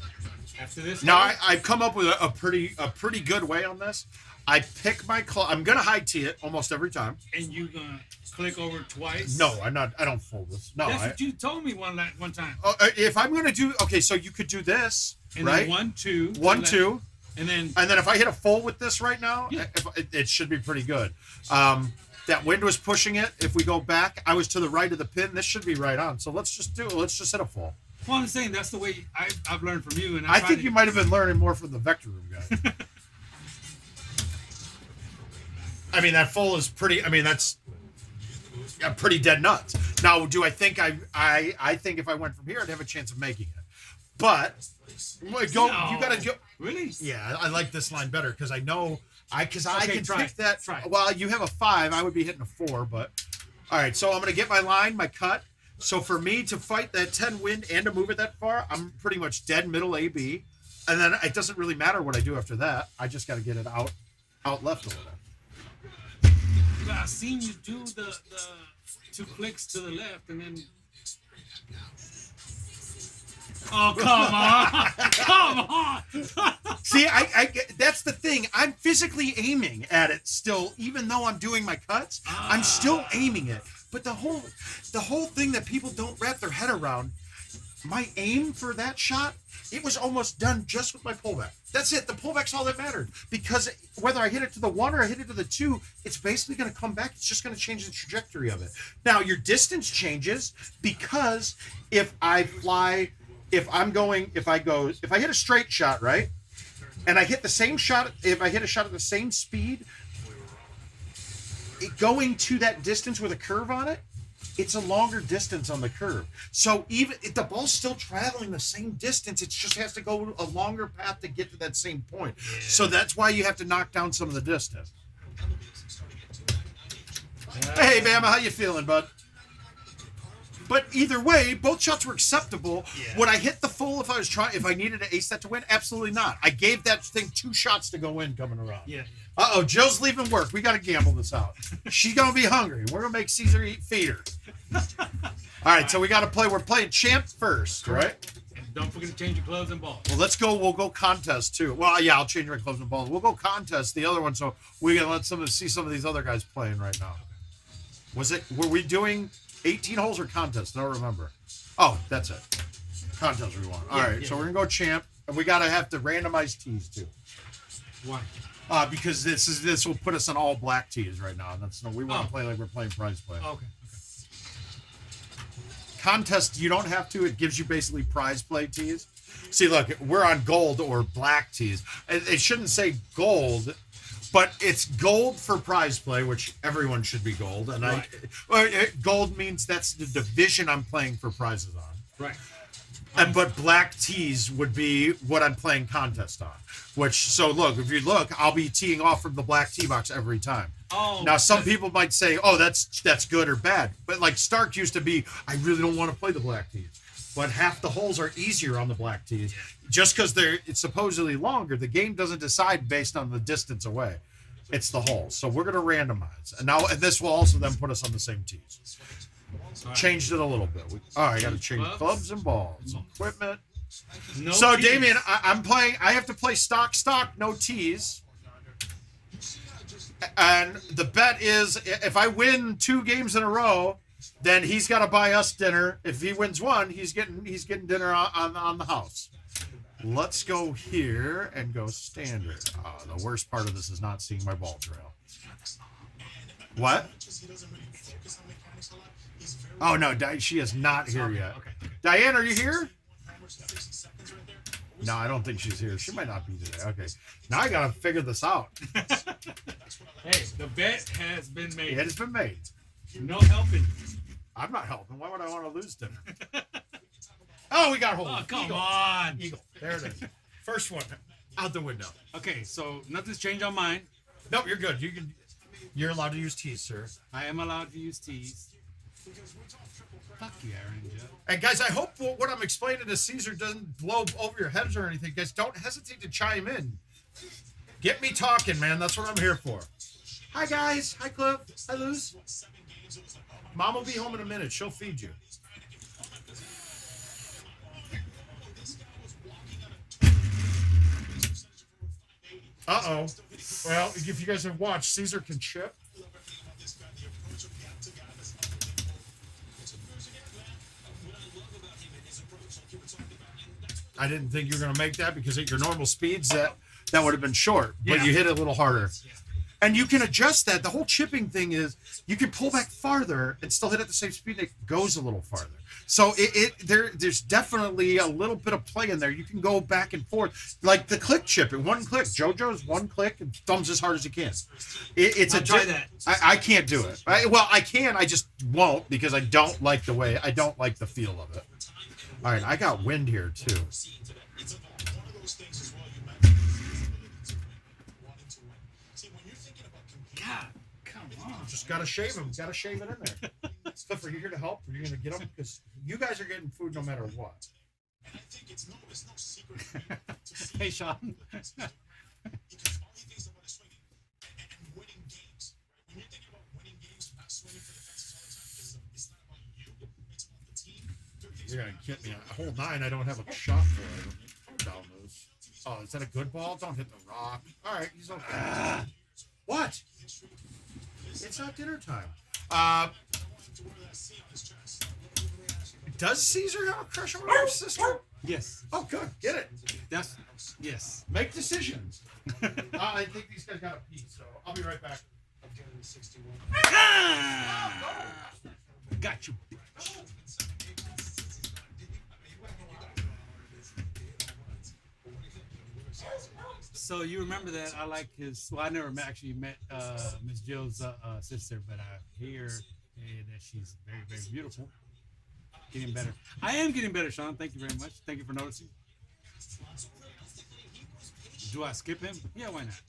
After this, now I've come up with a pretty good way on this. I pick my club. I'm going to high tee it almost every time. And you gonna click over twice? No, I'm not. I don't fold this. No, that's what you told me one time. If I'm going to do so you could do this, and right? Then 1, 2, 1, 2, and then if I hit a full with this right now, it should be pretty good. That wind was pushing it. If we go back, I was to the right of the pin. This should be right on. So let's just do it. Let's just hit a full. Well, I'm saying that's the way I've learned from you. And I think you might have been learning more from the Vector Room guy. I mean, that full is pretty. I mean, that's pretty dead nuts. Now, do I think I think if I went from here, I'd have a chance of making it. But go. No. You got to go. Really? Yeah, I like this line better because I know. I can pick that. Try. Well, you have a 5. I would be hitting a 4, but all right. So I'm going to get my line, my cut. So for me to fight that 10 wind and to move it that far, I'm pretty much dead middle AB, and then it doesn't really matter what I do after that. I just got to get it out left a little. Yeah, I seen you do the 2 clicks to the left, and then. Oh, come on! Come on! See, I that's the thing. I'm physically aiming at it still, even though I'm doing my cuts. I'm still aiming it. But the whole thing that people don't wrap their head around, my aim for that shot, it was almost done just with my pullback. That's it. The pullback's all that mattered. Because whether I hit it to the 1 or I hit it to the 2, it's basically going to come back. It's just going to change the trajectory of it. Now, your distance changes because if I hit a straight shot, right? And I hit the same shot, if I hit a shot at the same speed, going to that distance with a curve on it, it's a longer distance on the curve. So even if the ball's still traveling the same distance, it just has to go a longer path to get to that same point. So that's why you have to knock down some of the distance. Hey, Bama, how you feeling, bud? But either way, both shots were acceptable. Yeah. Would I hit the full if I needed to ace that to win? Absolutely not. I gave that thing 2 shots to go in coming around. Yeah. Uh-oh, Jill's leaving work. We got to gamble this out. She's going to be hungry. We're going to make Caesar eat feeder. All right, so we got to play. We're playing champ first, right? And don't forget to change your gloves and balls. Well, let's go. We'll go contest, too. Well, yeah, I'll change my gloves and balls. We'll go contest, the other one, so we can see some of these other guys playing right now. Were we doing 18 holes or contest? I don't remember. Oh, that's it. Contest we want. All right, so we're going to go champ, and we got to have to randomize tees, too. Why? Because this will put us on all black tees right now. We want to play like we're playing prize play. Okay. Contest, you don't have to. It gives you basically prize play tees. See, look, we're on gold or black tees. It shouldn't say gold, but it's gold for prize play, which everyone should be gold. And gold means that's the division I'm playing for prizes on. Right. But black tees would be what I'm playing contest on. So look, if you look, I'll be teeing off from the black tee box every time. Oh, now some people might say, "Oh, that's good or bad," but like Stark used to be, I really don't want to play the black tees. But half the holes are easier on the black tees, just because it's supposedly longer. The game doesn't decide based on the distance away. It's the hole. So we're going to randomize. And now this will also then put us on the same tees. Changed it a little bit. All right, I got to change clubs and balls. Equipment. No So, tees. Damien, I'm playing. I have to play stock, no tees. And the bet is if I win 2 games in a row, then he's got to buy us dinner. If he wins 1, he's getting dinner on the house. Let's go here and go standard. The worst part of this is not seeing my ball trail. What? Oh, no, she is not here yet. Okay. Diane, are you here? No, I don't think she's here. She might not be today. Okay. Now I got to figure this out. Hey, the bet has been made. It has been made. No helping. I'm not helping. Why would I want to lose dinner? Oh, we got hold. Oh, come Eagle. on. Eagle. There it is. First one out the window. Okay, so nothing's changed on mine. Nope, you're good. You're allowed to use tees, sir. I am allowed to use tees. Fuck you, Aaron. And guys, I hope what I'm explaining to Caesar doesn't blow over your heads or anything. Guys, don't hesitate to chime in. Get me talking, man. That's what I'm here for. Hi, guys. Hi, Cliff. Hi, Luz. Mom will be home in a minute. She'll feed you. Uh-oh. Well, if you guys have watched, Caesar can chip. I didn't think you were going to make that because at your normal speeds that would have been short, but you hit it a little harder. And you can adjust that. The whole chipping thing is you can pull back farther and still hit at the same speed. It goes a little farther. So there's definitely a little bit of play in there. You can go back and forth. Like the click chip, in one click. JoJo's one click and thumbs as hard as you can. Try that. I can't do it. I can. I just won't because I don't like the feel of it. All right, I got wind here too. God, come on. Just gotta shave him. Gotta shave it in there. Cliff, are you here to help? Are you gonna get him? Because you guys are getting food no matter what. Hey, Sean. You're gonna get me a whole 9. I don't have a shot for it. Down those. Oh, is that a good ball? Don't hit the rock. All right, he's okay. What? It's not dinner time. Does Caesar have a crush on her sister? Yes. Oh, good. Get it. Yes. Make decisions. I think these guys got a pee, so I'll be right back. Got you. So you remember that I like his. Well, I never actually met Miss Jill's sister, but I hear that she's very, very beautiful. Getting better. I am getting better, Sean. Thank you very much. Thank you for noticing. Do I skip him? Yeah, why not?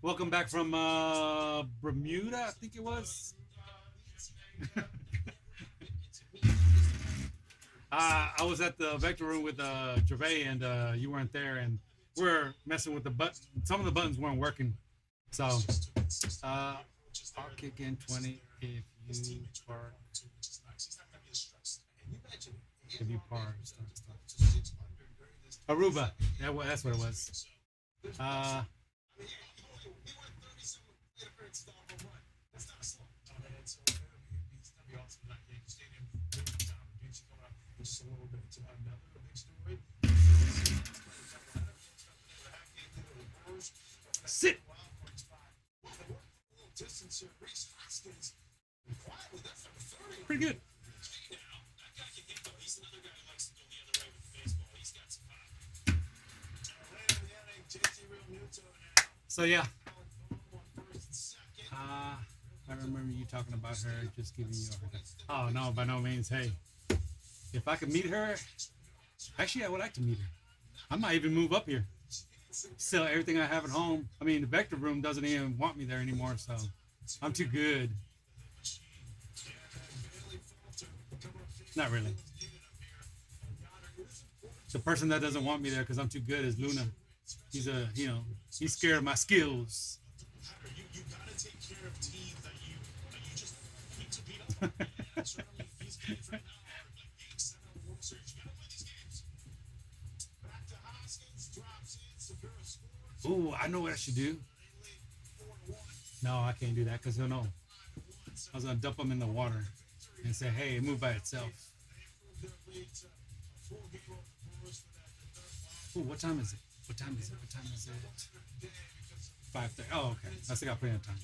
Welcome back from Bermuda, I think it was. I was at the Vector room with Gervais, and you weren't there, and we're messing with the button. Some of the buttons weren't working, so I'll kick in 20 if you park. If you park, Aruba. That's what it was. Sit. Pretty good. So yeah, I remember you talking about her, just giving you a hard time. Oh no, by no means. Hey, if I could meet her, actually I would like to meet her. I might even move up here, sell everything I have at home. I mean, the Vector room doesn't even want me there anymore, so I'm too good. Not really. The person that doesn't want me there because I'm too good is Luna. He's he's scared of my skills. You gotta take care of teams that you just need to beat up. Certainly, these games right now are like Game 7 of the World Series. You gotta win these games. Back to Hoskins, drops in, Segura scores. Ooh, I know what I should do. No, I can't do that because he'll know. I was gonna dump him in the water and say, "Hey, it moved by itself." Ooh, what time is it? What time is it? 5:30. Oh, okay. I still got plenty of time.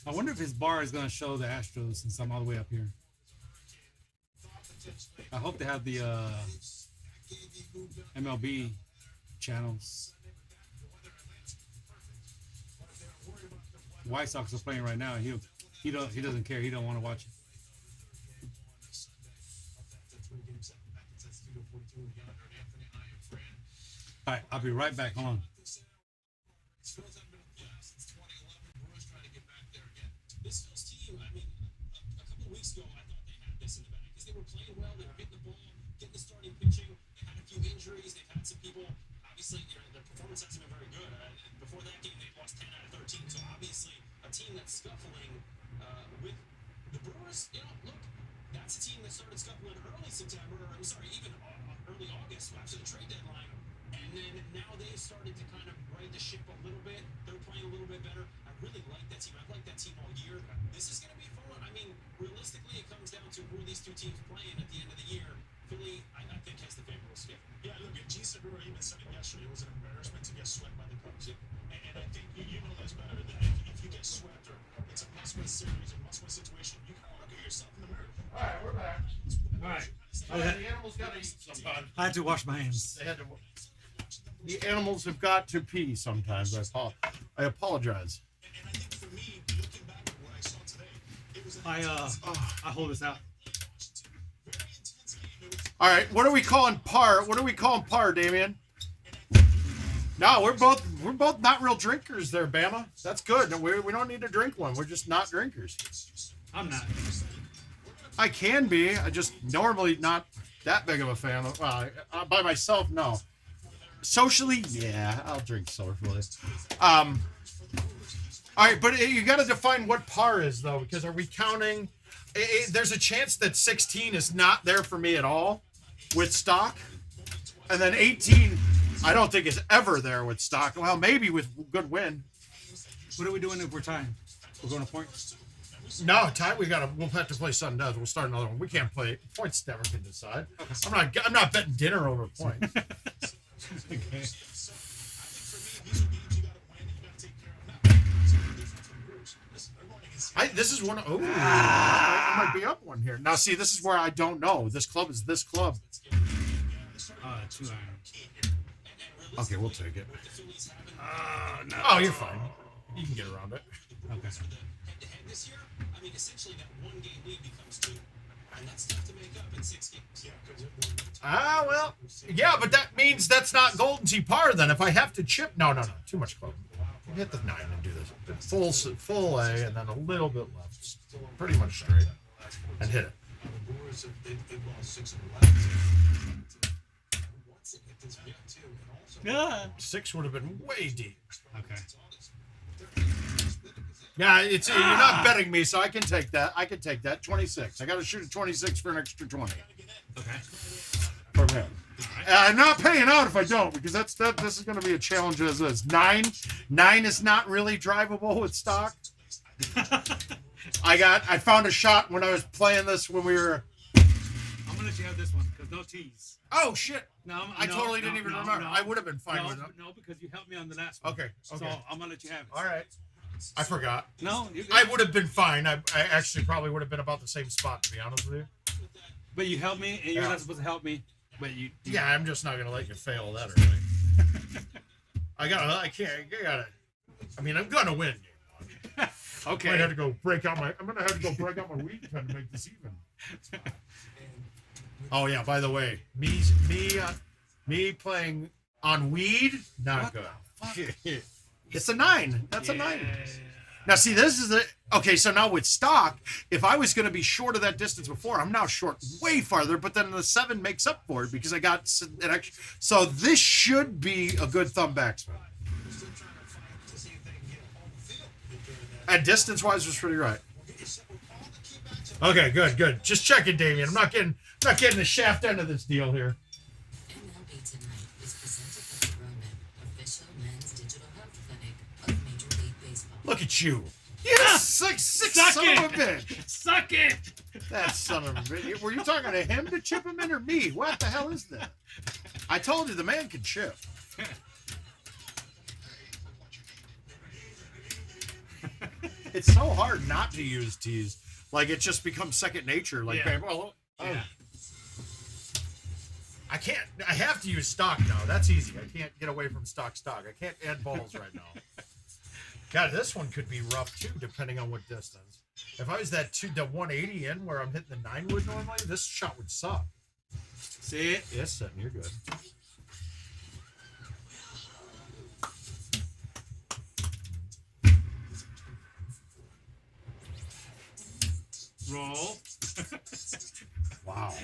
I wonder if his bar is gonna show the Astros since I'm all the way up here. I hope they have the MLB channels. White Sox are playing right now. He doesn't care. He don't want to watch it. All right, I'll be right back. Hold on. This Phil's team, I mean, a couple of weeks ago, I thought they had this in the bag because they were playing well. They were hitting the ball, getting the starting pitching. They had a few injuries. They've had some people. Obviously, their performance hasn't been very good. Before that game, they lost 10 out of 13. So obviously, a team that's scuffling with the Brewers. Look, that's a team that started scuffling early September. I'm sorry, even early August after the trade deadline. And then now they've started to kind of right the ship a little bit. They're playing a little bit better. I really like that team. I've liked that team all year. This is going to be fun. I mean, realistically, it comes down to who are these two teams playing at the end of the year. Philly, I think, has the favorable schedule. Yeah, look, at G. Segura even said it yesterday. It was an embarrassment to get swept by the Cubs. And I think you know this better than if you get swept or it's a must-win series or must-win situation, you kind of look at yourself in the mirror. All right, we're back. All right. The animals got to eat sometimes. I had to wash my hands. The animals have got to pee sometimes. I apologize. And I think for me, looking back at what I saw today, it was I hold this out. very intense game. It was All right, what are we calling par? What are we calling par, Damien? No, we're both not real drinkers there, Bama. That's good. We don't need to drink one. We're just not drinkers. I'm not. I can be. I just normally not that big of a fan of. Well, by myself, no. Socially, yeah, I'll drink socially. All right, but you got to define what par is, though, because are we counting? There's a chance that 16 is not there for me at all with stock, and then 18, I don't think is ever there with stock. Well, maybe with good win. What are we doing if we're tying? We're going to points. No, Ty, we'll have to play sudden death. We'll start another one. We can't play points. Never can decide. Okay. I'm not betting dinner over points. Okay. This is one. Oh, I might be up one here. Now, see, this is where I don't know. This club is this club. 2 iron. Okay, we'll take it. No. Oh, you're fine. You can get around it. Okay. this year, I mean, essentially that one game lead becomes 2. And that's tough to make up in 6 games. Yeah, Well, yeah, but that means that's not Golden Tee par then. If I have to chip, no, too much club. Hit the 9 and do this. Full A and then a little bit left. Pretty much straight. And hit it. Yeah. 6 would have been way deep. Okay. Yeah, you're not betting me, so I can take that. 26. I got to shoot a 26 for an extra 20. Okay. From him. I'm not paying out if I don't, because this is going to be a challenge as is. 9 is not really drivable with stock. I found a shot when I was playing this when we were. I'm gonna let you have this one because no tees. Oh shit! I totally didn't even remember. No, I would have been fine with it. No, because you helped me on the last one. Okay. So I'm gonna let you have it. All right. I forgot. No, I would have been fine. I actually probably would have been about the same spot, to be honest with you. But you helped me, and you're not supposed to help me. But you. Yeah, I'm just not gonna let you fail that early. I mean, I'm gonna win. Okay. I'm gonna have to go break out my weed pen to make this even. Oh yeah. By the way, me playing on weed, not good. It's a 9. That's a 9. Now, see, this is the okay. So now with stock, if I was going to be short of that distance before, I'm now short way farther. But then the 7 makes up for it because I got an extra. So this should be a good thumb backswing. And distance-wise, was pretty right. Okay, good. Just checking, Damien. I'm not getting the shaft end of this deal here. MLB Tonight is presented by Roman, official men's digital health clinic of Major League Baseball. Look at you. Yes, sick son of a bitch. Suck it! That son of a bitch. Were you talking to him to chip him in or me? What the hell is that? I told you the man can chip. It's so hard not to use tees. Like, it just becomes second nature. Like, Yeah. yeah. I have to use stock now. That's easy. I can't get away from stock. I can't add balls right now. God, this one could be rough too, depending on what distance. If I was the 180 in where I'm hitting the 9 wood normally, this shot would suck. See it? Yes, son, you're good. Roll. Wow,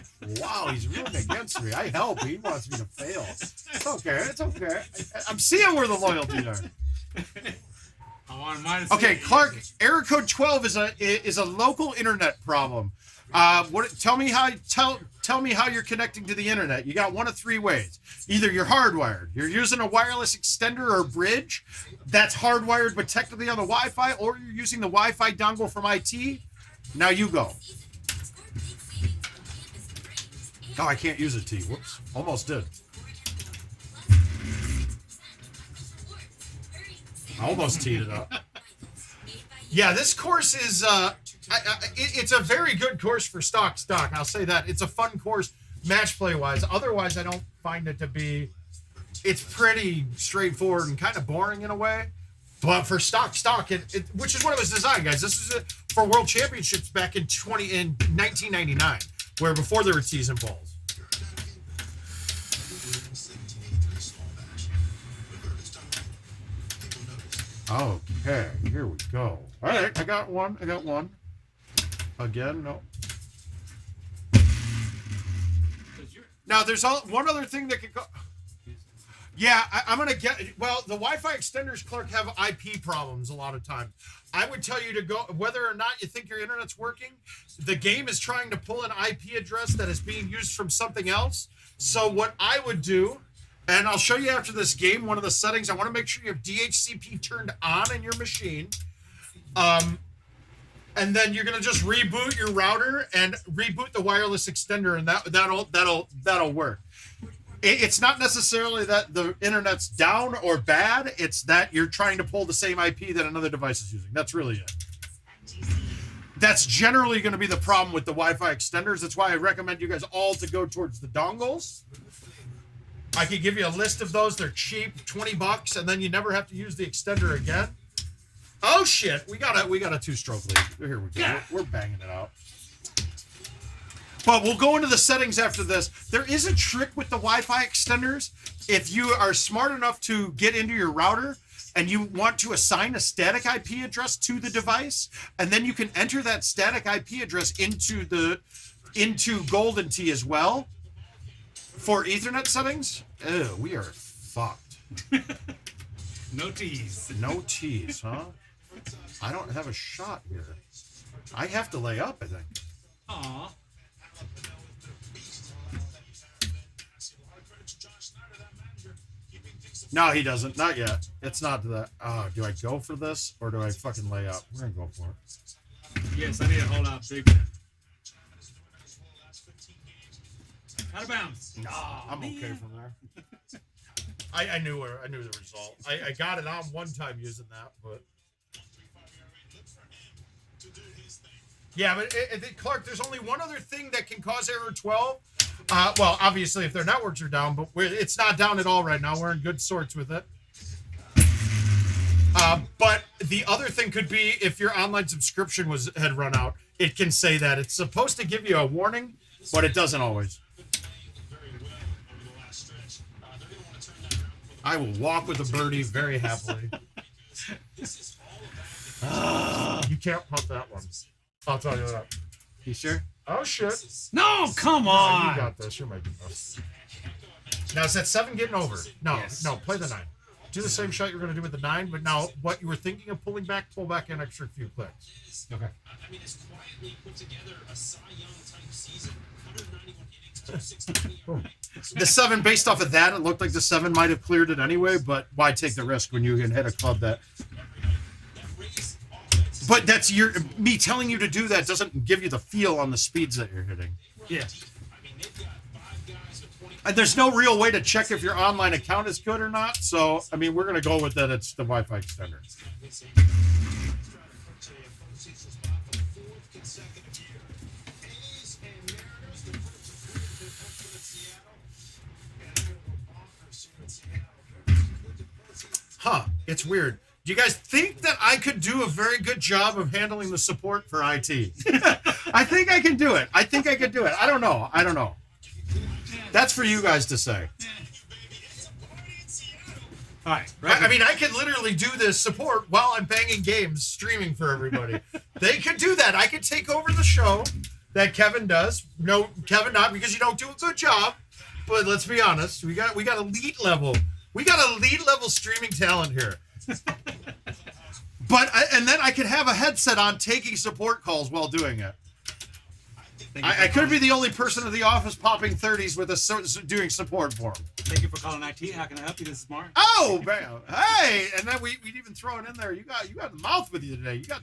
he's rooting against me. I help. He wants me to fail. It's okay. I'm seeing where the loyalties are. I want mine. Okay, Clark, error code 12 is a local internet problem. Tell me how you're connecting to the internet. You got one of 3 ways. Either you're hardwired, you're using a wireless extender or bridge that's hardwired but technically on the Wi-Fi, or you're using the Wi-Fi dongle from IT. Now you go. Oh, I can't use a T. Whoops. Almost did. I almost teed it up. Yeah, this course is it's a very good course for stock. I'll say that. It's a fun course match play wise. Otherwise, I don't find it to be. It's pretty straightforward and kind of boring in a way. But for stock, which is what it was designed, guys. This is for World Championships back in 1999, where before there were tees and balls. Okay, here we go. All right, I got one. Again, no. Now, there's one other thing that could go. Yeah, I'm going to get... Well, the Wi-Fi extenders, Clark, have IP problems a lot of times. I would tell you to go... Whether or not you think your internet's working, the game is trying to pull an IP address that is being used from something else. So what I would do, and I'll show you after this game, one of the settings, I want to make sure you have DHCP turned on in your machine. And then you're going to just reboot your router and reboot the wireless extender, and that'll work. It's not necessarily that the internet's down or bad. It's that you're trying to pull the same IP that another device is using. That's really it. That's generally going to be the problem with the Wi-Fi extenders. That's why I recommend you guys all to go towards the dongles. I could give you a list of those. They're cheap, $20, and then you never have to use the extender again. Oh shit! We got a 2-stroke lead. Here we go. Yeah. We're banging it out. But we'll go into the settings after this. There is a trick with the Wi-Fi extenders. If you are smart enough to get into your router and you want to assign a static IP address to the device, and then you can enter that static IP address into GoldenTeeTV as well for Ethernet settings. Ew, we are fucked. No tees. No tees, huh? I don't have a shot here. I have to lay up, I think. Aw. No, he doesn't. Not yet. It's not that. Oh, do I go for this or do I fucking lay up? We're going to go for it. Yes, I need to hold out big man. Out of bounds. No, I'm okay from there. I knew the result. I got it on one time using that, but yeah, but Clark, there's only one other thing that can cause error 12. Well, obviously, if their networks are down, but it's not down at all right now. We're in good sorts with it. But the other thing could be if your online subscription had run out. It can say that. It's supposed to give you a warning, but it doesn't always. I will walk with a birdie very happily. can't punt that one. I'll tell you that. You sure? Oh, shit. No, come Oh, on. you got this. You're making this. Now, is that 7 getting over? No, Yes. no, play the 9. Do the same shot you're going to do with the 9, but now what you were thinking of pulling back, pull back an extra few clicks. Okay. I mean, it's quietly put together a Cy Young type season. 191 innings, 260. The 7, based off of that, it looked like the 7 might have cleared it anyway, but why take the risk when you can hit a club that... But that's me telling you to do that doesn't give you the feel on the speeds that you're hitting. Yeah. And there's no real way to check if your online account is good or not. So, I mean, we're going to go with that. It's the Wi-Fi extender. Huh. It's weird. Do you guys think that I could do a very good job of handling the support for IT? I think I can do it. I think I could do it. I don't know. That's for you guys to say. All right. I mean, I could literally do this support while I'm banging games, streaming for everybody. They could do that. I could take over the show that Kevin does. No, Kevin, not because you don't do a good job. But let's be honest, we got elite level. We got elite level streaming talent here. And then I could have a headset on taking support calls while doing it. I could be the only person in the office popping 30s with doing support for him. Thank you for calling IT. How can I help you? This is Marc. Oh, man. Hey, and then we'd even throw it in there. You got the mouth with you today. You got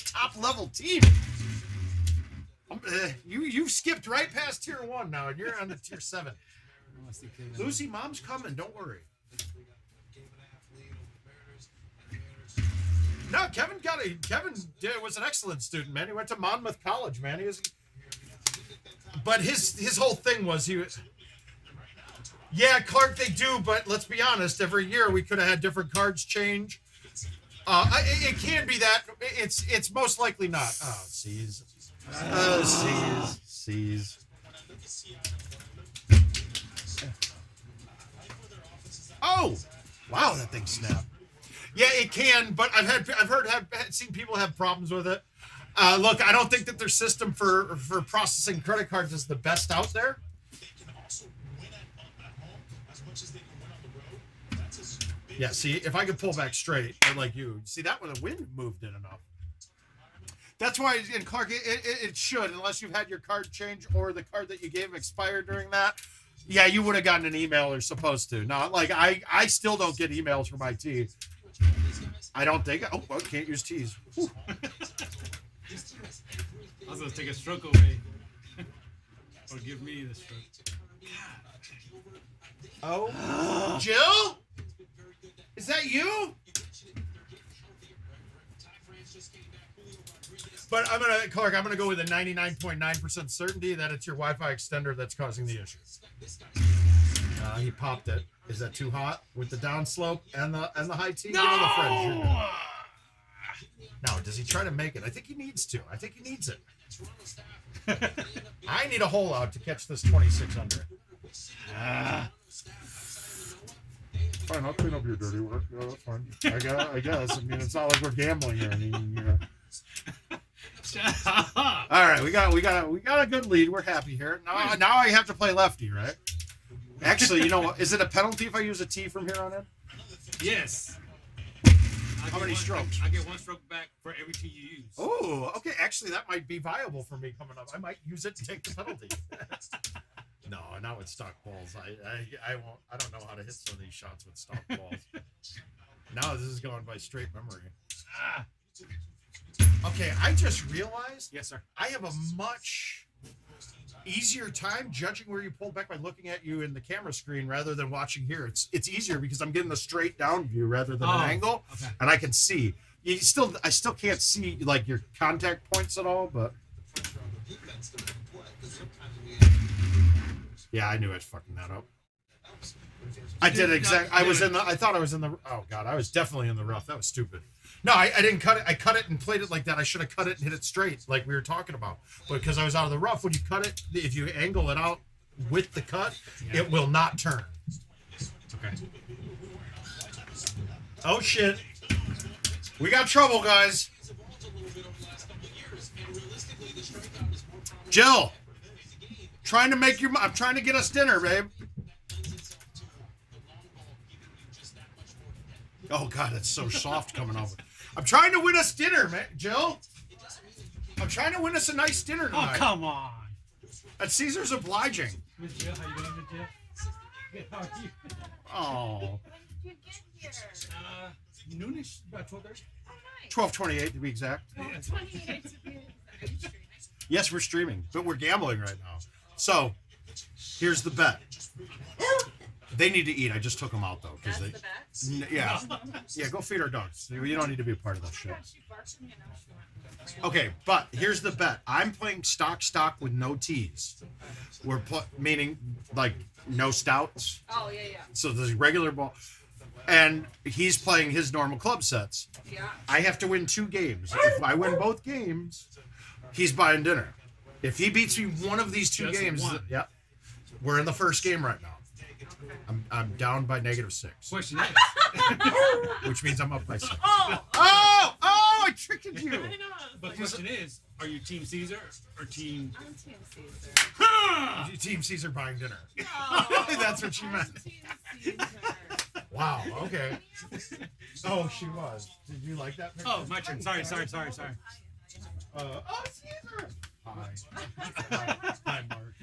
top level team. You've skipped right past tier 1 now, and you're on the tier 7. Lucy, mom's coming. Don't worry. No, Kevin was an excellent student, man. He went to Monmouth College, man. But his whole thing was yeah, Clark, they do, but let's be honest, every year we could have had different cards change. It can be that. It's most likely not. Oh, C's. C's. Oh, wow, that thing snapped. Yeah, it can, but I've seen people have problems with it. Look, I don't think that their system for processing credit cards is the best out there. Yeah, see, if I could pull back straight, like you, see that when the wind moved in enough. That's why, in Clark, it should, unless you've had your card change or the card that you gave expired during that. Yeah, you would have gotten an email or supposed to. No, like I still don't get emails from IT. I don't think. Oh, I can't use T's. I was going to take a stroke away. Or give me the stroke. Oh. Jill? Is that you? But Clark, I'm gonna go with a 99.9% certainty that it's your Wi-Fi extender that's causing the issue. He popped it. Is that too hot with the downslope and the high T? No! Give it a French. Now, does he try to make it? I think he needs to. I think he needs it. I need a hole out to catch this 2600. Fine, I'll clean up your dirty work. Yeah, that's fine. I guess. I mean, it's not like we're gambling or anything. You know. All right, we got a good lead. We're happy here. Now I have to play lefty, right? Actually, you know what? Is it a penalty if I use a T from here on in? Yes. How many strokes? I get 1 stroke back for every T you use. Oh, okay. Actually, that might be viable for me coming up. I might use it and take the penalty. No, not with stock balls. I won't. I don't know how to hit some of these shots with stock balls. Now this is going by straight memory. Okay, I just realized. Yes, sir. I have a much easier time judging where you pulled back by looking at you in the camera screen rather than watching here. It's easier because I'm getting the straight down view rather than an angle, okay. And I can see. I still can't see like your contact points at all, but. Yeah, I knew I was fucking that up. I did exactly. I thought I was in the. Oh god, I was definitely in the rough. That was stupid. No, I didn't cut it. I cut it and played it like that. I should have cut it and hit it straight, like we were talking about. But because I was out of the rough, when you cut it, if you angle it out with the cut, it will not turn. Okay. Oh shit. We got trouble, guys. Jill, I'm trying to get us dinner, babe. Oh God, it's so soft coming over. I'm trying to win us dinner, man, Jill. I'm trying to win us a nice dinner Oh, tonight. come on. And Caesar's obliging. Miss Jill, how you doing, Miss Jill? Good, how are you? Oh, Noonish, about 12:30. 12:28 to be exact. Yes, we're streaming, but we're gambling right now. So, here's the bet. They need to eat. I just took them out though, because yeah, go feed our dogs. You don't need to be a part of that shit. Okay, but here's the bet. I'm playing stock with no teas. Meaning like no stouts. Oh, yeah. So there's regular ball, and he's playing his normal club sets. Yeah. I have to win 2 games. If I win both games, he's buying dinner. If he beats me one of these 2 Just games, one. yeah, we're in the first game right now. I'm down by -6, Question is, which means I'm up by 6. Oh! I tricked you. but question is, are you Team Caesar or Team? I'm Team Caesar. Team Caesar buying dinner. Oh, That's what she meant. Team Caesar. Wow. Okay. Oh, she was. Did you like that picture? Oh, my turn. Sorry. Caesar. Hi. Hi, Mark.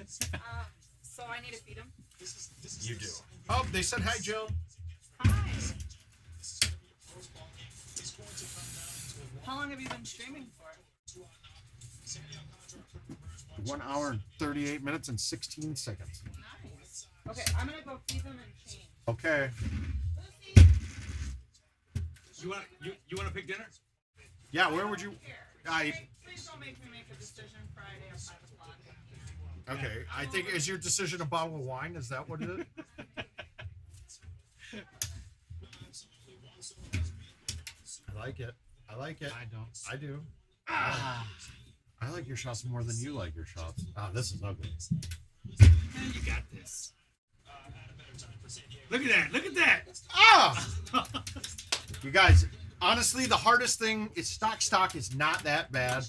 So I need to feed him? You do. Oh, they said hi, Jill. Hi. How long have you been streaming for? 1 hour and 38 minutes and 16 seconds. Nice. Okay, I'm gonna go feed them and change. Okay. You want to pick dinner? Yeah, where would you... Please don't make me make a decision Friday at 5 o'clock. Okay, I think, is your decision a bottle of wine? Is that what it is? I like it. I don't. I do. Ah, I like your shots more than you like your shots. Ah, this is ugly. you got this. Look at that. Ah! You guys, honestly, the hardest thing is stock is not that bad.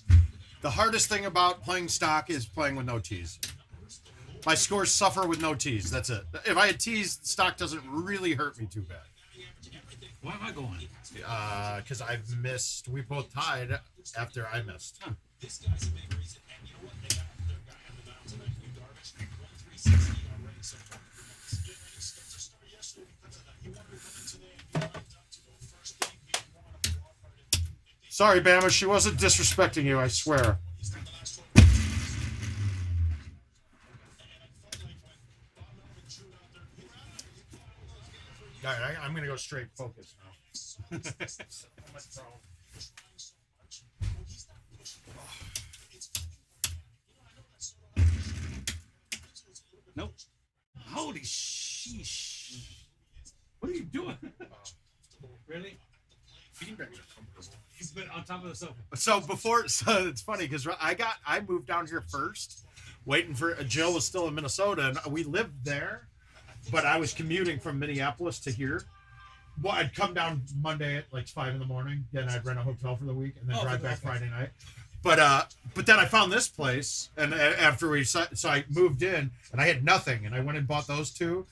The hardest thing about playing stock is playing with no teas. My scores suffer with no teas. That's it. If I had teas, stock doesn't really hurt me too bad. Why am I going? Because I've missed. We both tied after I missed. Huh. Sorry, Bama. She wasn't disrespecting you, I swear. All right, I'm going to go straight focus now. Nope. Holy sheesh. What are you doing? Really? Beanbags are comfortable. He's been on top of the sofa. So it's funny because I moved down here first, waiting for Jill was still in Minnesota, and we lived there, but I was commuting from Minneapolis to here. Well, I'd come down Monday at like 5 in the morning, then I'd rent a hotel for the week, and then drive back Friday night. But then I found this place, and after so I moved in, and I had nothing, and I went and bought those 2.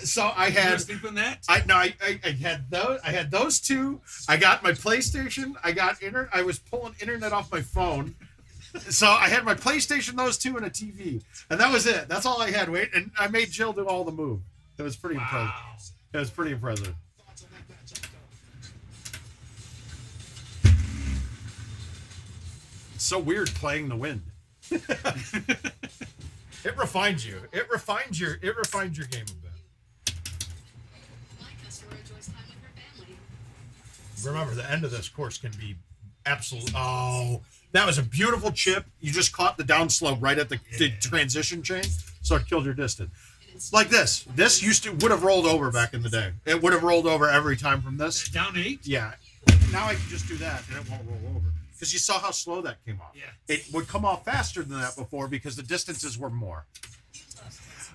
So I had. You were sleeping that? I had those. I had those 2. I got my PlayStation. I got internet. I was pulling internet off my phone. So I had my PlayStation, those 2, and a TV, and that was it. That's all I had. Wait, and I made Jill do all the move. It was pretty impressive. It was pretty impressive. It's so weird playing the wind. It refines you. It refines your game a bit. Remember, the end of this course can be absolute. Oh, that was a beautiful chip. You just caught the downslope right at the transition chain, so it killed your distance. Like this. This would have rolled over back in the day. It would have rolled over every time from this. Down 8? Yeah. Now I can just do that, and it won't roll over. Because you saw how slow that came off. Yeah. It would come off faster than that before because the distances were more.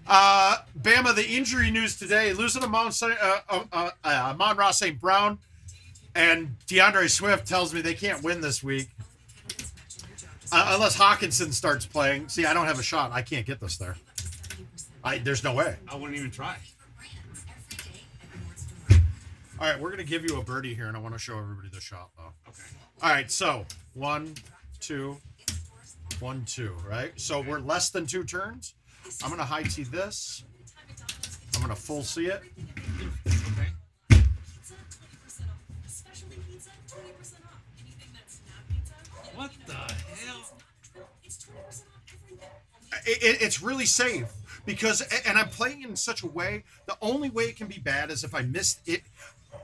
Bama, the injury news today, losing Amon-Ra St. Brown, and DeAndre Swift tells me they can't win this week. Unless Hawkinson starts playing. See, I don't have a shot. I can't get this there. There's no way. I wouldn't even try. All right, we're going to give you a birdie here, and I want to show everybody the shot, though. Okay. All right, so 1, 2, 1, 2, right? So we're less than 2 turns. I'm going to high tee this. I'm going to full see it. Okay. What the hell? It's really safe because, and I'm playing in such a way, the only way it can be bad is if I miss it.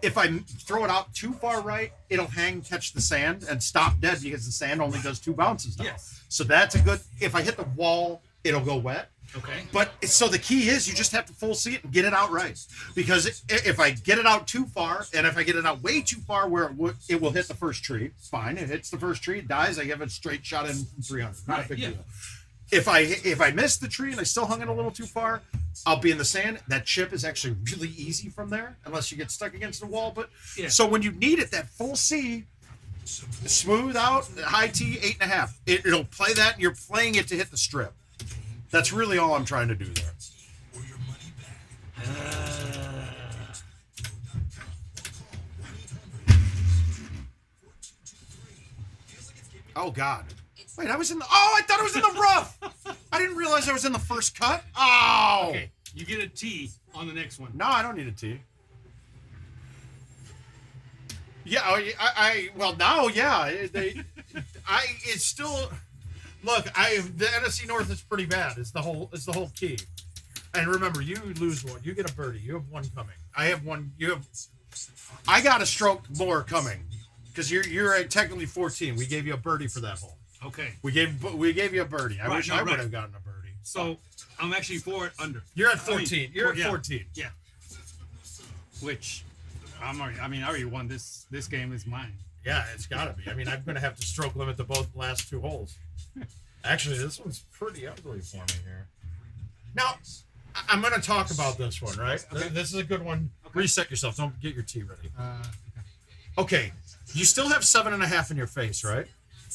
If I throw it out too far right, it'll hang, catch the sand, and stop dead because the sand only does 2 bounces now. Yes. So that's a good, if I hit the wall, it'll go wet. Okay. But so the key is you just have to full see it and get it out right. Because if I get it out too far, and if I get it out way too far where it will hit the first tree, fine. It hits the first tree, it dies, I give it a straight shot in from 300. Not a big deal. If I miss the tree and I still hung it a little too far, I'll be in the sand. That chip is actually really easy from there, unless you get stuck against the wall. But so when you need it, that full C, smooth out, high T, 8.5. It'll play that, and you're playing it to hit the strip. That's really all I'm trying to do there. Oh God. Wait, I was in the. Oh, I thought I was in the rough. I didn't realize I was in the first cut. Oh. Okay, you get a T on the next one. No, I don't need a T. Yeah, well now, yeah. It's still. Look, the NFC North is pretty bad. It's the whole key. And remember, you lose one, you get a birdie. You have one coming. I have one. I got a stroke more coming because you're at technically 14. We gave you a birdie for that hole. Okay. We gave you a birdie. I wish I would have gotten a birdie. So I'm actually 4 under. You're at 14. You're at 14. Yeah. Which I already won this. This game is mine. Yeah, it's got to be. I mean, I'm going to have to stroke limit the both last 2 holes. Actually, this one's pretty ugly for me here. Now, I'm going to talk about this one, right? Okay. This is a good one. Okay. Reset yourself. Don't get your tea ready. Okay. You still have 7.5 in your face, right?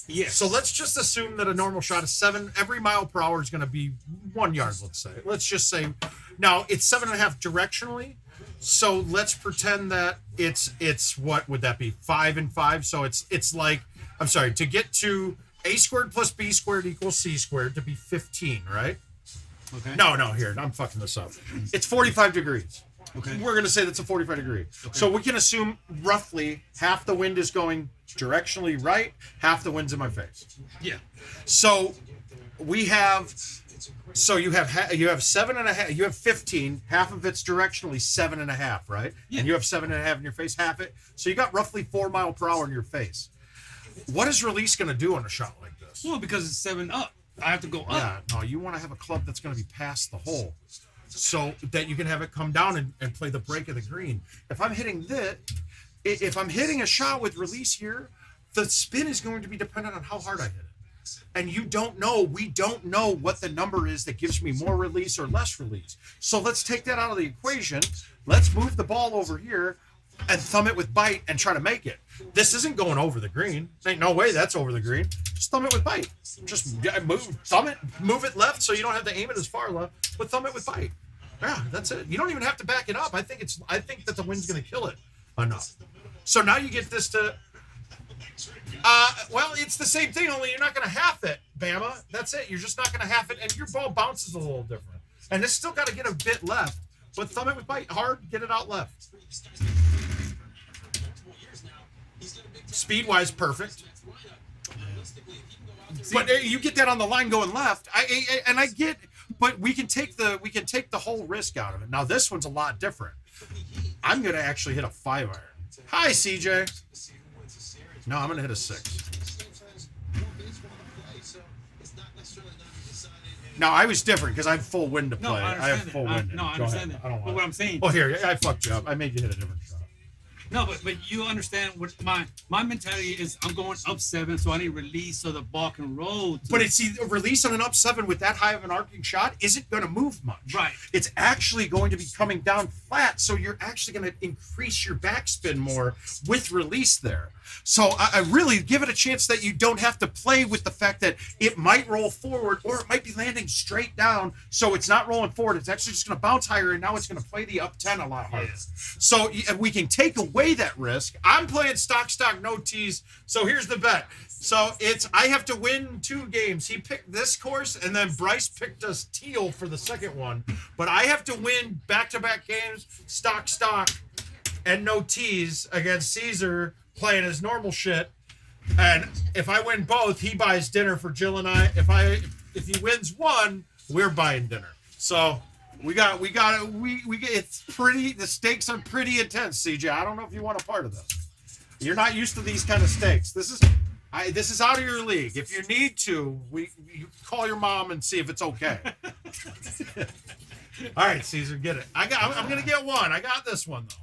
Yes. So let's just assume that a normal shot is 7. Every mile per hour is going to be 1 yard, let's say. Let's just say. Now, it's 7.5 directionally. So let's pretend that it's what would that be? 5 and 5. So it's like, I'm sorry, to get to a squared plus b squared equals c squared to be 15, right? Okay. No, here, I'm fucking this up. It's 45 degrees. Okay. We're going to say that's a 45 degree. Okay. So we can assume roughly half the wind is going directionally right, half the wind's in my face. Yeah. So we have, so you have 7.5, you have 15, half of it's directionally 7.5, right? Yeah. And you have 7.5 in your face, half it. So you got roughly 4 mile per hour in your face. What is release going to do on a shot like this? Well, because it's 7 up. I have to go up. Yeah, no, you want to have a club that's going to be past the hole so that you can have it come down and play the break of the green. If I'm hitting a shot with release here, the spin is going to be dependent on how hard I hit it. And we don't know what the number is that gives me more release or less release. So let's take that out of the equation. Let's move the ball over here and thumb it with bite and try to make it. This isn't going over the green. Ain't no way that's over the green. Just thumb it with bite. Just move it left so you don't have to aim it as far left, but thumb it with bite. Yeah, that's it. You don't even have to back it up. I think that the wind's going to kill it enough. So now you get this to, well, it's the same thing, only you're not going to half it, Bama. That's it. You're just not going to half it, and your ball bounces a little different. And it's still got to get a bit left, but thumb it with bite hard, get it out left. Speed-wise, perfect. But you get that on the line going left. I get, but we can take the whole risk out of it. Now this one's a lot different. I'm gonna actually hit a 5 iron. Hi, CJ. No, I'm gonna hit a 6. Now I was different because I have full wind to play. No, I have full wind. I understand that. I don't want. But what I'm saying. Oh, here, I fucked you up. I made you hit a different shot. No, but you understand what my mentality is. I'm going up 7, so I need release so the ball can roll. But it's a release on an up 7 with that high of an arcing shot isn't going to move much. Right. It's actually going to be coming down flat, so you're actually going to increase your backspin more with release there. So I really give it a chance that you don't have to play with the fact that it might roll forward or it might be landing straight down. So it's not rolling forward. It's actually just going to bounce higher, and now it's going to play the up 10 a lot harder. So we can take away that risk. I'm playing stock, no tees. So here's the bet. So I have to win 2 games. He picked this course, and then Bryce picked us teal for the second one. But I have to win back-to-back games, stock, and no tees against Caesar playing his normal shit. And if I win both, he buys dinner for Jill and I. If he wins one, we're buying dinner. So we got it's pretty. The stakes are pretty intense, CJ. I don't know if you want a part of this. You're not used to these kind of stakes. This is out of your league. If you need to, you call your mom and see if it's okay. All right, Caesar, get it. I'm gonna get one. I got this one though.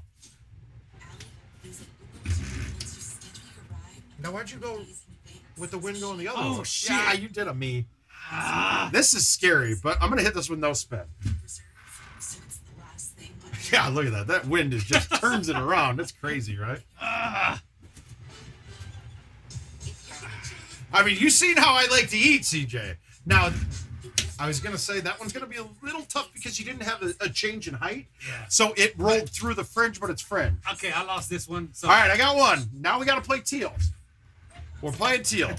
Now why'd you go with the wind going the other way? Oh shit! Yeah, you did a me. This is scary, but I'm gonna hit this with no spin. Yeah, look at that. That wind just turns it around. It's crazy, right? I mean, you've seen how I like to eat, CJ. Now, I was going to say that one's going to be a little tough because you didn't have a change in height. Yeah. So it rolled through the fringe, but it's fringe. Okay, I lost this one. So. All right, I got one. Now we got to play teal. We're playing teal.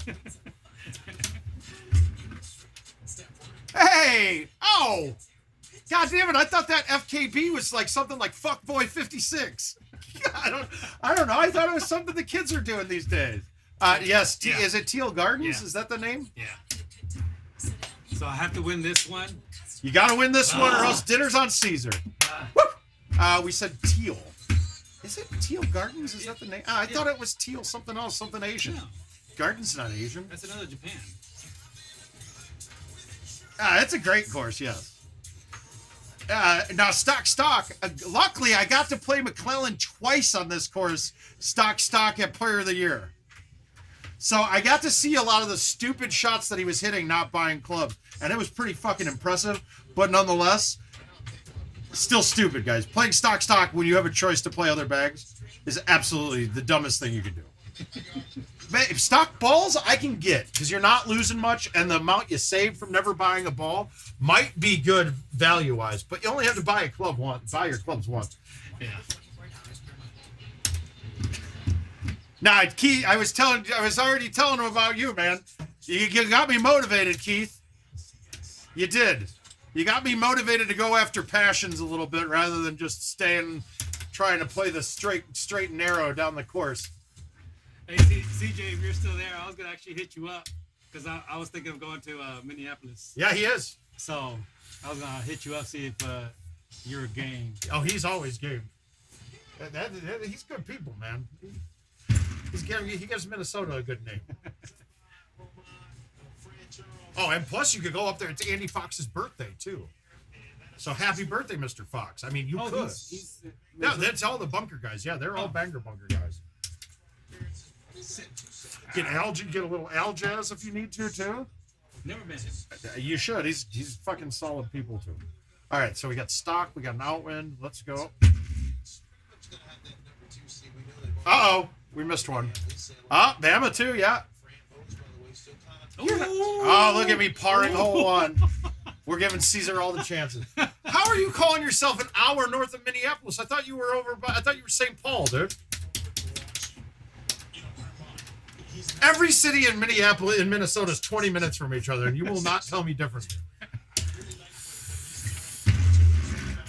Hey! Oh! God damn it, I thought that FKB was like something like Fuckboy 56. I don't know. I thought it was something the kids are doing these days. Yes, Is it Teal Gardens? Yeah. Is that the name? Yeah. So I have to win this one. You got to win this one or else dinner's on Caesar. We said teal. Is it Teal Gardens? Is that the name? I thought it was teal something else, something Asian. No. Gardens not Asian. That's another Japan. It's a great course, yes. Now, stock. Luckily, I got to play McClellan twice on this course, stock at Player of the Year. So I got to see a lot of the stupid shots that he was hitting, not buying clubs. And it was pretty fucking impressive. But nonetheless, still stupid, guys. Playing stock when you have a choice to play other bags is absolutely the dumbest thing you can do. If stock balls, I can get because you're not losing much, and the amount you save from never buying a ball might be good value-wise. But you only have to buy a club once. Buy your clubs once. Yeah. Now, Keith, I was already telling him about you, man. You got me motivated, Keith. You did. You got me motivated to go after passions a little bit rather than just trying to play the straight and narrow down the course. Hey, CJ, if you're still there, I was gonna actually hit you up because I was thinking of going to Minneapolis. Yeah, he is. So I was gonna hit you up, see if you're game. Oh, he's always game. He's good people, man. He gives Minnesota a good name. Oh, and plus you could go up there. It's Andy Fox's birthday too. So happy birthday, Mr. Fox. I mean, you could. Yeah, that's all the bunker guys. Yeah, they're all banger bunker guys. Get a little Al Jazz if you need to too. Never met him. You should. He's fucking solid people too. All right, so we got stock. We got an outwind. Let's go. Uh-oh. We missed one. Bama too, yeah. Oh, look at me parring hole one. We're giving Caesar all the chances. How are you calling yourself an hour north of Minneapolis? I thought you were St. Paul, dude. Every city in Minnesota is 20 minutes from each other, and you will not tell me differently.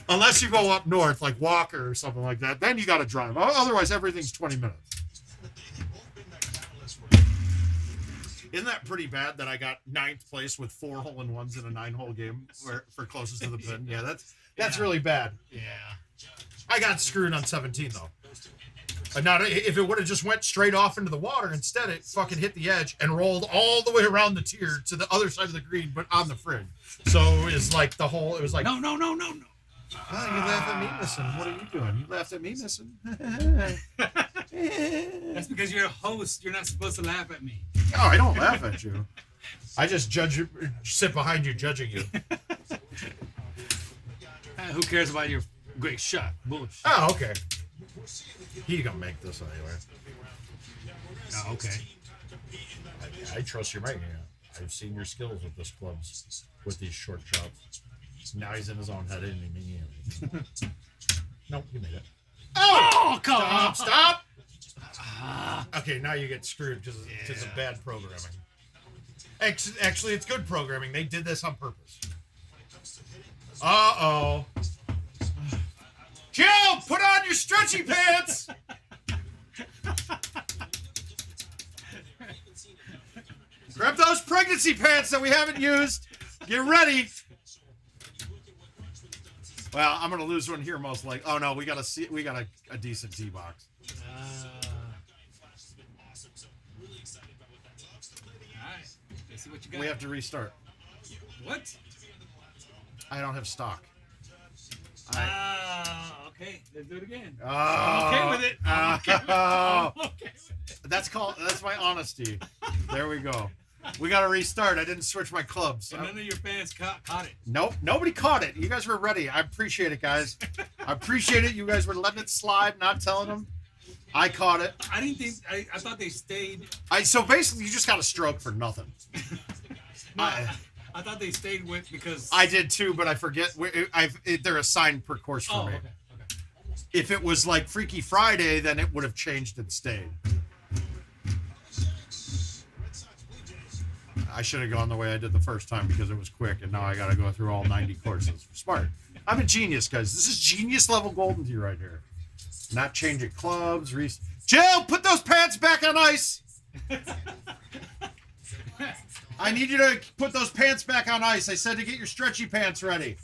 Unless you go up north, like Walker or something like that, then you got to drive. Otherwise, everything's 20 minutes. Isn't that pretty bad that I got 9th place with 4 hole-in-ones in a 9-hole game for closest to the pin? Yeah, that's really bad. Yeah. I got screwed on 17 though. Now, if it would have just went straight off into the water, instead it fucking hit the edge and rolled all the way around the tier to the other side of the green, but on the fringe. So it was like it was like no. Oh, you laugh at me missing. What are you doing? You laughed at me missing. That's because you're a host. You're not supposed to laugh at me. No, I don't laugh at you. I just sit behind you judging you. Who cares about your great shot? Bullshit. Oh, okay. He gonna make this anyway. Oh, okay. I trust your mic. I've seen your skills with this clubs, with these short shots. Now he's in his own head, isn't he? Nope, you made it. Oh, come on. Stop! Okay, now you get screwed because it's bad programming. Actually, it's good programming. They did this on purpose. Uh-oh. Jill, put on your stretchy pants! Grab those pregnancy pants that we haven't used. Get ready. Well, I'm gonna lose one here most likely. Oh no, we got a decent tee box. Alright. Let's see what you got. We have to restart. What? I don't have stock. Okay. Let's do it again. Oh, I'm okay with it. I'm okay with it. I'm okay with it. That's my honesty. There we go. We got to restart. I didn't switch my clubs. And none of your fans caught it. Nope, nobody caught it. You guys were ready. I appreciate it, guys. I appreciate it. You guys were letting it slide, not telling them. I caught it. I didn't think. I thought they stayed. So basically, you just got a stroke for nothing. No, I thought they stayed with because I did too, but I forget. They're assigned per course for me. Okay. If it was like Freaky Friday, then it would have changed and stayed. I should have gone the way I did the first time because it was quick, and now I got to go through all 90 courses. Smart. I'm a genius, guys. This is genius level Golden Tee right here. Not changing clubs. Jill, put those pants back on ice. I need you to put those pants back on ice. I said to get your stretchy pants ready.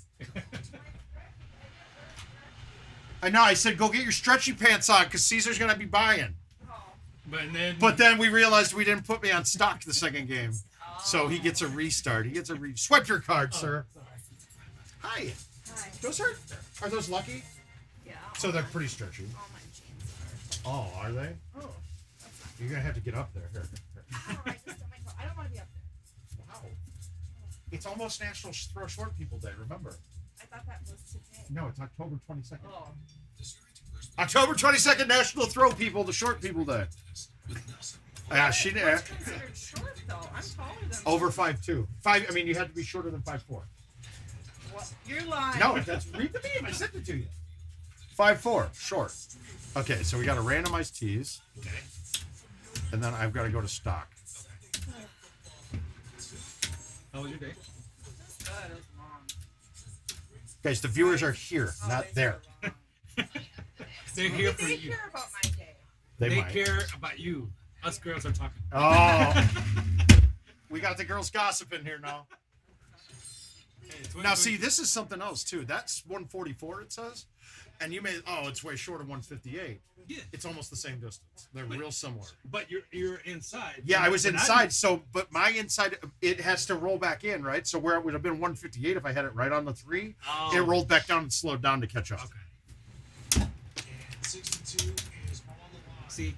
I know. I said go get your stretchy pants on because Caesar's going to be buying. But then we realized we didn't put me on stock the second game. So he gets a restart. He gets a swipe your card, sir. Hi. Hi. Those are those lucky? Yeah. So they're pretty stretchy. All my jeans are. Oh, are they? Oh. You're gonna have to get up there. Here. I don't want to be up there. Wow. It's almost National Throw Short People Day. Remember? I thought that was today. No, it's October 22nd. Oh. October 22nd, National Throw People, the Short People Day. Yeah, she did. What's considered short though? I'm taller than. Over 5'2". I mean, you had to be shorter than 5'4". What? You're lying. No, that's read the meme. I sent it to you. 5'4", short. Okay, so we got to randomize tees. Okay. And then I've got to go to stock. How was your day? Good. It was long. Guys, the viewers are here, not there. They're here for They you. care about my day. They They might. care about you. Us girls are talking. Oh. We got the girls gossiping here now. Hey, Now, see, this is something else, too. That's 144, it says. And you may, it's way short of 158. Yeah. It's almost the same distance. They're real similar. But you're inside. Yeah, I was But inside, but my inside, it has to roll back in, right? So where it would have been 158 if I had it right on the 3, Oh. it rolled back down and slowed down to catch up. Okay. See,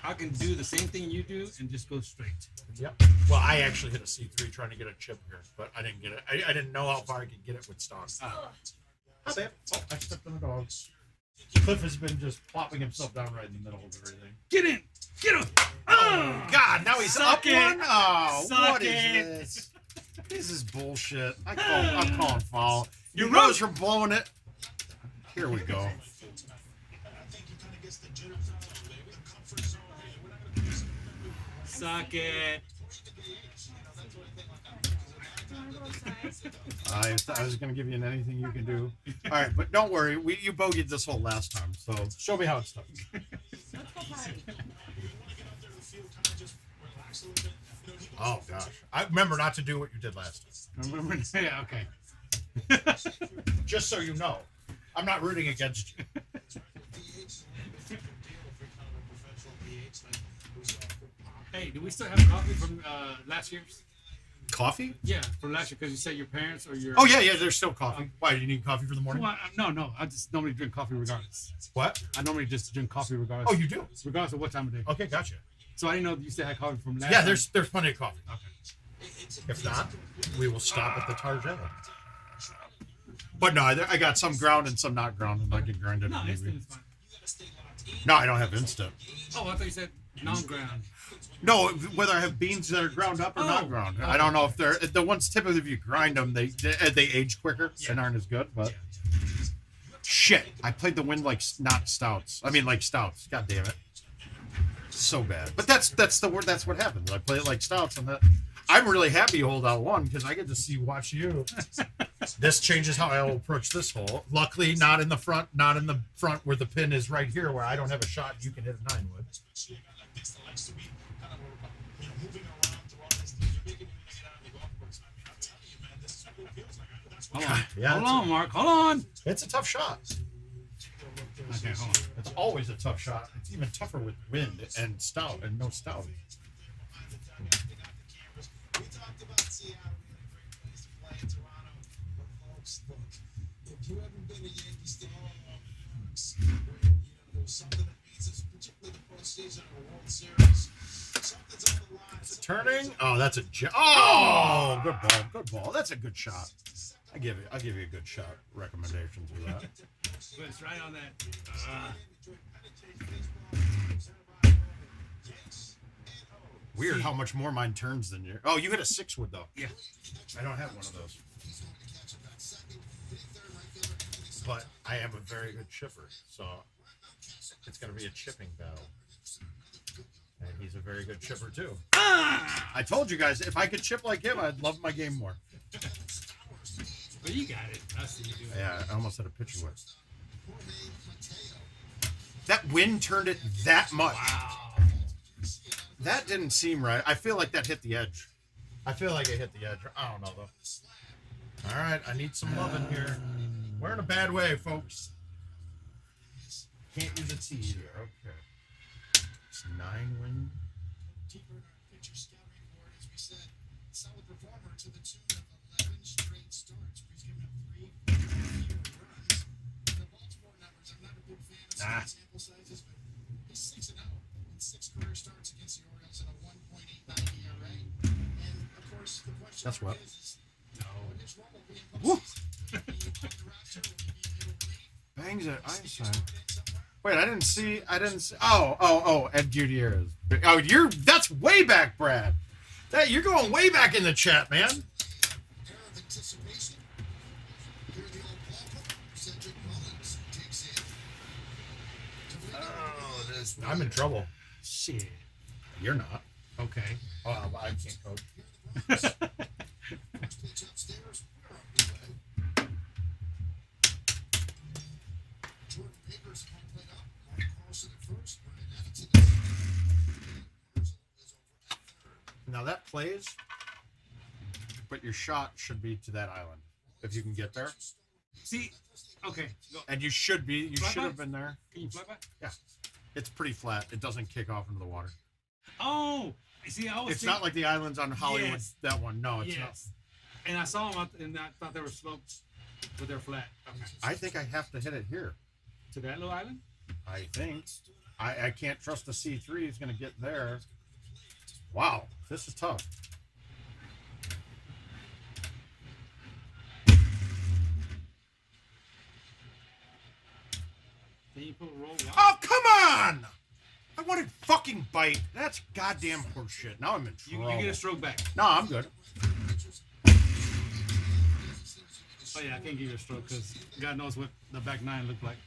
I can do the same thing you do and just go straight. Yep. Well, I actually hit a C3 trying to get a chip here, but I didn't get it. I didn't know how far I could get it with stock. Oh. I stepped on the dog. Cliff has been just plopping himself down right in the middle of everything. Get in! Get him! Oh, God, now he's Suck up it. one? Oh, Suck what is it. this? This is bullshit. I'm calling foul. You're You guys are blowing it. Here we go. Suck it. Do you want to go outside? I was going to give you an anything you can do. All right, but don't worry. You bogeyed this hole last time, so show me how it's done. Let's go potty. Oh, gosh. I remember not to do what you did last time. Remember? Yeah, okay. Just so you know. I'm not rooting against you. Hey, do we still have coffee from last year's? Coffee? Yeah, from last year because you said your parents or your. Oh, yeah, there's still coffee. Why, do you need coffee for the morning? Well, no. I just normally drink coffee regardless. What? I normally just drink coffee regardless. Oh, you do? Regardless of what time of day. Okay, gotcha. So I didn't know you still had coffee from last. Yeah, time. there's plenty of coffee. Okay. If not, we will stop at the Target. But no, I got some ground and some not ground, and I can grind it. No, maybe. instant is fine. No, I don't have instant. Oh, I thought you said Non-ground. No, whether I have beans that are ground up or not ground. I don't know if they're the ones. Typically, if you grind them, they age quicker and aren't as good. But shit, I played the wind like not stouts. I mean, like stouts. God damn it, so bad. But that's the word. That's what happens. I play it like stouts, and that I'm really happy you hold out one because I get to watch you. This changes how I will approach this hole. Luckily, not in the front where the pin is right here, where I don't have a shot. You can hit a 9-wood. Hold on. Yeah, hold on, Mark. Hold on. It's a tough shot. Okay, hold on. It's always a tough shot. It's even tougher with wind and stout and no stout. If you haven't been to Yankee Stadium, there's something that means it's particularly the postseason or World Series. Something's on the line. Is it turning? Oh, that's a oh, good ball, good ball. That's a good shot. I'll give you a good shot recommendation for that. But it's right on that. Weird how much more mine turns than yours. Oh, you hit a 6-wood though. Yeah. I don't have one of those. But I am a very good chipper, so it's going to be a chipping battle. And he's a very good chipper too. I told you guys, if I could chip like him, I'd love my game more. But you got it. I see you do it. Yeah, I almost had a pitcher whip. That wind turned it that much. Wow. That didn't seem right. I feel like that hit the edge. I feel like it hit the edge. I don't know though. All right, I need some love in here. We're in a bad way, folks. Can't use a T either. Okay. It's 9 wind. Deeper in our pitcher scouting report, as we said, solid performer to the tune of 11 straight starts. He's given up 3 runs. The Baltimore numbers, I'm not a big fan of small sample sizes, but he's 6-0 in 6 career starts against the Orioles and a 1.89 ERA. And of course, the question That's what. is, No. when his role will be in Woo. postseason, Bangs at Einstein. Wait, I didn't see. Oh, Ed Gutierrez. Oh, that's way back, Brad. You're going way back in the chat, man. pair of anticipation. Here the old ballpark. Cedric Mullins takes in. Oh, I'm in trouble. Shit. You're not. Okay. Oh, I can't coach. First pitch upstairs. We're underway. Jordan Baker's home plate up. Mark Carlson at first. Brian Atkinson at second. Herzl is over at third. Now that plays, but your shot should be to that island if you can get there. See, okay. Go. And you should be. You Fly should by? have been there. Can you fly back? Yeah, it's pretty flat. It doesn't kick off into the water. Oh, see, I was. It's not like the islands on Hollywood. Yes. That one. No, it's not. Yes. And I saw them, and I thought they were sloped, but they're flat. Okay. I think I have to hit it here. To that little island? I think. I can't trust the C3 is going to get there. Wow, this is tough. Then you put a roll. Oh, come on! I wanted fucking bite. That's goddamn horseshit. Now I'm in You trouble. get a stroke back. No, I'm good. Oh yeah, I can't give you a stroke because God knows what the back 9 looked like.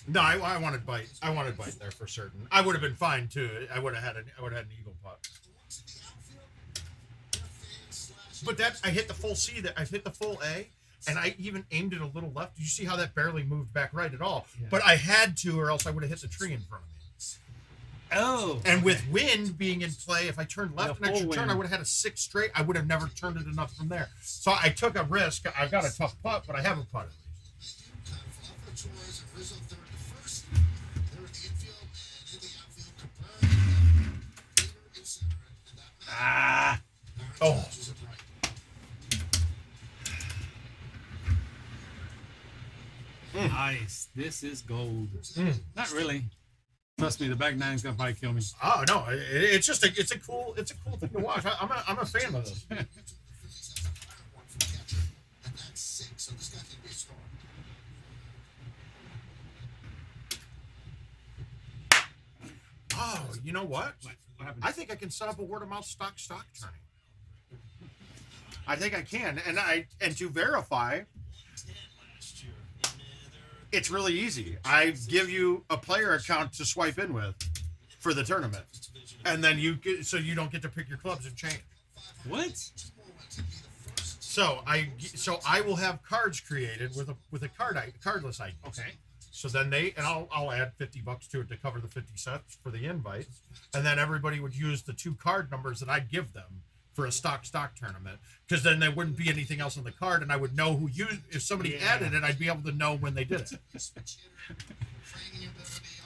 No, I wanted bite. I wanted bite there for certain. I would have been fine too. I would have had an eagle putt. But I hit the full C. I hit the full A, and I even aimed it a little left. Did you see how that barely moved back right at all? Yeah. But I had to, or else I would have hit the tree in front of me. Oh. And with wind being in play, if I turned left Yeah, an extra full turn, wind. I would have had a 6 straight. I would have never turned it enough from there. So I took a risk. I got a tough putt, but I have a putt at least. Oh. Nice. This is gold. Not really. Trust me, the back 9's gonna probably kill me. Oh no! It's just it's a cool thing to watch. I'm a fan of this. Oh, you know what? What happened? I think I can set up a word of mouth stock turning. I think I can, and to verify, it's really easy. I give you a player account to swipe in with for the tournament, and then you don't get to pick your clubs and change. What? So I will have cards created with a cardless ID. Okay. So then I'll add $50 to it to cover the 50 cents for the invite, and then everybody would use the 2 card numbers that I'd give them for a stock tournament, because then there wouldn't be anything else on the card, and I would know who used. If somebody added it, I'd be able to know when they did it.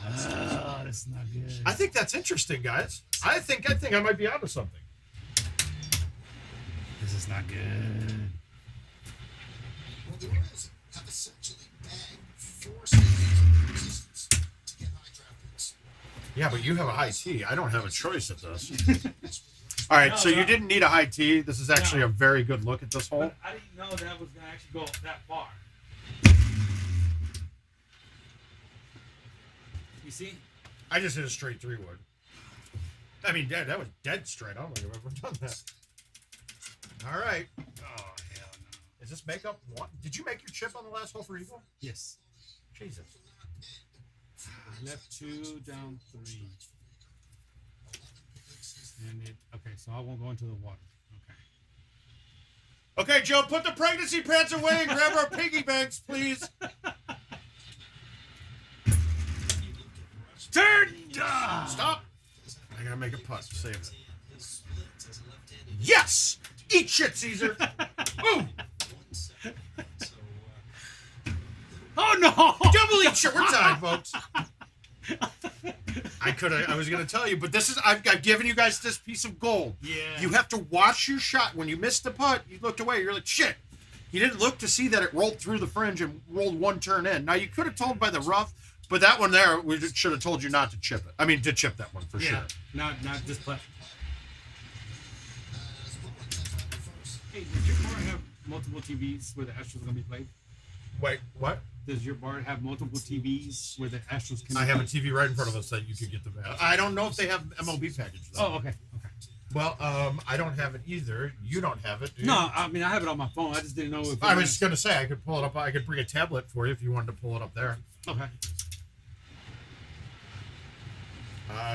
Oh, that's not good. I think that's interesting, guys. I think I might be onto something. This is not good. Well, the Orioles have essentially bagged 4 stadiums to get high draft picks. Yeah, but you have a high T. I don't have a choice at this. All right, so you didn't need a high T. This is actually a very good look at this hole. But I didn't know that was going to actually go that far. You see? I just hit a straight 3-wood. I mean, that was dead straight. I don't think I've ever done that. All right. Oh, hell no. Is this makeup one? Did you make your chip on the last hole for Eagle? Yes. Jesus. Left 2, down 3. And okay, so I won't go into the water. Okay. Okay, Joe, put the pregnancy pants away and grab our piggy banks, please. Stop. I gotta make a putt. Save it. Yes! Eat shit, Caesar. Boom! Oh no! Double eat shit. We're tied, folks. I was gonna tell you, but this is I've given you guys this piece of gold. Yeah. You have to watch your shot. When you missed the putt, you looked away. You're like, shit. You didn't look to see that it rolled through the fringe and rolled 1 turn in. Now you could have told by the rough, but that one there, we should have told you not to chip it. I mean, to chip that one for sure. Not this putt. Hey, does your bar have multiple TVs where the Astros are gonna be played? Wait, what? Does your bar have multiple TVs where the Astros can? I have a TV right in front of us that you could get the. I don't know if they have MLB package though. Oh, okay. Well, I don't have it either. You don't have it, do you? No, I mean I have it on my phone. I just didn't know if. I was just gonna say I could pull it up. I could bring a tablet for you if you wanted to pull it up there. Okay.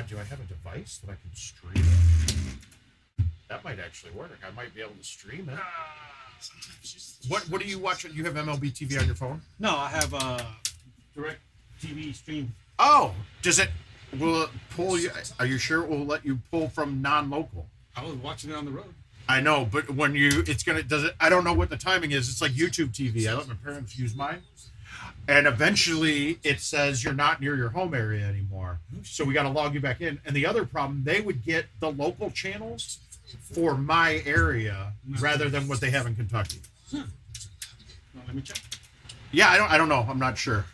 Do I have a device that I can stream it? That might actually work. I might be able to stream it. What do you watch? You have MLB TV on your phone? No, I have direct TV stream. Oh, will it pull you? Are you sure it will let you pull from non-local? I was watching it on the road. I know, but when I don't know what the timing is. It's like YouTube TV. I let my parents use mine. And eventually it says you're not near your home area anymore. So we got to log you back in. And the other problem, they would get the local channels for my area rather than what they have in Kentucky. Well, let me check. Yeah, I don't know. I'm not sure.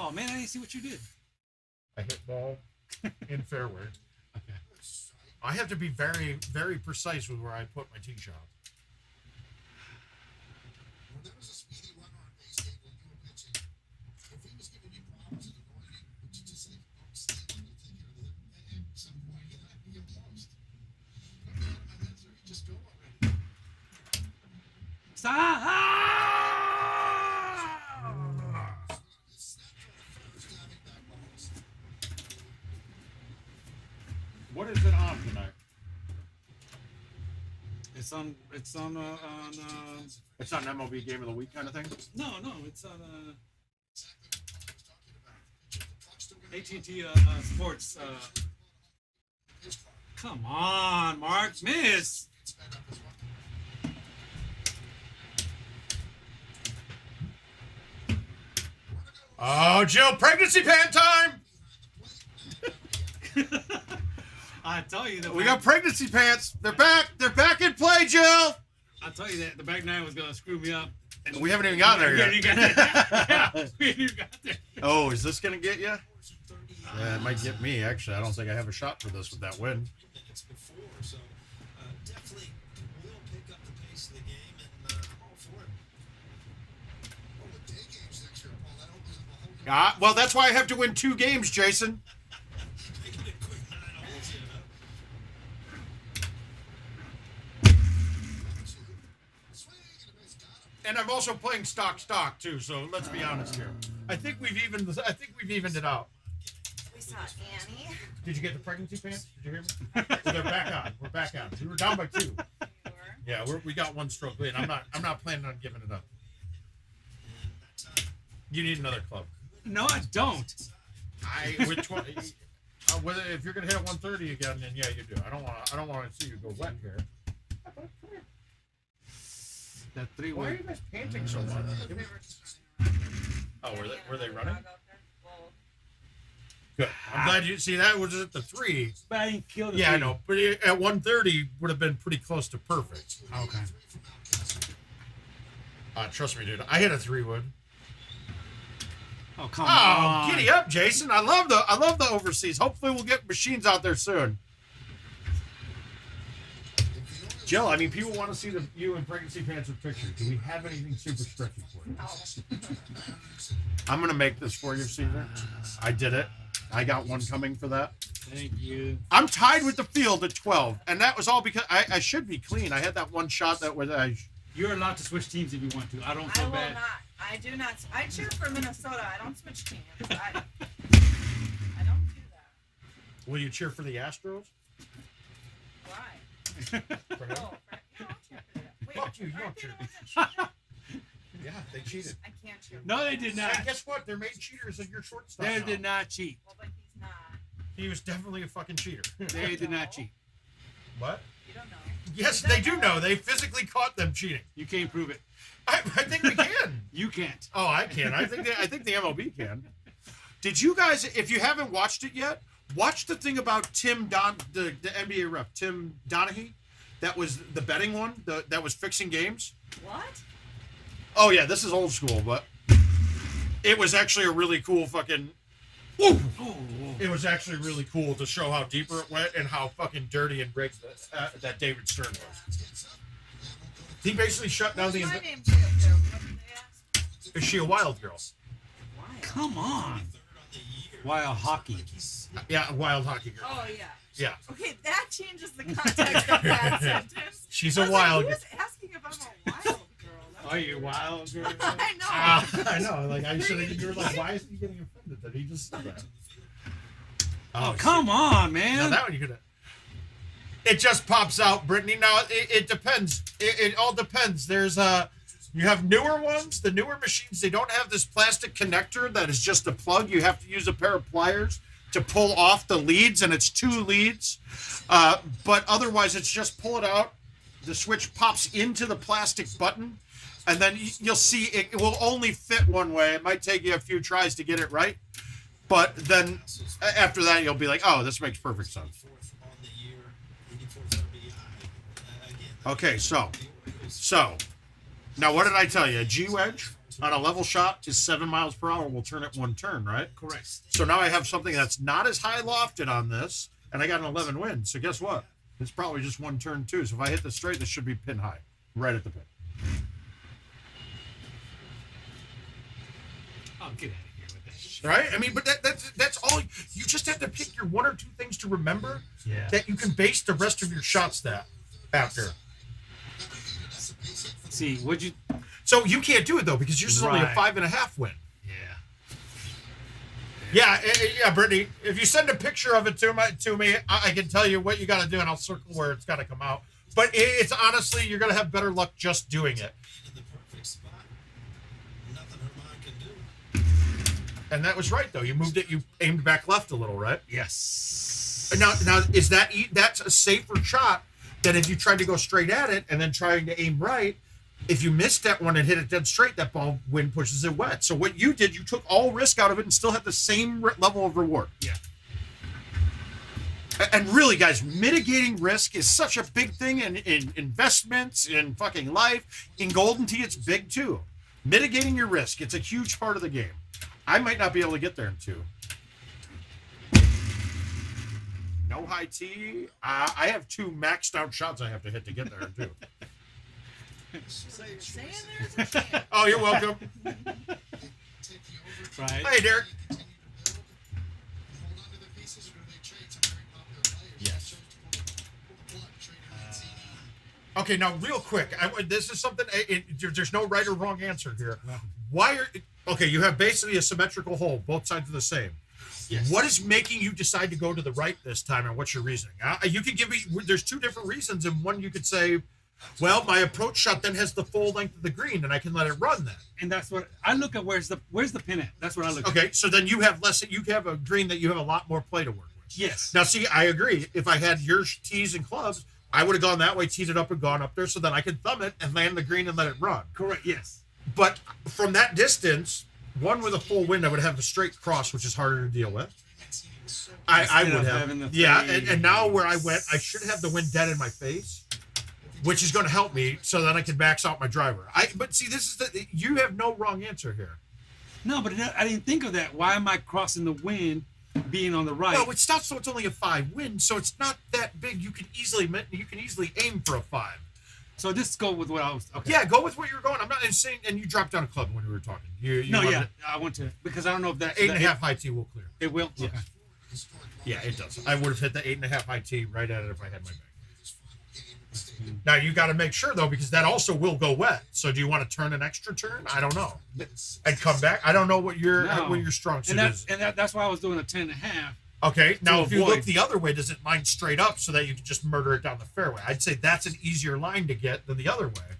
Oh man, I didn't see what you did. I hit ball in fairway. Okay. I have to be very, very precise with where I put my tee shot. When there was a speedy runner on base hit when you were pitching, if he was giving you problems and annoying you, would you just say, "Oh, stay let me take care of it"? And at some point, you have to get close. Put me out of my head, sir. You just go already. Stop! What is it on tonight? It's on. It's on It's not an MLB game of the week kind of thing? No, it's on AT&T Sports. Come on, Mark, miss. Oh, Jill, pregnancy pan time! I tell you that We got pregnancy pants. They're back. They're back in play, Jill. I tell you that the back nine was gonna screw me up. And We haven't even gotten there yet. We haven't even got there. Oh, is this gonna get you? Yeah, it might get me, actually. I don't think I have a shot for this with that wind. 3 minutes before, so definitely will pick up the pace of the game, and I'm all for it. Well, the day games next year, Paul, that opens up a whole new Well, that's why I have to win 2 games, Jason. Making it quick 9 holes, you know. swing, and it's got him. And I'm also playing stock too, so let's be honest here. I think we've evened it out. We saw Annie. Did you get the pregnancy pants? Did you hear me? So they're back on. We're back on. We were down by 2. Yeah, we got 1 stroke lead. I'm not planning on giving it up. You need another club. No, I don't. Which one? Whether if you're gonna hit 130 again, then yeah, you do. I don't want to see you go wet here. That Why are three-way. you guys panting so much? Oh, were they running? Good. I'm glad you see that was at the 3. But I didn't kill the Yeah, I three. know. But at 130 would have been pretty close to perfect. Okay. Trust me, dude. I hit a 3-wood. Oh, come Oh, on. giddy up, Jason. I love the overseas. Hopefully we'll get machines out there soon. Jill, I mean, people want to see you in pregnancy pants with pictures. Do we have anything super stretchy for you? I'm going to make this for you, Caesar. I did it. I got one coming for that. Thank you. I'm tied with the field at 12, and that was all because I should be clean. I had that one shot that was You're allowed to switch teams if you want to. I don't I feel will bad. not. I do not. I cheer for Minnesota. I don't switch teams. I don't do that. Will you cheer for the Astros? Why? For him? Oh, Frank, no, I'll cheer for that. Wait, Fuck you, you aren't don't they cheer. the ones that cheated? Yeah, they cheated. I can't cheer. No, they did not. And guess what? They're made cheaters in your shortstop. They now. did not cheat. Well, but he's not. He was definitely a fucking cheater. They did not cheat. What? You don't know. Yes, You they don't do know. They physically caught them cheating. You can't prove it. I think we can. You can't. Oh, I can. I think the MLB can. Did you guys, if you haven't watched it yet, watch the thing about the NBA ref, Tim Donaghy? That was the betting one, that was fixing games. What? Oh, yeah, this is old school, but it was actually a really cool fucking... Woo! It was actually really cool to show how deeper it went and how fucking dirty and rigged that David Stern was. He basically shut down the... My name too. What did they ask? Is she a wild girl? Come on. Wild hockey. Yeah, a wild hockey girl. Oh yeah. Yeah. Okay, that changes the context of that sentence. She's I a was wild Like, girl. who was asking if I'm a wild girl? That's Are you wild, girl? I know. I know. Like I should have. You're like, why is he getting offended that he just said that? Oh, come on, man. Now that one you could. It just pops out, Brittany. Now it depends. It all depends. There's you have newer ones. The newer machines, they don't have this plastic connector that is just a plug. You have to use a pair of pliers to pull off the leads, and it's 2 leads. But otherwise, it's just pull it out. The switch pops into the plastic button, and then you'll see it will only fit one way. It might take you a few tries to get it right, but then after that, you'll be like, oh, this makes perfect sense. Okay, so now what did I tell you? A G-wedge on a level shot is 7 miles per hour. We'll turn it 1 turn, right? Correct. So now I have something that's not as high lofted on this, and I got an 11 wind. So guess what? It's probably just 1 turn too. So if I hit this straight, this should be pin high, right at the pin. I'll get out of here with that shit. Right? I mean, but that's all. You just have to pick your 1 or 2 things to remember Yeah. that you can base the rest of your shots after. See, would you? So you can't do it though because yours is only a Right. 5.5 win. Yeah. Yeah, Brittany. If you send a picture of it to me, I can tell you what you got to do, and I'll circle where it's got to come out. But it's honestly, you're gonna have better luck just doing it. In the perfect spot. Nothing her mind can do. And that was right though. You moved it. You aimed back left a little, right? Yes. Now is that's a safer shot than if you tried to go straight at it and then trying to aim right. If you missed that one and hit it dead straight, that ball wind pushes it wet. So what you did, you took all risk out of it and still had the same level of reward. Yeah. And really, guys, mitigating risk is such a big thing in investments, in fucking life. In Golden Tee, it's big too. Mitigating your risk, it's a huge part of the game. I might not be able to get there in 2. No high tee. I have 2 maxed out shots I have to hit to get there too. So you're saying there's a chance. Oh, you're welcome. Take the over. Right. Hey, Derek. Continue to build. Hold on to the pieces, or do they trade some very popular players? Yes. Chose to pull the plug, trade him and CD. Okay, now real quick, this is something. There's no right or wrong answer here. Why are okay? You have basically a symmetrical hole. Both sides are the same. Yes. What is making you decide to go to the right this time, and what's your reasoning? You can give me. There's 2 different reasons, and one you could say, well, my approach shot then has the full length of the green, and I can let it run then. And that's what I look at. Where's the pin at? That's what I look at. Okay, so then you have less. You have a green that you have a lot more play to work with. Yes. Now, see, I agree. If I had your tees and clubs, I would have gone that way, teed it up, and gone up there, so then I could thumb it and land the green and let it run. Correct. Yes. But from that distance, one with a full wind, I would have the straight cross, which is harder to deal with. I Instead would of have. having the Yeah, fade. and now where I went, I should have the wind dead in my face, which is going to help me so that I can max out my driver. But see, this is you have no wrong answer here. No, but I didn't think of that. Why am I crossing the wind, being on the right? Well, it's not, so it's only a 5 wind, so it's not that big. You can easily aim for a 5. So just go with what I was. Okay. Yeah, go with what you're going. I'm not insane. And you dropped down a club when we were talking. You No, wanted yeah, I want to because I don't know if that 8.5 high tee will clear. It will. Yes. Okay. Yeah, it does. I would have hit the 8.5 high tee right at it if I had my bag. Now you got to make sure though, because that also will go wet. So do you want to turn an extra turn? I don't know, and come back. I don't know what your strong suit is. And that's why I was doing a 10.5. Okay, now if you avoid. look the other way, does it line straight up so that you can just murder it down the fairway? I'd say that's an easier line to get than the other way.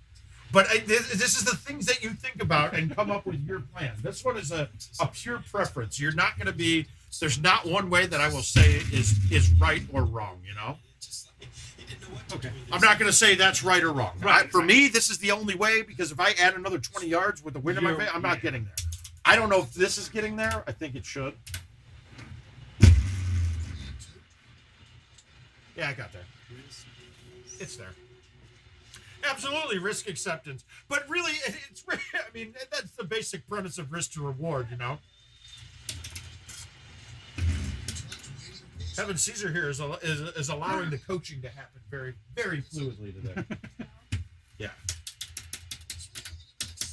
But this is the things that you think about and come up with your plan. This one is a pure preference. You're not going to be. There's not one way that I will say is right or wrong. You know. Okay. I'm not going to say that's right or wrong. Right, For me, this is the only way, because if I add another 20 yards with the wind in my face, I'm not getting there. I don't know if this is getting there. I think it should. Yeah, I got there. It's there. Absolutely, risk acceptance. But really, it's. I mean, that's the basic premise of risk to reward, you know? Having Caesar here is allowing the coaching to happen very, very fluidly today. Yeah.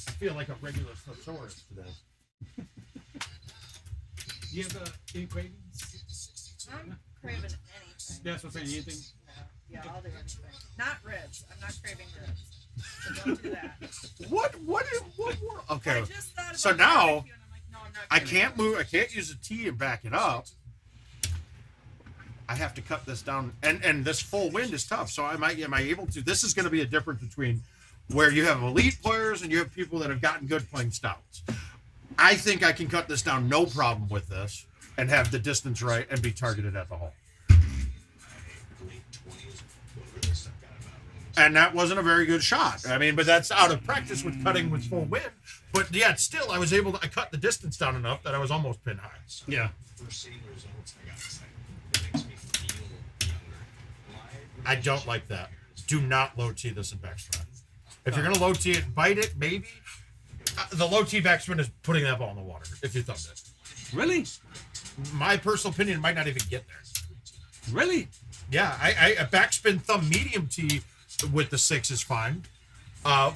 I feel like a regular thesaurus today. You have any cravings? I'm craving anything. That's what I'm saying. Anything? Yeah, I'll do anything. Not ribs. I'm not craving ribs. So don't do that. What more? Okay. I just thought about So now, barbecue and I'm like, no, I'm not I craving can't ribs. move. I can't use a T and back it up. I have to cut this down, and this full wind is tough. So am I able to? This is going to be a difference between where you have elite players and you have people that have gotten good playing stouts. I think I can cut this down no problem with this and have the distance right and be targeted at the hole. And that wasn't a very good shot. I mean, but that's out of practice with cutting with full wind. But yeah, still, I was able to. I cut the distance down enough that I was almost pin high. Yeah. I don't like that. Do not low tee this in backspin. If you're gonna low tee it, bite it, maybe. The low tee backspin is putting that ball in the water if you thumbed it. Really? My personal opinion might not even get there. Really? Yeah, a backspin thumb medium tee with the 6 is fine. A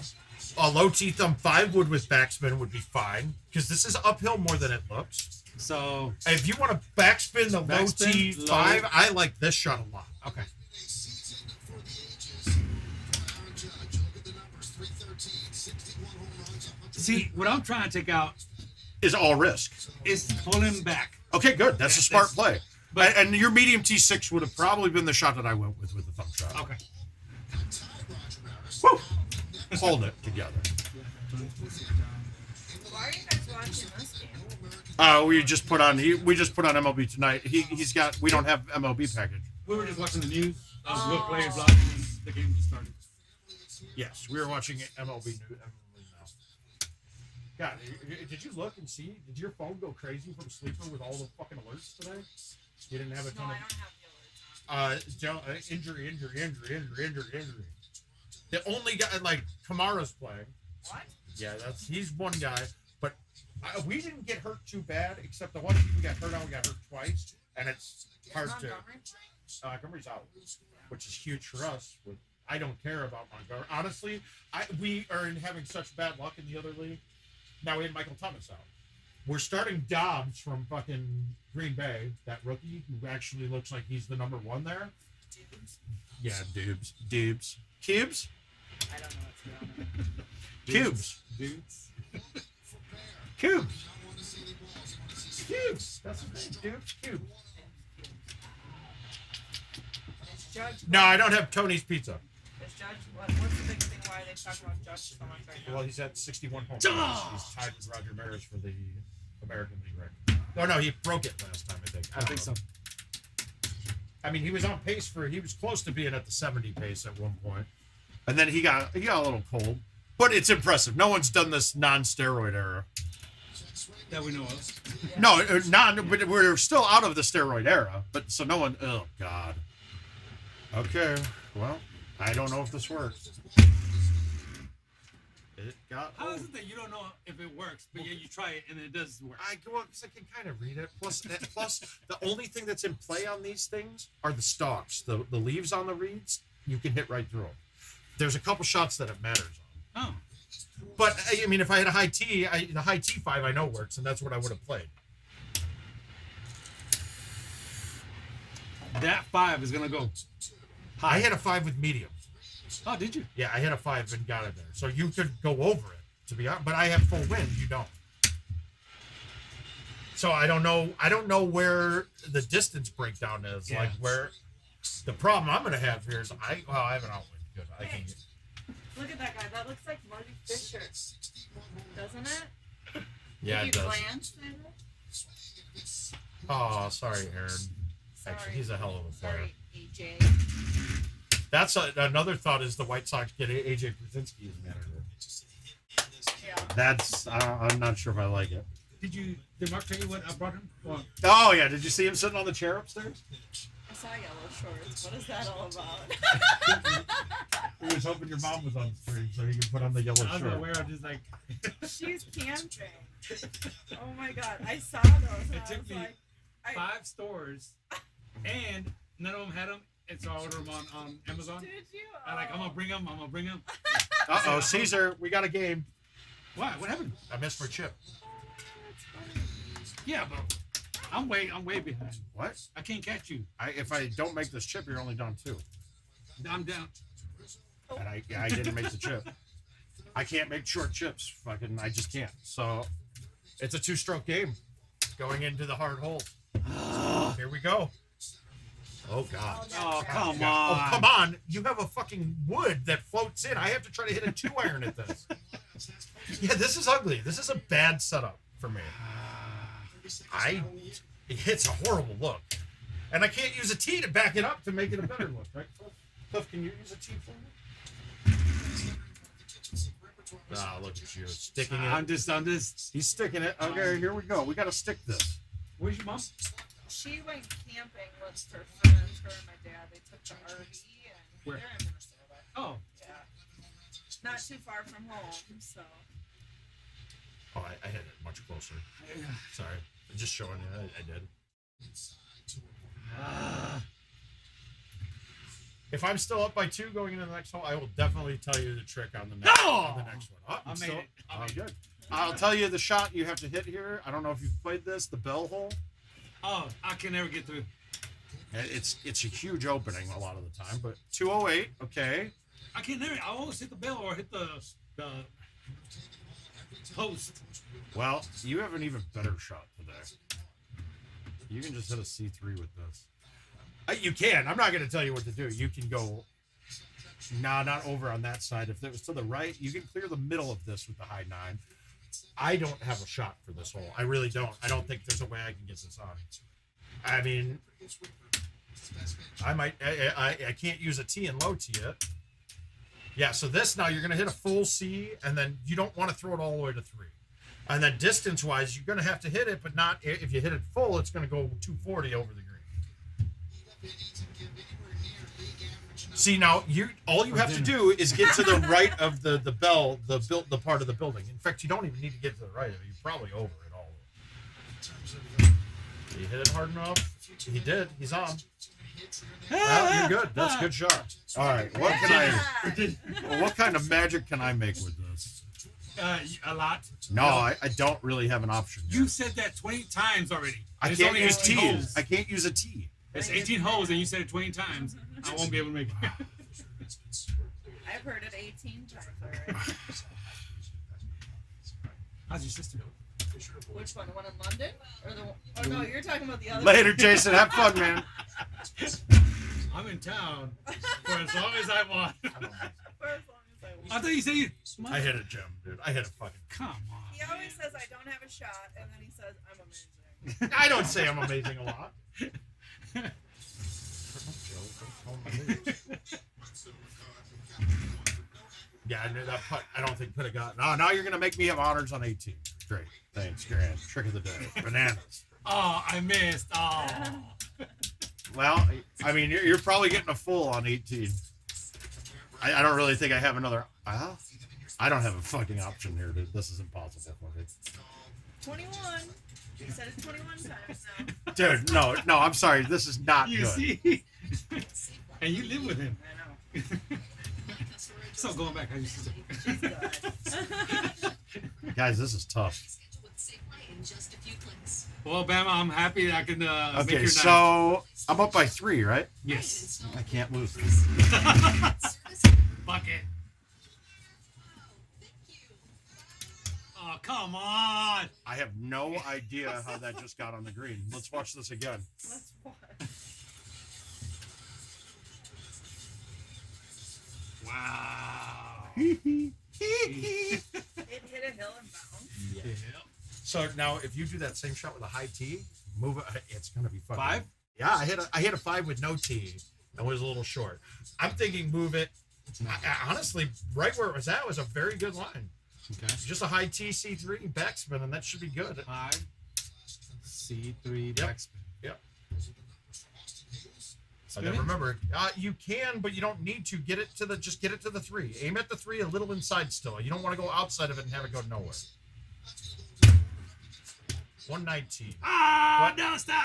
low tee thumb 5 wood with backspin would be fine because this is uphill more than it looks. So If you want to backspin the low Backspin, tee low. 5, I like this shot a lot. okay. Season for the ages. Aaron Judge, look at the numbers: 313, 61 home runs, 100. See, what I'm trying to take out Is all risk. is pulling back. Okay, good. That's a smart play. But- And your medium T6 would have probably been the shot that I went with the thumb shot. Okay. Tied Roger Maris. Woo! Hold it together. Why are you guys watching this game? We just put on MLB tonight. He's got. We don't have MLB package. We were just watching the news. What players blocking and the game just started. Yes, we were watching MLB now. God, did you look and see? Did your phone go crazy from sleeper with all the fucking alerts today? You didn't have a No, ton I of don't have the alerts on. injury. The only guy like Kamara's playing. What? Yeah, he's one guy, but we didn't get hurt too bad, except the one team we got hurt on. We got hurt twice, and it's hard to. Montgomery? Montgomery's out, which is huge for us. I don't care about Montgomery. Honestly, we are having such bad luck in the other league. Now we had Michael Thomas out. We're starting Dobbs from fucking Green Bay, that rookie who actually looks like he's the number one there. Dubes. Yeah, Dubes. Cubes? I don't know what's going on. Cubes. Dudes. Cubes. Cubes. That's his name. Dubes. Cubes. Is Judge? No, I don't have Tony's Pizza. Is Judge? What's the big thing? Why they talk about Judge so much right now? Well, he's at 61 home runs. He's tied with Roger Maris for the American League record. Oh no, he broke it last time, I think. I think so. I mean, he was on pace he was close to being at the 70 pace at one point. And then he got a little cold. But it's impressive. No one's done this non-steroid era. That we know of. Yeah. No, but we're still out of the steroid era. But so no one, oh God. Okay, well, I don't know if this works. It got How is it that you don't know if it works, but yet you try it and it does work? because I can kind of read it. Plus, the only thing that's in play on these things are the stalks, the leaves on the reeds. You can hit right through them. There's a couple shots that it matters on. Oh. But I mean, if I had a high T, the high T5 I know works, and that's what I would have played. That 5 is gonna go. I had a 5 with medium. Oh, did you? Yeah, I hit a 5 and got it there. So you could go over it, to be honest. But I have full wind. You don't. So I don't know where the distance breakdown is. Yeah. Like where the problem I'm going to have here is I have an outwind. Good. I can get. Look at that guy. That looks like Marty Fisher, doesn't it? Yeah, Did it you does. glance at it? Oh, sorry, Aaron. Actually, Sorry. he's a hell of a player. Sorry, AJ. That's another thought is the White Sox get AJ Brzezinski as manager. Yeah. That's I'm not sure if I like it. Did Mark tell you what I brought him? Well, Oh yeah, did you see him sitting on the chair upstairs? I saw yellow shorts. What is that all about? He was hoping your mom was on stream so he could put on the yellow I was shirt. aware of just like She's camping. Oh my god, I saw those. And it I took was me like, 5 stores, and none of them had them, and so I ordered them on Amazon. did you? I'm like, I'm gonna bring them. Uh-oh, Caesar, we got a game. What? What happened? I missed my chip. Yeah, but I'm way behind. What? I can't catch you. If I don't make this chip, you're only down 2. I'm down. And I didn't make the chip. I can't make short chips. I just can't. So it's a 2-stroke game going into the hard hole. Here we go. Oh God. Oh, come Oh, on. come on. You have a fucking wood that floats in. I have to try to hit a 2-iron at this. Yeah, this is ugly. This is a bad setup for me. It's a horrible look. And I can't use a tee to back it up to make it a better look, right? Cliff, can you use a tee for me? Ah, look at you. Sticking it. I'm just. He's sticking it. Okay, here we go. We got to stick this. Where's your mom? She went camping with her friends, her and my dad. They took the RV and Where? they're in Minnesota. Oh, Yeah. Not too far from home, so. Oh, I hit it much closer. Sorry. I'm just showing you. I did. If I'm still up by 2 going into the next hole, I will definitely tell you the trick on the next, on the next one. Oh, I made it. Oh, good. I'll tell you the shot you have to hit here. I don't know if you've played this, the bell hole. oh, I can never get through. It's a huge opening a lot of the time, but 208, okay. I can never. I always hit the bell or hit the post. Well, you have an even better shot today. You can just hit a C3 with this. You can. I'm not going to tell you what to do. You can go, not over on that side. If it was to the right, you can clear the middle of this with the high 9. I don't have a shot for this hole. I really don't. I don't think there's a way I can get this on. I mean, I can't use a T and low T yet. Yeah, so this now you're going to hit a full C, and then you don't want to throw it all the way to 3. And then distance-wise, you're going to have to hit it, but not if you hit it full, it's going to go 240 over the green. See, now all you have to do is get to the right of the bell, the part of the building. In fact, you don't even need to get to the right of it. You're probably over it all. He hit it hard enough. He did. He's on. Well, you're good. That's a good shot. All right. What kind of magic can I make with this? A lot. No, I don't really have an option. You said that 20 times already. I It's can't only use 18 T. holes. I can't use a T. It's 18 holes, and you said it 20 times. I won't be able to make it. I've heard it 18 times already. How's your sister? Which one? The one in London? Or the one? Oh no, you're talking about the other Later, Jason. Have fun, man. I'm in town for as long as I want. For as long as I want. I thought you said you. I hit a gem, dude. I hit a fucking. Come on. He always says I don't have a shot, and then he says I'm amazing. I don't say I'm amazing a lot. Yeah, I knew that putt. I don't think could have gotten. Oh, now you're gonna make me have honors on 18. Great, thanks, Grant. Trick of the day, bananas. Oh, I missed. Oh. Well, I mean, you're probably getting a full on 18. I don't really think I have another. I don't have a fucking option here, dude. This is impossible for me. 21. He said it's 21 times now. Dude, no, I'm sorry. This is not You good. see? And you live with him. I know. So going back, how you sister? She's good. Guys, this is tough. Well, Bama, I'm happy that I can make Okay, your night. so I'm up by 3, right? Yes. I can't lose. Fuck it. Oh, come on. I have no idea how that just got on the green. Let's watch this again. Let's watch. Wow. It hit a hill and bounced. Yeah. So now, if you do that same shot with a high tee, move it. It's gonna be fucking. 5? Yeah, I hit a 5 with no tee. It was a little short. I'm thinking move it. Honestly, right where it was at was a very good line. Okay. Just a high T C3 backspin, and that should be good. 5, C3, Yep. backspin. Yep. Spin And it? remember, you can, but you don't need to get it to the. Just get it to the 3. Aim at the 3 a little inside still. You don't want to go outside of it and have it go nowhere. 119. Ah, no, stop!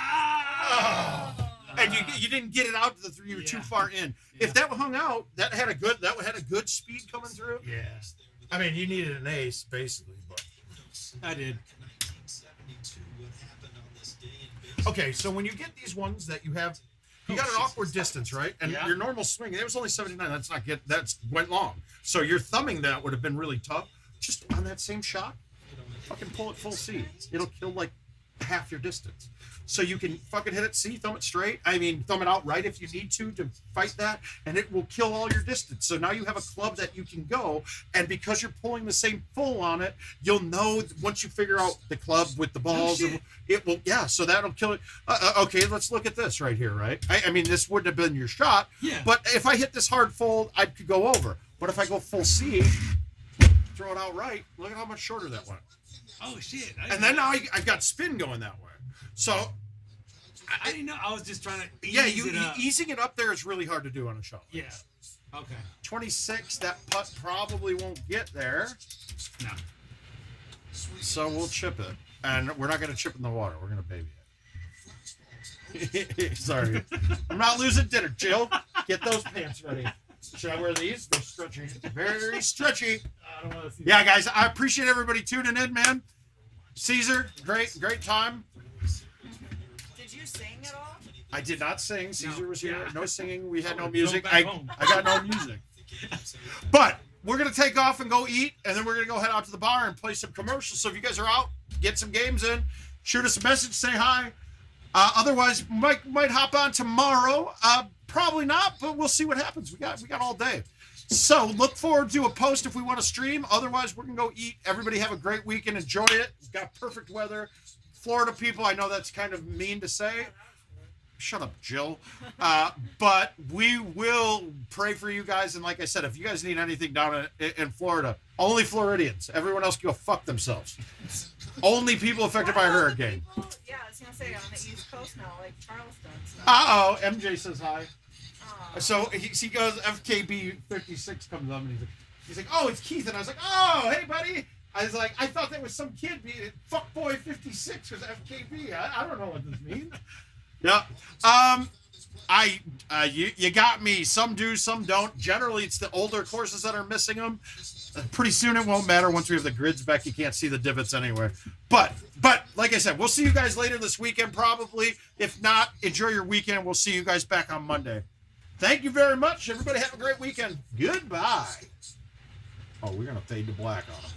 Oh. And you didn't get it out to the 3. You were too far in. Yeah. If that hung out, that had a good speed coming through. Yeah, I mean, you needed an ace basically, but I did. okay. So when you get these ones that you have, you got an awkward distance, right? And Yeah. your normal swing, it was only 79. That's went long. So your thumbing that would have been really tough. Just on that same shot, fucking pull it full C. It'll kill like half your distance. So you can fucking hit it C, thumb it straight. I mean, thumb it out right if you need to fight that, and it will kill all your distance. So now you have a club that you can go, and because you're pulling the same full on it, you'll know once you figure out the club with the balls, shit. it will, yeah, so that'll kill it. Okay, let's look at this right here, right? I mean, this wouldn't have been your shot, Yeah. but if I hit this hard fold, I could go over. But if I go full C, throw it out right, look at how much shorter that went. Oh, shit. And then now I've got spin going that way. So, I didn't know. I was just trying to yeah, ease it up. easing it up there is really hard to do on a shot. Yeah. Okay. 26, that putt probably won't get there. No. So we'll chip it. And we're not going to chip in the water. We're going to baby it. Sorry. I'm not losing dinner, Jill. Get those pants ready. Should I wear these? They're stretchy. Very stretchy. I don't want to see Yeah, guys, I appreciate everybody tuning in, man. Caesar, great time. Did you sing at all? I did not sing. Caesar was here. Yeah. No singing. We had no Go music. back I home. got no music. But we're going to take off and go eat, and then we're going to go head out to the bar and play some commercials. So if you guys are out, get some games in, shoot us a message, say hi. Otherwise, might hop on tomorrow. Probably not, but we'll see what happens. We got all day. So look forward to a post if we want to stream. Otherwise, we're going to go eat. Everybody have a great weekend. Enjoy it. We've got perfect weather. Florida people, I know that's kind of mean to say. Shut up, Jill. But we will pray for you guys. And like I said, if you guys need anything down in Florida, only Floridians. Everyone else can go fuck themselves. Only people affected by a hurricane. Yeah, I was going to say on the East Coast now, like Charleston. So. Uh-oh, MJ says hi. Aw. So he goes, FKB 56 comes up, and he's like, oh, it's Keith. And I was like, oh, hey, buddy. I was like, I thought that was some kid being fuckboy 56 was FKB. I don't know what this means. Yeah. You got me. Some do, some don't. Generally, it's the older courses that are missing them. Pretty soon, it won't matter once we have the grids back. You can't see the divots anywhere. But like I said, we'll see you guys later this weekend, probably. If not, enjoy your weekend. We'll see you guys back on Monday. Thank you very much. Everybody have a great weekend. Goodbye. Oh, we're gonna fade to black on them.